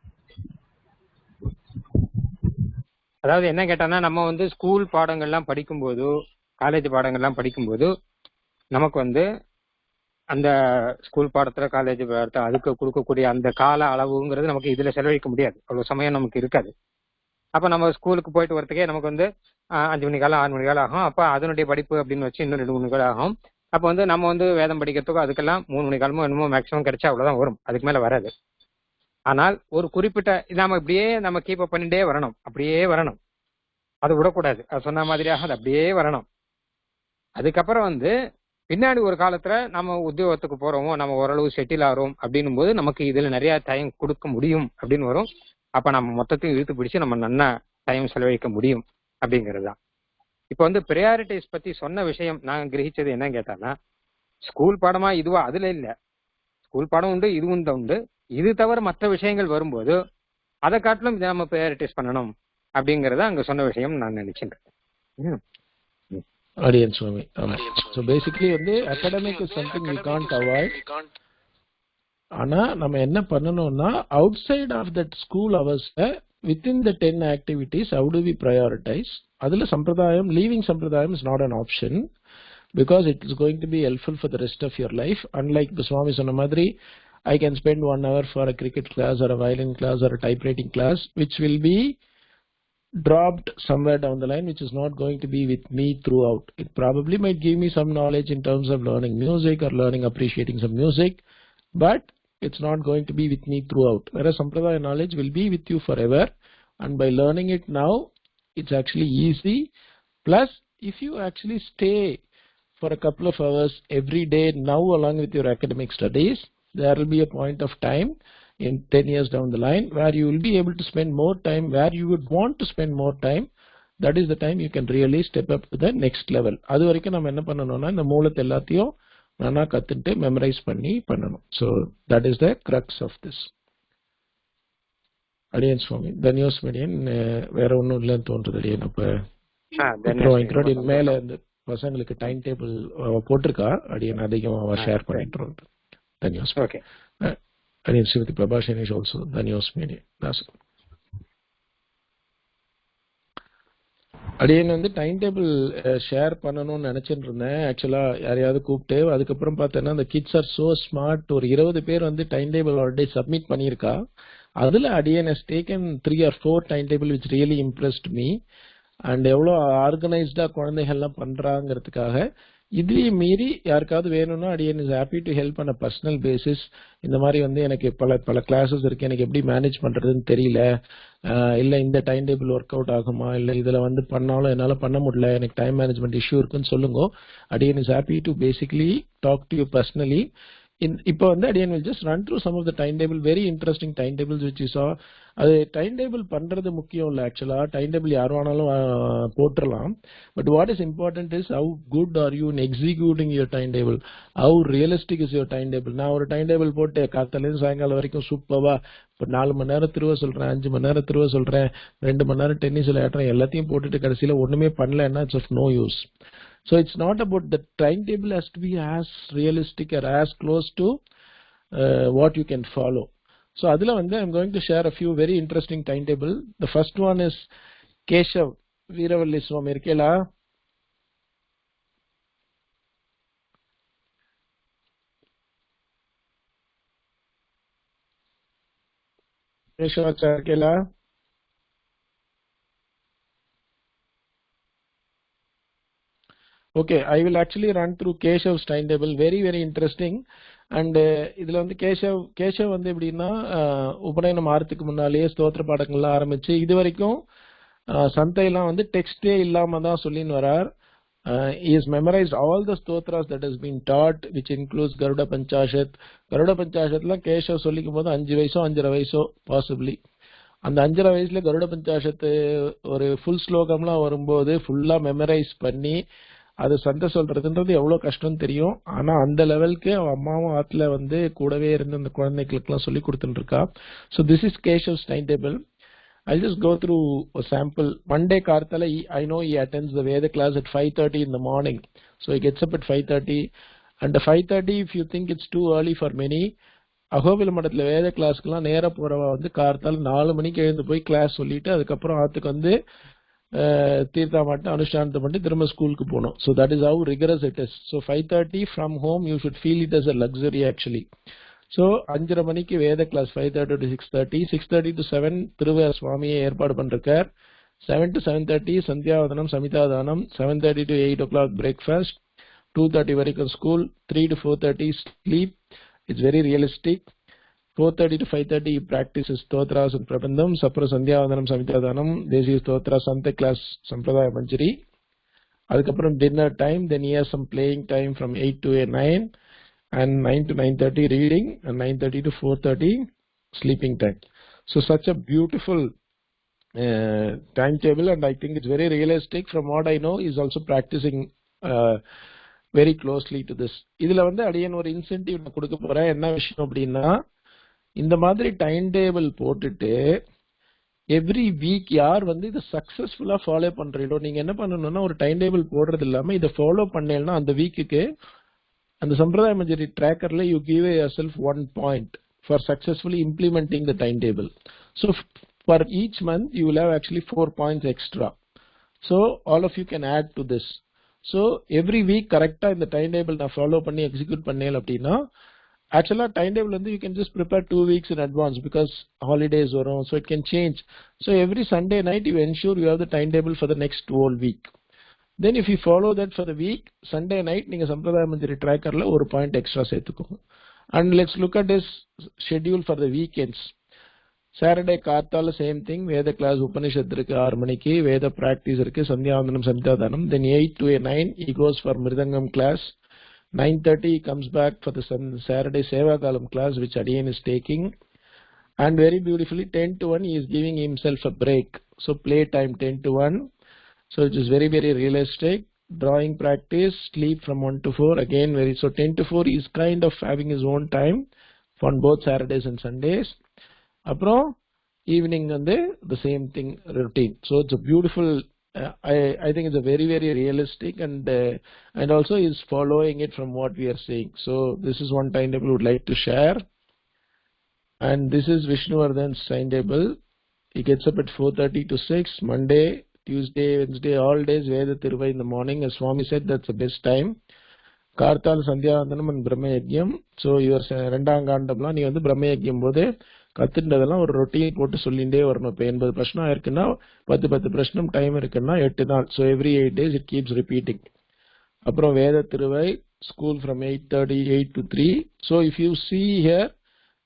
அதாவது என்ன கேட்டானா, நம்ம வந்து ஸ்கூல் பாடங்கள்லாம் படிக்கும்போது, காலேஜ் பாடங்கள்லாம் படிக்கும்போது நமக்கு வந்து அந்த ஸ்கூல் பாடத்துல காலேஜ் பாடத்தை அதுக்கு கொடுக்கக்கூடிய அந்த கால அளவுங்கிறது நமக்கு இதுல செலவழிக்க முடியாது, அவ்வளவு சமயம் நமக்கு இருக்காது. அப்ப நம்ம ஸ்கூலுக்கு போயிட்டு வரதுக்கே நமக்கு வந்து 5 மணி காலம் 6 மணி காலம் ஆகும். அப்ப அதனுடைய படிப்பு அப்படின்னு வச்சு இன்னும் 2 மணி காலம் ஆகும். அப்ப வந்து நம்ம வந்து வேதம் படிக்கிறதுக்கும் அதுக்கெல்லாம் 3 மணி காலமோ என்னமோ மேக்சிமம் கிடைச்சா அவ்வளவுதான் வரும், அதுக்கு மேல வராது. ஆனால் ஒரு குறிப்பிட்ட நாம இப்படியே நம்ம கீப் அப் பண்ணிட்டே வரணும், அப்படியே வரணும், அது விடக்கூடாது. அது சொன்ன மாதிரியாக அது அப்படியே வரணும். அதுக்கப்புறம் வந்து பின்னாடி ஒரு காலத்துல நம்ம உத்தியோகத்துக்கு போறோமோ, நம்ம ஓரளவு செட்டில் ஆகிறோம் அப்படின்னும் போது நமக்கு இதுல நிறைய டைம் கொடுக்க முடியும் அப்படின்னு வரும். அப்ப நம்ம மொத்தத்தையும் இழுத்து பிடிச்சு நம்ம நல்லா டைம் செலவழிக்க முடியும் அப்படிங்கிறது தான். இப்போ வந்து ப்ரையாரிட்டிஸ் பத்தி சொன்ன விஷயம் நான் கிரகிச்சது என்னன்னு கேட்டாங்கன்னா, ஸ்கூல் பாடமா இதுவா அதுல இல்லை, ஸ்கூல் பாடம் உண்டு, இதுவும் தான் உண்டு. இது தவிர மற்ற விஷயங்கள் வரும்போது அதை காட்டிலும் இதை நம்ம ப்ரையாரிட்டைஸ் பண்ணணும் அப்படிங்கறத அங்க சொன்ன விஷயம் நான் நினைச்சேன். Audience Swami. So basically வந்து academic is something we can't avoid. ஆனா நம்ம என்ன பண்ணணும்னா outside of that school hours within the 10 activities, how do we prioritize? Adula Sampradayam, leaving Sampradayam is not an option because it is going to be helpful for the rest of your life. Unlike the Swami Sonna Madri, I can spend 1 hour for a cricket class or a violin class or a typewriting class, which will be dropped somewhere down the line, which is not going to be with me throughout. It probably might give me some knowledge in terms of learning music or learning appreciating some music, but it's not going to be with me throughout. Whereas Sampradaya knowledge will be with you forever, and by learning it now, it's actually easy. Plus, if you actually stay for a couple of hours every day now along with your academic studies, there will be a point of time in 10 years down the line where you will be able to spend more time where you would want to spend more time. That is the time you can really step up to the next level. அது வரைக்கும் நம்ம என்ன பண்ணணும்னா இந்த மூலத்தை எல்லாத்தையும் நானா கத்துட்டு மெமரைஸ் பண்ணி பண்ணணும். So that is the crux of this. அடியன் சுவாமி தன்யோஸ் மீடியன் வேற ஒன்றும் இல்லைன்னு தோன்றது அடியன். அப்ப மேல இந்த பசங்களுக்கு டைம் டேபிள் போட்டிருக்கா அடியன் அதிகமாக ஷேர் பண்ணிட்டு தன்யோஸ். ஓகே. அடியன் ஸ்ரீமதி பிரபா சேனேஷ் ஆல்சோ தன்யோஸ் மீடியன். அடியன் வந்து டைம் டேபிள் ஷேர் பண்ணணும்னு நினைச்சிட்டு இருந்தேன். ஆக்சுவலா யாரையாவது கூப்பிட்டு அதுக்கப்புறம் பார்த்தேன்னா அந்த கிட்ஸ் ஆர் சோ ஸ்மார்ட். ஒரு 20 பேர் வந்து டைம் டேபிள் ஆல்ரெடி சப்மிட் பண்ணியிருக்கா. அதுல அடியன் has taken 3 or 4 time table which really impressed me. And எவ்வளோ ஆர்கனைஸ்டா குழந்தைகள்லாம் பண்றாங்கிறதுக்காக இதுலயும் மீறி யாருக்காவது வேணும்னா அடியன் is happy to help on a personal basis. இந்த மாதிரி வந்து எனக்கு பல கிளாஸஸ் இருக்கு, எனக்கு எப்படி மேனேஜ் பண்றதுன்னு தெரியல, இல்ல இந்த டைம் டேபிள் ஒர்க் அவுட் ஆகுமா, இல்ல இதுல வந்து பண்ணாலும் என்னால பண்ண முடியல, எனக்கு டைம் மேனேஜ்மெண்ட் இஷ்யூ இருக்குன்னு சொல்லுங்க. அடியன் is happy to basically talk to you personally. இப்போ வந்து அடியன் will just run through some of the timetable, very interesting timetables which you saw. அது டைம் டேபிள் பண்றது முக்கியம் இல்லை. ஆக்சுவலா டைம் டேபிள் யார் வேணாலும் போட்டுடலாம். But what is important is how good are you in executing your time table, how realistic is your time table. நான் ஒரு டைம் டேபிள் போட்டு காத்தாலேருந்து சாயங்காலம் வரைக்கும் சூப்பர்வா இப்போ 4 மணி நேரம் திருவ சொல்றேன், 5 மணி நேரம் திருவ சொல்றேன், 2 மணி நேரம் டென்னிஸ் விளையாடுறேன், எல்லாத்தையும் போட்டுட்டு கடைசியில ஒண்ணுமே பண்ணலன்னா it's of no use. So it's not about the timetable has to be as realistic or as close to what you can follow. So adula vande I'm going to share a few very interesting timetable. The first one is Keshav Veeravalli Swami irkela. Keshav irkela. Okay, I will actually run through Keshav's timetable. Very very interesting. And இதுல வந்து கேஷவ் வந்து எப்படின்னா உபநயனம் ஆறதுக்கு முன்னாலேயே ஸ்தோத்திர பாடங்கள்லாம் ஆரம்பிச்சு இது வரைக்கும் சந்தையெல்லாம் வந்து டெக்ஸ்டே இல்லாம தான் சொல்லின்னு வரார். He has memorized all the stotras that has been taught, which includes Garuda Panchashat. Garuda Panchashatலாம் Keshav சொல்லிக்கும் போது 5 வயசோ 5.5 வயசோ பாசிபிளி. அந்த 5.5 வயசுல கருட பஞ்சாஷத்து ஒரு ஃபுல் ஸ்லோகம்லாம் வரும்போது ஃபுல்லா மெமரைஸ் பண்ணி அது சந்தை சொல்றதுன்றது எவ்வளவு கஷ்டம் தெரியும். ஆனா அந்த லெவலுக்கு அவன் அம்மாவும் ஆத்துல வந்து கூடவே இருந்து அந்த குழந்தைகளுக்கு எல்லாம் சொல்லி கொடுத்துட்டு இருக்கா. So this is Keshav's timetable. I'll just go through a sample. Monday Karthala, I know he attends the Veda class at 5:30 in the morning. So he gets up at 5:30. And the 5:30, if you think it's too early for many, Ahobila மடத்துல வேத கிளாஸ்க்குலாம் நேரா போறவா வந்து கார்த்தால 4 மணிக்கு எழுந்து போய் class சொல்லிட்டு அதுக்கப்புறம் ஆத்துக்கு வந்து தீர்த்தா மட்டும் அனுஷ்டானத்தை பண்ணி திரும்ப ஸ்கூலுக்கு போகணும். So that is how rigorous it is. So 5:30 from home you should feel it as a luxury actually. So 5:30 மணிக்கு வேத கிளாஸ், 5:30 to 6:30, 6:30 to 7 திருவே சுவாமியை ஏற்பாடு பண்ணிருக்கார். 7 to 7:30 சந்தியாவதனம் சமிதாதானம், 7:30 to 8 o'clock பிரேக்ஃபாஸ்ட், 2:30 வரைக்கும் school, 3 to 4:30 sleep. It's very realistic. 4:30 to 5:30 he practices stotras and prabandham, sapra sandhyavandanam samithadanam, desi stotra Santhai class Sampradaya Manjari. Adukapram dinner time, then he has some playing time from 8 to 9, and 9 to 9:30 reading, and 9:30 to 4:30 sleeping time. So such a beautiful timetable, and I think it's very realistic. From what I know, he's also practicing very closely to this. இதுல வந்து அடியன் ஒரு incentive நான் கொடுக்க போறேன். என்ன விஷயம் அப்படின்னா, இந்த மாதிரி டைம் டேபிள் போட்டுட்டு எவ்ரி வீக் யார் வந்து இதை சக்சஸ்ஃபுல்லா ஃபாலோ பண்றீங்களோ, நீங்க என்ன பண்ணணும்னா ஒரு டைம் டேபிள் போடுறது இல்லாம இதை ஃபாலோ பண்ணேன்னா அந்த வீக்குக்கு அந்த சம்பிரதாய மஞ்சரி ட்ராக்கர்ல you give yourself 1 point for successfully implementing the time table. So per each month you will have actually 4 points extra. So all of you can add to this. So every week correct in the timetable na follow panni execute pannel appadina actually timetable you can just prepare 2 weeks in advance because holidays varum, so it can change. So every Sunday night you ensure you have the timetable for the next whole week. Then if you follow that for the week, Sunday night neenga Sampradaya Manjari tracker la 1 point extra setukonga. And let's look at this schedule for the weekends. Saturday Karthala same thing, Veda class Upanishad irukku 6 manikku, Veda practice irukku, Sandhyavandanam Samhitadanam. Then 8 to 9 he goes for Mridangam class. 9:30 he comes back for the Saturday Seva Kalam class which Adiyan is taking. And very beautifully 10 to 1 he is giving himself a break. So play time 10 to 1. So it is very realistic. Drawing practice, sleep from 1 to 4. Again so 10 to 4 he is kind of having his own time on both Saturdays and Sundays. Apro evening and the same thing routine. So it's a beautiful. I think it's a very realistic and also is following it from what we are saying. So this is one timetable I would like to share. And this is Vishnuvardhan's timetable. He gets up at 4:30 to 6 Monday, Tuesday, Wednesday, all days Veda Tiruvai in the morning. As Swami said, that's the best time. Kartal Sandhyavandanam and Brahma Yagyam. So your Rendangandamla நீ வந்து Brahma Yagyam போது கத்துண்டதெல்லாம் ஒரு routine போட்டு சொல்லிண்டே வரணும். இப்போ 80 பிரச்சனை இருக்குன்னா 10 பிரச்சனை டைம் இருக்குன்னா 8 நாள். So every 8 days it keeps repeating. அப்புறம் வேத திருவை school from 8:30 8 to 3. So if you see here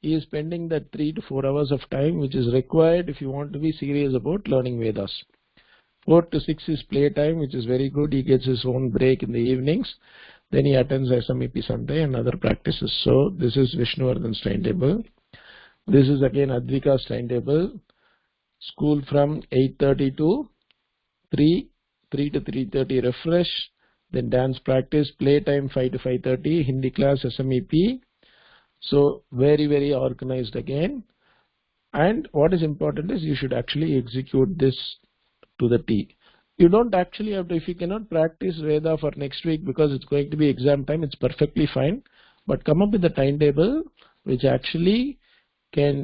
he is spending that 3 to 4 hours of time which is required if you want to be serious about learning Vedas. 4 to 6 is play time which is very good. He gets his own break in the evenings. Then he attends SMeP Sunday and other practices. So this is Vishnuvardhan's timetable. This is again Advika's timetable. School from 8:30 to 3 to 3:30 refresh. Then dance practice, play time 5 to 5:30, Hindi class, SMeP. So very organized again. And what is important is you should actually execute this to the T. You don't actually have to, if you cannot practice Veda for next week because it's going to be exam time, it's perfectly fine. But come up with a timetable which actually can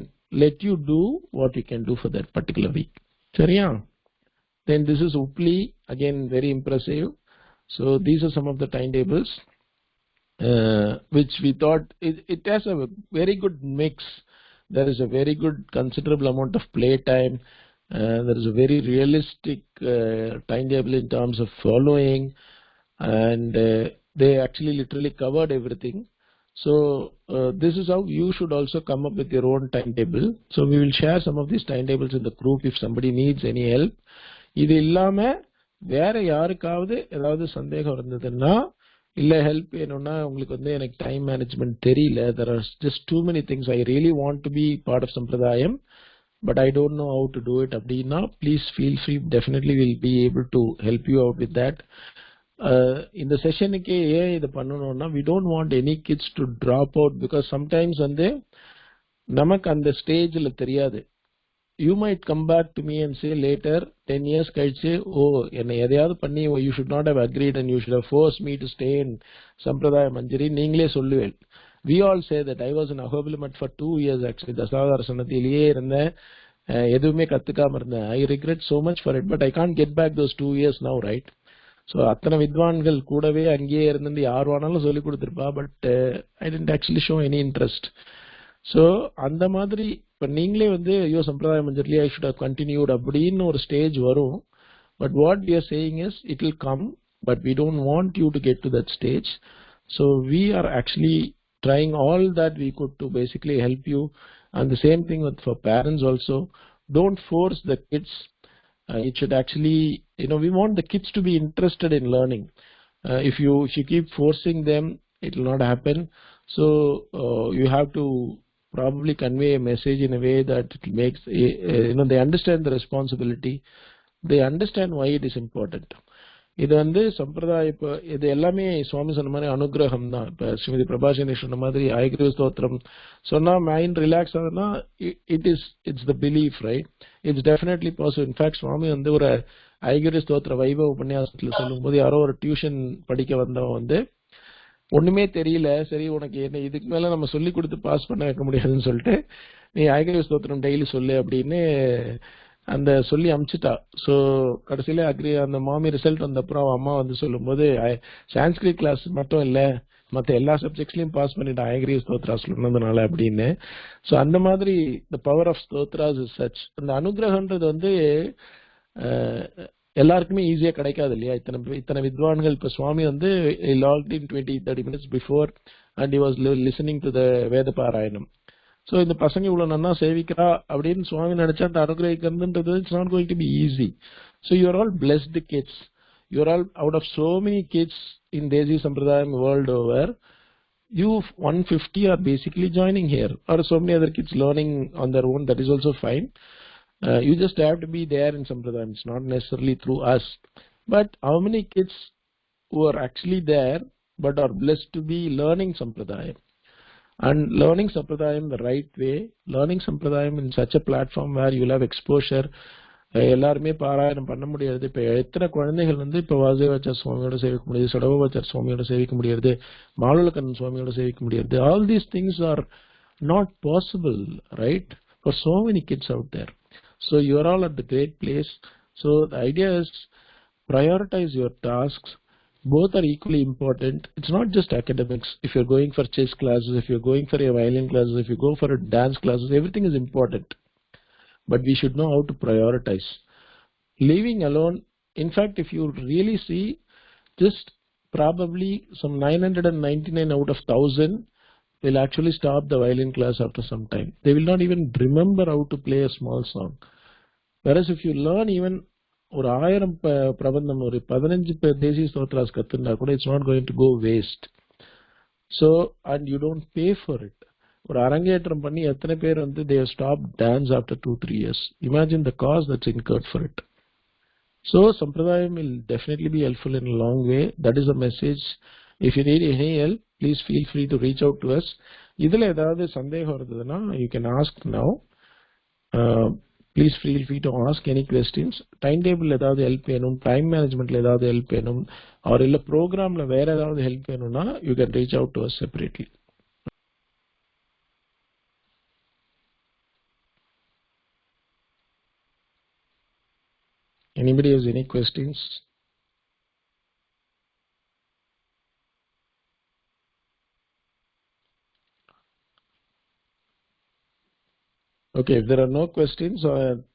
let you do what you can do for that particular week. Chariya. Then this is Upli, again very impressive. So these are some of the timetables which we thought it has a very good mix. There is a very good considerable amount of play time. There is a very realistic timetable in terms of following, and they actually literally covered everything. So this is how you should also come up with your own timetable. So we will share some of these timetables in the group if somebody needs any help. இது இல்லாம வேற யாருக்காவது ஏதாவது சந்தேகம் இருந்ததுன்னா இல்ல help வேணும்னா உங்களுக்கு வந்து எனக்கு டைம் மேனேஜ்மெண்ட் தெரியல, there are just too many things I really want to be part of Sampradayam but I don't know how to do it அப்படின்னா please feel free, definitely we'll be able to help you out with that. இந்த செஷனுக்கே ஏன் இதை பண்ணணும்னா we don't want any kids to drop out because sometimes வந்து நமக்கு அந்த ஸ்டேஜ்ல தெரியாது. You might come back to me and say later 10 years கழிச்சு ஓ என்னை எதையாவது பண்ணி you should not have agreed and you should have forced me to stay in Sampradaya Manjari நீங்களே சொல்லுவேன். We all say that I was in Ahobilamat for 2 years actually. தசாவதார சன்னதியிலேயே இருந்தேன், எதுவுமே கத்துக்காம இருந்தேன். I regret so much for it but I can't get back those 2 years now, right? So அத்தனை வித்வான்கள் கூடவே அங்கேயே இருந்து யார் வேணாலும் சொல்லி கொடுத்துருப்பா but I didn't actually show any interest. So அந்த மாதிரி இப்ப நீங்களே வந்து ஐயோ சம்பிரதாய மஞ்சரிலே I should have continued அப்படின்னு ஒரு ஸ்டேஜ் வரும். But what we are saying is it will come but we don't want you to get to that stage. So we are actually trying all that we could to basically help you. And the same thing with for parents also. Don't force the kids. It should actually, we want the kids to be interested in learning. If you keep forcing them, it will not happen. So you have to probably convey a message in a way that it makes, they understand the responsibility. They understand why it is important. இது வந்து சம்பிரதாய இப்போ இது எல்லாமே சுவாமி சொன்ன மாதிரி அனுகிரகம் தான். இப்போ ஸ்ரீமதி பிரபா சேனேஷ் சொன்ன மாதிரி ஐகிரிய ஸ்தோத்திரம் சொன்னா மைண்ட் ரிலாக்ஸ் ஆகுதுன்னா it's the belief, right? It's definitely possible. In fact Swami வந்து ஒரு ஐகிரிய ஸ்தோத்திர வைபவ உபன்யாசத்துல சொல்லும் போது யாரோ ஒரு டியூஷன் படிக்க வந்தவன் வந்து ஒண்ணுமே தெரியல, சரி உனக்கு என்ன இதுக்கு மேல நம்ம சொல்லி கொடுத்து பாஸ் பண்ண வைக்க முடியாதுன்னு சொல்லிட்டு நீ ஐகிரிய ஸ்தோத்திரம் டெய்லி சொல்லு அப்படின்னு அந்த சொல்லி அமிச்சிட்டா. ஸோ கடைசியில அந்த மாமி ரிசல்ட் வந்த அப்புறம் அவன் அம்மா வந்து சொல்லும்போது சான்ஸ்கிரிட் கிளாஸ் மட்டும் இல்ல மற்ற எல்லா சப்ஜெக்ட்ஸ்லயும் பாஸ் பண்ணிட்டான் ஐகிரிய ஸ்தோத்ரா சொன்னதுனால அப்படின்னு. ஸோ அந்த மாதிரி த பவர் ஆஃப் ஸ்தோத்ராஸ் இஸ் சச். அந்த அனுகிரகன்றது வந்து எல்லாருக்குமே ஈஸியா கிடைக்காது இல்லையா? இத்தனை வித்வான்கள். இப்ப சுவாமி வந்து locked in 20-30 minutes before and he was listening to the வேத பாராயணம். ஸோ இந்த பசங்க இவ்வளவு நன்னா சேவிக்கிறா அப்படின்னு சுவாமி நினைச்சா அந்த அனுகிரகிக்கிறதுன்றது it's not going to be easy. So you're all blessed kids. You're all out of so many kids in தேசி சம்பிரதாயம் world over. You 150 are basically joining here, or so many other kids learning on their own. That is also fine. You just have to be there in Sampradayam. It's not necessarily through us. But how many kids who are actually there but are blessed to be learning Sampradayam? And learning Sampradayam the right way, learning Sampradayam in such a platform where you will have exposure. எல்லாருமே பாராயணம் பண்ண முடியாது. இப்ப எத்தனை குழந்தைகள் வந்து இப்ப வாசுதேவாச்சார் சுவாமியோட சேவிக்க முடியாது, சடகோபாச்சார் சுவாமியோட சேவிக்க முடியாது, மாலுலக்கண்ணன் சுவாமியோட சேவிக்க முடியாது. All these things are not possible, right, for so many kids out there. So you are all at the great place. So the idea is prioritize your tasks. Both are equally important. It's not just academics. If you're going for chess classes, if you're going for a violin classes, if you go for a dance classes, everything is important. But we should know how to prioritize. Leaving alone, in fact, if you really see, just probably some 999 out of 1000 will actually stop the violin class after some time. They will not even remember how to play a small song. Whereas if you learn even ஒரு 1000 பிரபந்தம், ஒரு 15 தேசி ஸ்தோத்ராஸ் கத்துனா கூட it's not going to go waste. So and you don't pay for it. ஒரு அரங்கேற்றம் பண்ணி எத்தனை பேர் வந்து they have stopped dance after 2-3 years. Imagine the cost that's incurred for it. So Sampradayam will definitely be helpful in a long way. That is the message. If you need any help, please feel free to reach out to us. இதுல ஏதாவது சந்தேகம் இருந்ததுன்னா you can ask now. Please feel free to ask any questions. Time table ஏதாவது help வேணும், time managementல ஏதாவது help வேணும், or இல்ல programல வேற ஏதாவது help வேணும்னா you can reach out to us separately. Anybody has any questions? Okay, if there are no questions,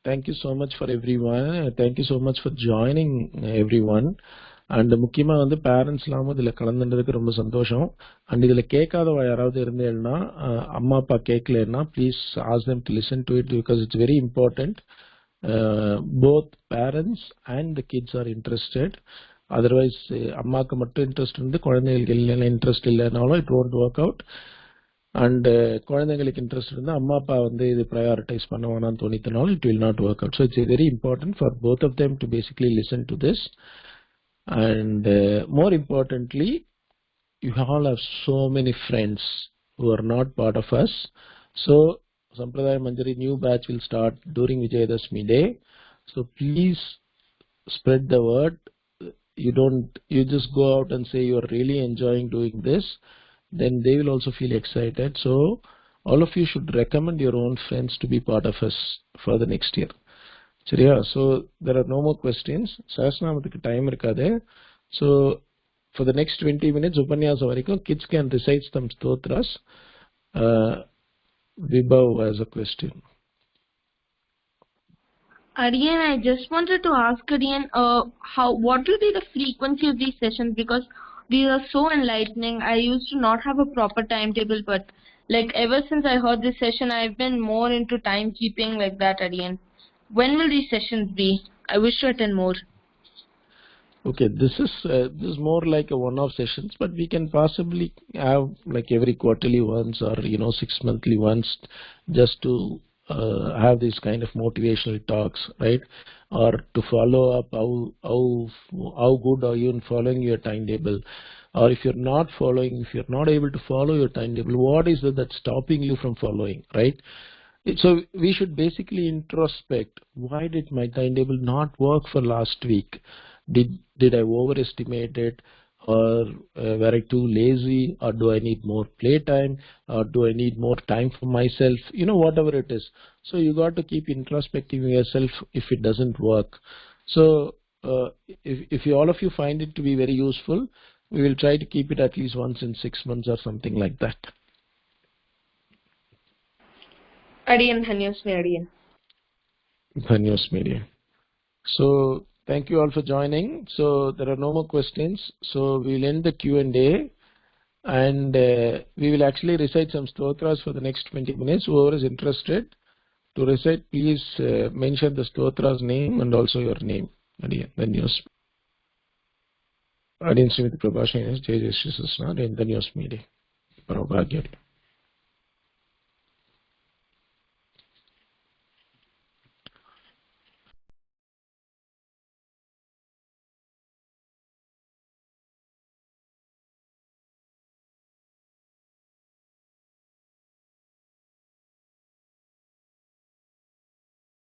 thank you so much for everyone. Thank you so much for joining everyone. And முக்கியமா வந்து பேரண்ட்ஸ்லாம் இதுல கலந்துன்றதுக்கு ரொம்ப சந்தோஷம். And இதுல கேட்காதவா யாராவது இருந்தேன்னா, அம்மா அப்பா கேட்கலன்னா please ask them to listen to it because it's very important. Both parents and the kids are interested. Otherwise அம்மாக்கு மட்டும் இன்ட்ரெஸ்ட் இருந்து குழந்தைகளுக்கு இல்லைன்னா இன்ட்ரெஸ்ட் இல்லைனாலும் it won't work out. And குழந்தைங்களுக்கு இன்ட்ரெஸ்ட் இருந்தால் அம்மா அப்பா வந்து இது prioritise பண்ணுவானான்னு தோணித்தனாலும் it will not work out. So it's very important for both of them to basically listen to this. And more importantly, you all have so many friends who are not part of us. So Sampradaya Manjari new batch will start during Vijayadashmi day. So please spread the word. You just go out and say you are really enjoying doing this. Then they will also feel excited. So all of you should recommend your own friends to be part of us for the next year. So there are no more questions. Sahasranamathu time irukade. So for the next 20 minutes upanyasa varaikum kids can recite some stotras. Vibhav has a question. Again, I just wanted to ask again, what will be the frequency of these sessions? Because these are so enlightening. I used to not have a proper timetable, but like ever since I heard this session, I've been more into timekeeping like that again. When will these sessions be? I wish to attend more. Okay, this is more like a one-off sessions, but we can possibly have like every quarterly once or 6 monthly once, just to have these kind of motivational talks, right? Or to follow up how good are you in following your timetable, or if you're not able to follow your timetable, what is it that's stopping you from following, right? So we should basically introspect. Why did my timetable not work for last week? Did I overestimate it? or were I too lazy, or do I need more playtime, or do I need more time for myself, whatever it is. So you got to keep introspecting yourself if it doesn't work. So if all of you find it to be very useful, we will try to keep it at least once in 6 months or something like that. Adiyan, Dhanyosmi, Adiyan. Dhanyosmi. So thank you all for joining. So there are no more questions. So we will end the Q&A, and we will actually recite some stotras for the next 20 minutes. Whoever is interested to recite, please mention the stotra's name and also your name. Adiyan, Dhanyosmi. Adiyan Smt Prabha Senesh, Jai Jai Shri Krishna, Dhanyosmi. Parabhagyam.